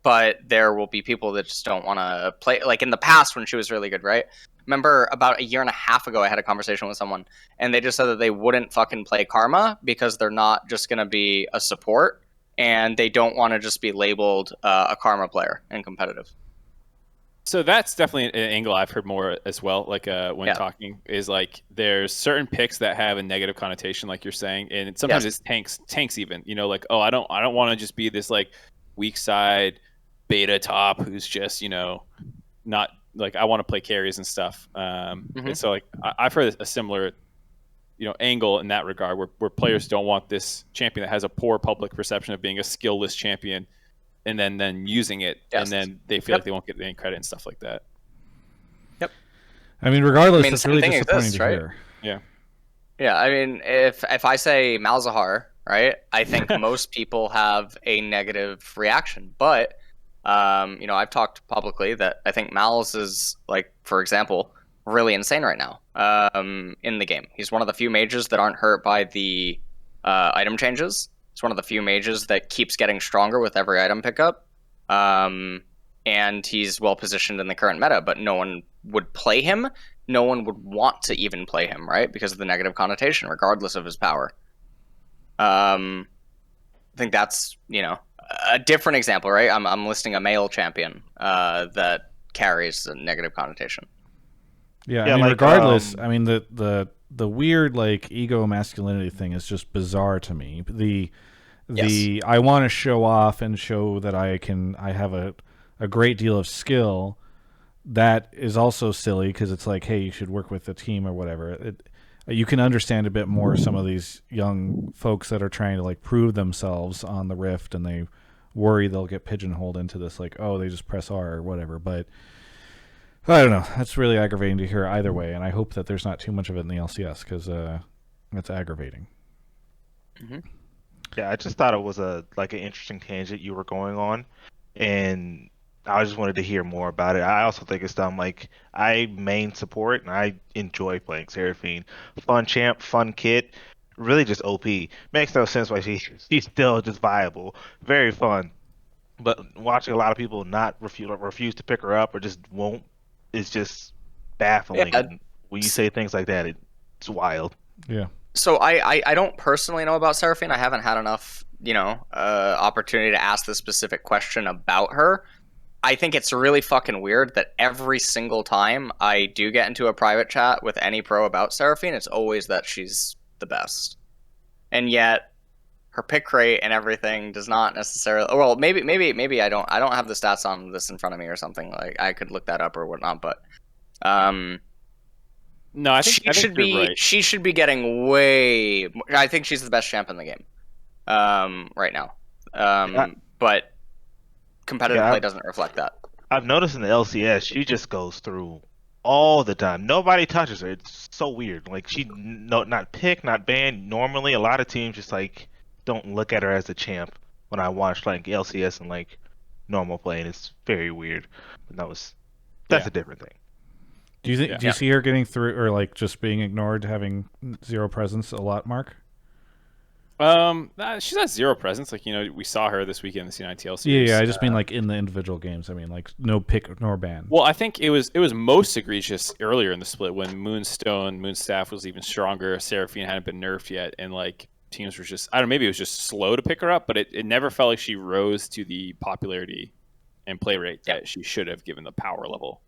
Speaker 3: But there will be people that just don't want to play. Like in the past when she was really good, right? Remember about a year and a half ago, I had a conversation with someone, and they just said that they wouldn't fucking play Karma because they're not just going to be a support, and they don't want to just be labeled a Karma player and competitive.
Speaker 2: So that's definitely an angle I've heard more as well. Like when talking is like there's certain picks that have a negative connotation, like you're saying, and sometimes it's tanks even. You know, like I don't want to just be this like weak side beta top who's just not like I want to play carries and stuff. And so like I've heard a similar angle in that regard where players don't want this champion that has a poor public perception of being a skillless champion. And then using it, and then they feel like they won't get any credit and stuff like that.
Speaker 3: Yep.
Speaker 1: I mean, regardless,
Speaker 3: I mean,
Speaker 1: it's really
Speaker 3: same thing
Speaker 1: disappointing
Speaker 3: exists,
Speaker 1: to
Speaker 3: right?
Speaker 1: hear.
Speaker 2: Yeah.
Speaker 3: Yeah, I mean, if I say Malzahar, right, I think most people have a negative reaction. But, I've talked publicly that I think Malz is, like, for example, really insane right now in the game. He's one of the few mages that aren't hurt by the item changes. It's one of the few mages that keeps getting stronger with every item pickup. And he's well positioned in the current meta, but no one would play him. No one would want to even play him, right? Because of the negative connotation, regardless of his power. I think that's, a different example, right? I'm listing a male champion that carries a negative connotation.
Speaker 1: Yeah,
Speaker 10: Yeah,
Speaker 1: I mean,
Speaker 10: like,
Speaker 1: regardless, I mean the weird like ego masculinity thing is just bizarre to me. I want to show off and show that I have a great deal of skill. That is also silly because it's like, hey, you should work with the team or whatever. You can understand a bit more some of these young folks that are trying to like prove themselves on the Rift, and they worry they'll get pigeonholed into this like, oh, they just press R or whatever. But I don't know. That's really aggravating to hear either way, and I hope that there's not too much of it in the LCS because that's aggravating.
Speaker 3: Mm-hmm.
Speaker 10: Yeah, I just thought it was an interesting tangent you were going on, and I just wanted to hear more about it. I also think it's dumb. Like, I main support, and I enjoy playing Seraphine. Fun champ, fun kit, really just OP. Makes no sense why she's still just viable. Very fun. But watching a lot of people not refuse to pick her up or just won't is just baffling.
Speaker 3: Yeah.
Speaker 10: And when you say things like that, it's wild.
Speaker 1: Yeah.
Speaker 3: So I don't personally know about Seraphine. I haven't had enough, opportunity to ask this specific question about her. I think it's really fucking weird that every single time I do get into a private chat with any pro about Seraphine, it's always that she's the best. And yet her pick rate and everything does not necessarily, well, maybe I don't have the stats on this in front of me or something. Like I could look that up or whatnot, but
Speaker 2: no, I think right.
Speaker 3: She should be getting way more. I think she's the best champ in the game right now. But competitive play doesn't reflect that.
Speaker 10: I've noticed in the LCS, she just goes through all the time. Nobody touches her. It's so weird. Like, she not picked, not banned. Normally, a lot of teams just like don't look at her as a champ. When I watch like LCS and like normal play, and it's very weird. But that's a different thing.
Speaker 1: Do you think? Do you see her getting through, or like just being ignored, having zero presence a lot, Mark?
Speaker 2: She's got zero presence. Like, we saw her this weekend in the C9TL series.
Speaker 1: Yeah, I just mean like in the individual games. I mean, like no pick nor ban.
Speaker 2: Well, I think it was most egregious earlier in the split when Moonstaff was even stronger. Seraphine hadn't been nerfed yet, and like teams were just, I don't know, maybe it was just slow to pick her up, but it never felt like she rose to the popularity and play rate that she should have given the power level.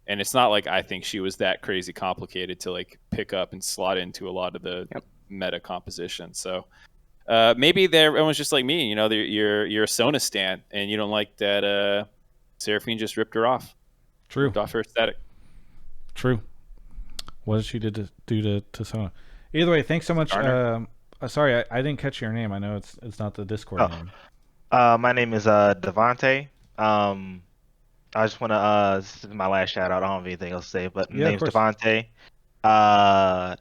Speaker 2: And it's not like I think she was that crazy complicated to like pick up and slot into a lot of the meta composition. So maybe everyone's just like me, you're a Sona stan and you don't like that Seraphine just ripped her off.
Speaker 1: True.
Speaker 2: Ripped off her aesthetic.
Speaker 1: True. What did she do to Sona? Either way, thanks so much. Sorry, I didn't catch your name. I know it's not the Discord name.
Speaker 10: My name is Devante. I just want to, this is my last shout out. I don't have anything else to say, but my name's Devante.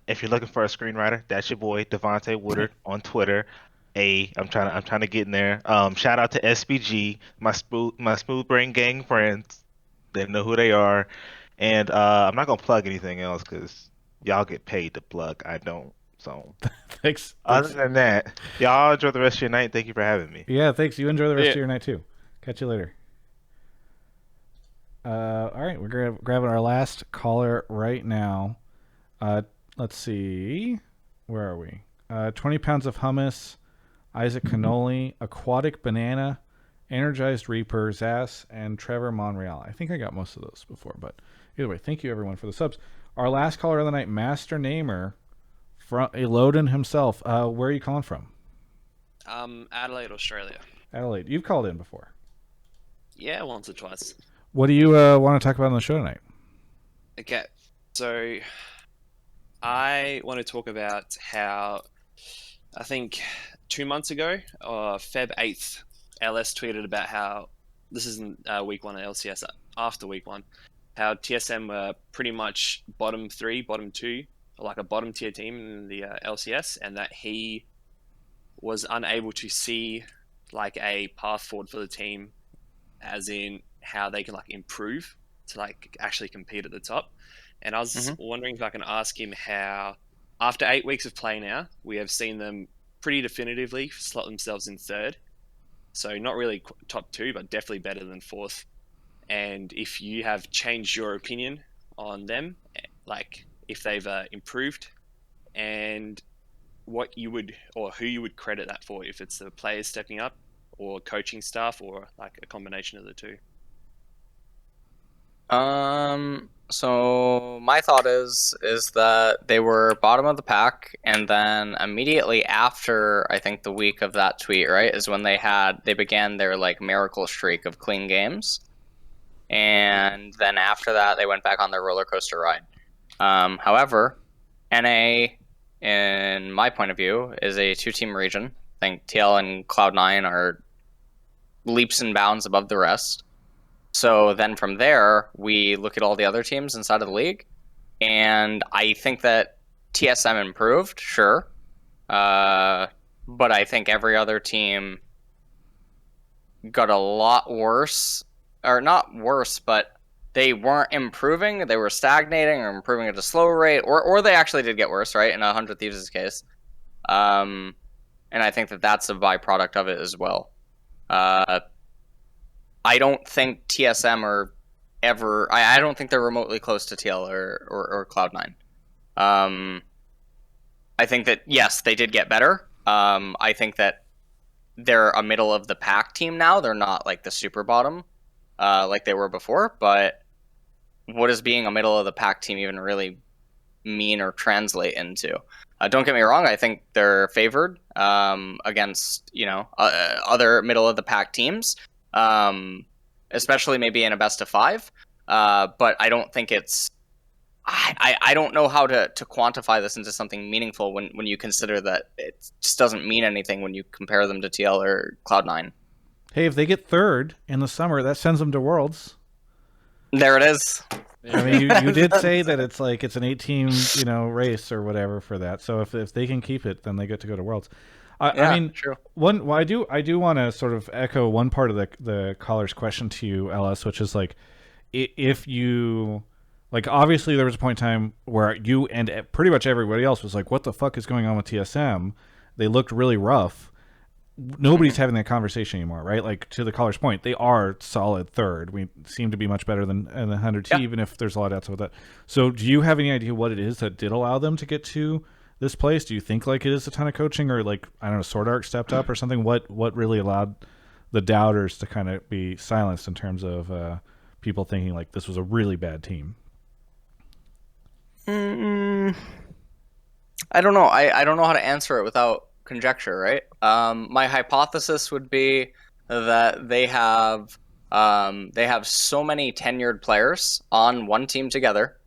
Speaker 10: If you're looking for a screenwriter, that's your boy Devante Woodard on Twitter. I'm trying to get in there. Shout out to SBG, my smooth brain gang friends. They know who they are, and I'm not gonna plug anything else because y'all get paid to plug. I don't. So
Speaker 1: thanks.
Speaker 10: Other than that, y'all enjoy the rest of your night. Thank you for having me.
Speaker 1: Yeah, thanks. You enjoy the rest of your night too. Catch you later. All right, we're grabbing our last caller right now. Let's see. Where are we? 20 pounds of hummus, Isaac Cannoli, Aquatic Banana, Energized Reaper, Zas, and Trevor Monreal. I think I got most of those before, but either way, thank you everyone for the subs. Our last caller of the night, MasterNamer, from Eloden himself. Where are you calling from?
Speaker 11: Adelaide, Australia.
Speaker 1: Adelaide. You've called in before.
Speaker 11: Yeah, once or twice.
Speaker 1: What do you want to talk about on the show tonight?
Speaker 11: Okay, so I want to talk about how I think 2 months ago, Feb 8th, LS tweeted about how this isn't week 1 of LCS, after week 1, how TSM were pretty much bottom 3, bottom 2, like a bottom tier team in the LCS, and that he was unable to see like a path forward for the team, as in how they can like improve to like actually compete at the top. And I was wondering if I can ask him how, after 8 weeks of play now, we have seen them pretty definitively slot themselves in 3rd. So not really top 2, but definitely better than 4th. And if you have changed your opinion on them, like if they've improved, and what you would, or who you would credit that for, if it's the players stepping up or coaching staff or like a combination of the two.
Speaker 3: So my thought is that they were bottom of the pack, and then immediately after, I think the week of that tweet, right, is when they began their like miracle streak of clean games, and then after that they went back on their roller coaster ride. However, NA, in my point of view, is a 2-team region. I think TL and Cloud9 are leaps and bounds above the rest. So then from there, we look at all the other teams inside of the league, and I think that TSM improved, sure, but I think every other team got a lot worse, or not worse, but they weren't improving. They were stagnating or improving at a slower rate, or they actually did get worse, right, in 100 Thieves' case. And I think that that's a byproduct of it as well. I don't think TSM are ever... I don't think they're remotely close to TL or Cloud9. I think that, yes, they did get better. I think that they're a middle-of-the-pack team now. They're not like the super bottom like they were before, but what does being a middle-of-the-pack team even really mean or translate into? Don't get me wrong, I think they're favored against, other middle-of-the-pack teams. Especially maybe in a best of 5, but I don't think it's. I don't know how to quantify this into something meaningful when you consider that it just doesn't mean anything when you compare them to TL or Cloud9.
Speaker 1: Hey, if they get 3rd in the summer, that sends them to Worlds.
Speaker 3: There it is.
Speaker 1: I mean, you did say that it's like it's an 8-team, race or whatever for that. So if they can keep it, then they get to go to Worlds. I mean,
Speaker 3: true.
Speaker 1: I do want to sort of echo one part of the caller's question to you, LS, which is like, if you, like, obviously there was a point in time where you and pretty much everybody else was like, what the fuck is going on with TSM? they looked really rough. Nobody's having that conversation anymore, right? Like, to the caller's point, they are solid third. We seem to be much better than the 100T, even if there's a lot of doubts about that. So do you have any idea what it is that did allow them to get to this place? Do you think like it is a ton of coaching, or like, I don't know, Sword Art stepped up or something? What really allowed the doubters to kind of be silenced in terms of people thinking like this was a really bad team?
Speaker 3: I don't know. I don't know how to answer it without conjecture, right? My hypothesis would be that they have so many tenured players on one team together,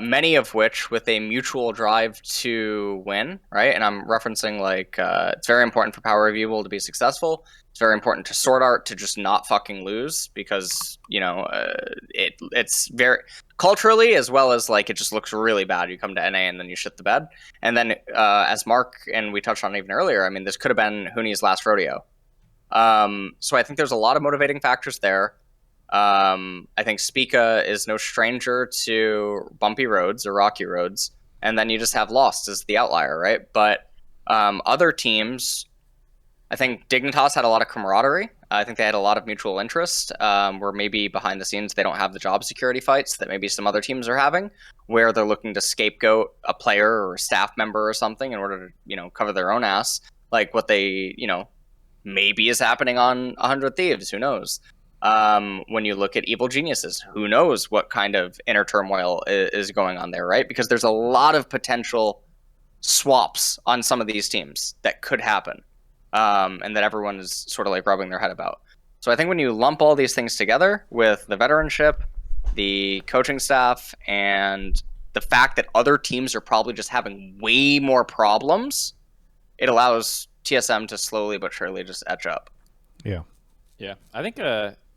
Speaker 3: many of which with a mutual drive to win, right? And I'm referencing like it's very important for Power of Evil to be successful. It's very important to Sword Art to just not fucking lose, because it's very culturally, as well as like it just looks really bad. You come to NA and then you shit the bed. And then as Mark and we touched on even earlier, I mean, this could have been Huni's last rodeo. So I think there's a lot of motivating factors there. I think Spica is no stranger to bumpy roads or rocky roads, and then you just have Lost as the outlier, right? But other teams, I think Dignitas had a lot of camaraderie. I think they had a lot of mutual interest, where maybe behind the scenes they don't have the job security fights that maybe some other teams are having, where they're looking to scapegoat a player or a staff member or something in order to, cover their own ass, like what they, maybe is happening on 100 Thieves. Who knows? When you look at Evil Geniuses, who knows what kind of inner turmoil is going on there, right? Because there's a lot of potential swaps on some of these teams that could happen, and that everyone is sort of like rubbing their head about. So I think when you lump all these things together with the veteranship, the coaching staff, and the fact that other teams are probably just having way more problems, it allows TSM to slowly but surely just etch up.
Speaker 1: Yeah.
Speaker 2: Yeah. I think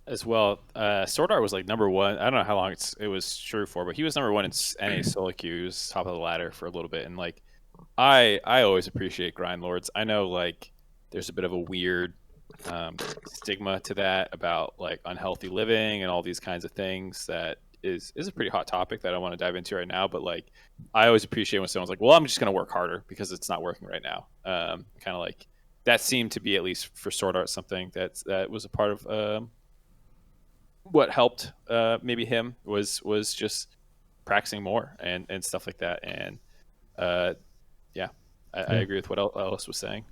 Speaker 2: as well, Sword Art was like number one. I don't know how long it was true for, but he was number one in NA solo queue. He was top of the ladder for a little bit. And like, I always appreciate grind lords. I know like there's a bit of a weird stigma to that about like unhealthy living and all these kinds of things that is a pretty hot topic that I don't want to dive into right now. But like, I always appreciate when someone's like, well, I'm just going to work harder because it's not working right now. Kind of like that seemed to be, at least for Sword Art, something that was a part of what helped maybe him was just practicing more and stuff like that. And I agree with what Ellis was saying.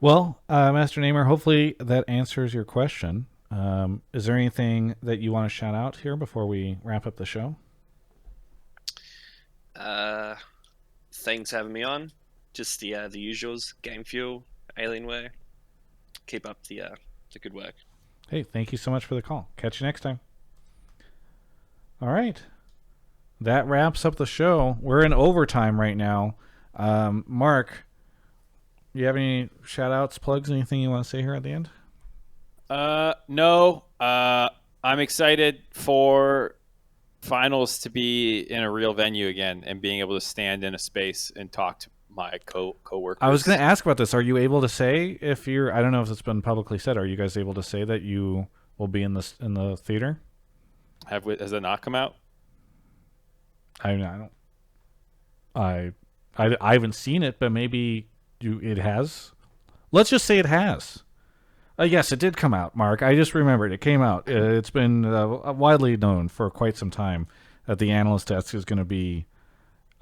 Speaker 1: Well, MasterNamer, hopefully that answers your question. Is there anything that you want to shout out here before we wrap up the show?
Speaker 11: Thanks for having me on. Just the usuals: Game Fuel, Alienware. Keep up the good work.
Speaker 1: Hey, thank you so much for the call. Catch you next time. All right. That wraps up the show. We're in overtime right now. Mark, you have any shout-outs, plugs, anything you want to say here at the end?
Speaker 2: No. I'm excited for finals to be in a real venue again and being able to stand in a space and talk to my co-workers.
Speaker 1: I was going to ask about this. Are you able to say if you're? I don't know if it's been publicly said. Are you guys able to say that you will be in the theater?
Speaker 2: Has it not come out?
Speaker 1: I haven't seen it, but maybe it has. Let's just say it has. Yes, it did come out, Mark. I just remembered it came out. It's been widely known for quite some time that the analyst desk is going to be.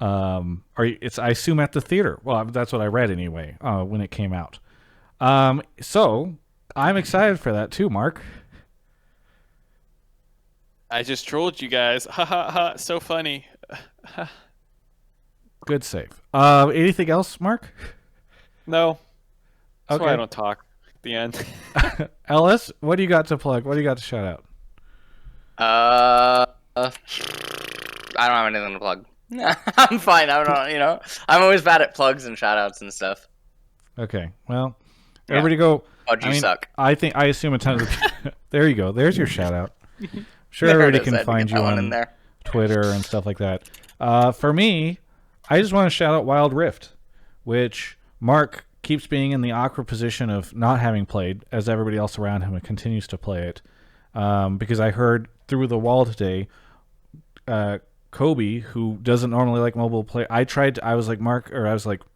Speaker 1: I assume at the theater. Well, that's what I read anyway when it came out. So I'm excited for that too, Mark.
Speaker 2: I just trolled you guys. Ha ha ha! So funny.
Speaker 1: Good save. Anything else, Mark?
Speaker 2: No. That's
Speaker 1: okay.
Speaker 2: why I don't talk at the end.
Speaker 1: Ellis, what do you got to plug? What do you got to shout out?
Speaker 3: I don't have anything to plug. I'm fine. I don't know. I'm always bad at plugs and shout outs and stuff.
Speaker 1: Okay. Well, everybody go.
Speaker 3: Fudge, you suck.
Speaker 1: I assume a ton of the there you go. There's your shout out. Sure, everybody can find you on Twitter and stuff like that. For me, I just want to shout out Wild Rift, which Mark keeps being in the awkward position of not having played, as everybody else around him continues to play it. Because I heard through the wall today, Kobe, who doesn't normally like mobile play. I was like,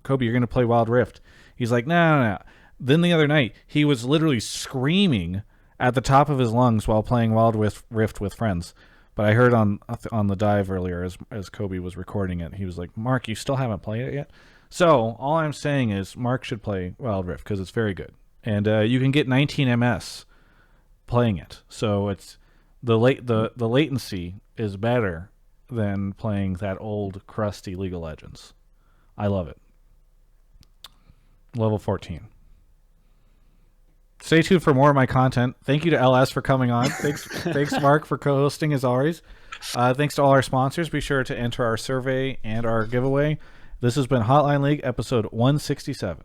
Speaker 1: Kobe, you're going to play Wild Rift. He's like, no. Then the other night, he was literally screaming at the top of his lungs while playing Wild Rift with friends. But I heard on the dive earlier as Kobe was recording it, he was like, Mark, you still haven't played it yet? So all I'm saying is Mark should play Wild Rift because it's very good. And you can get 19 MS playing it. So it's the latency is better than playing that old crusty League of Legends. I love it. Level 14. Stay tuned for more of my content. Thank you to LS for coming on. Thanks Mark for co-hosting as always. Thanks to all our sponsors. Be sure to enter our survey and our giveaway. This has been Hotline League episode 167.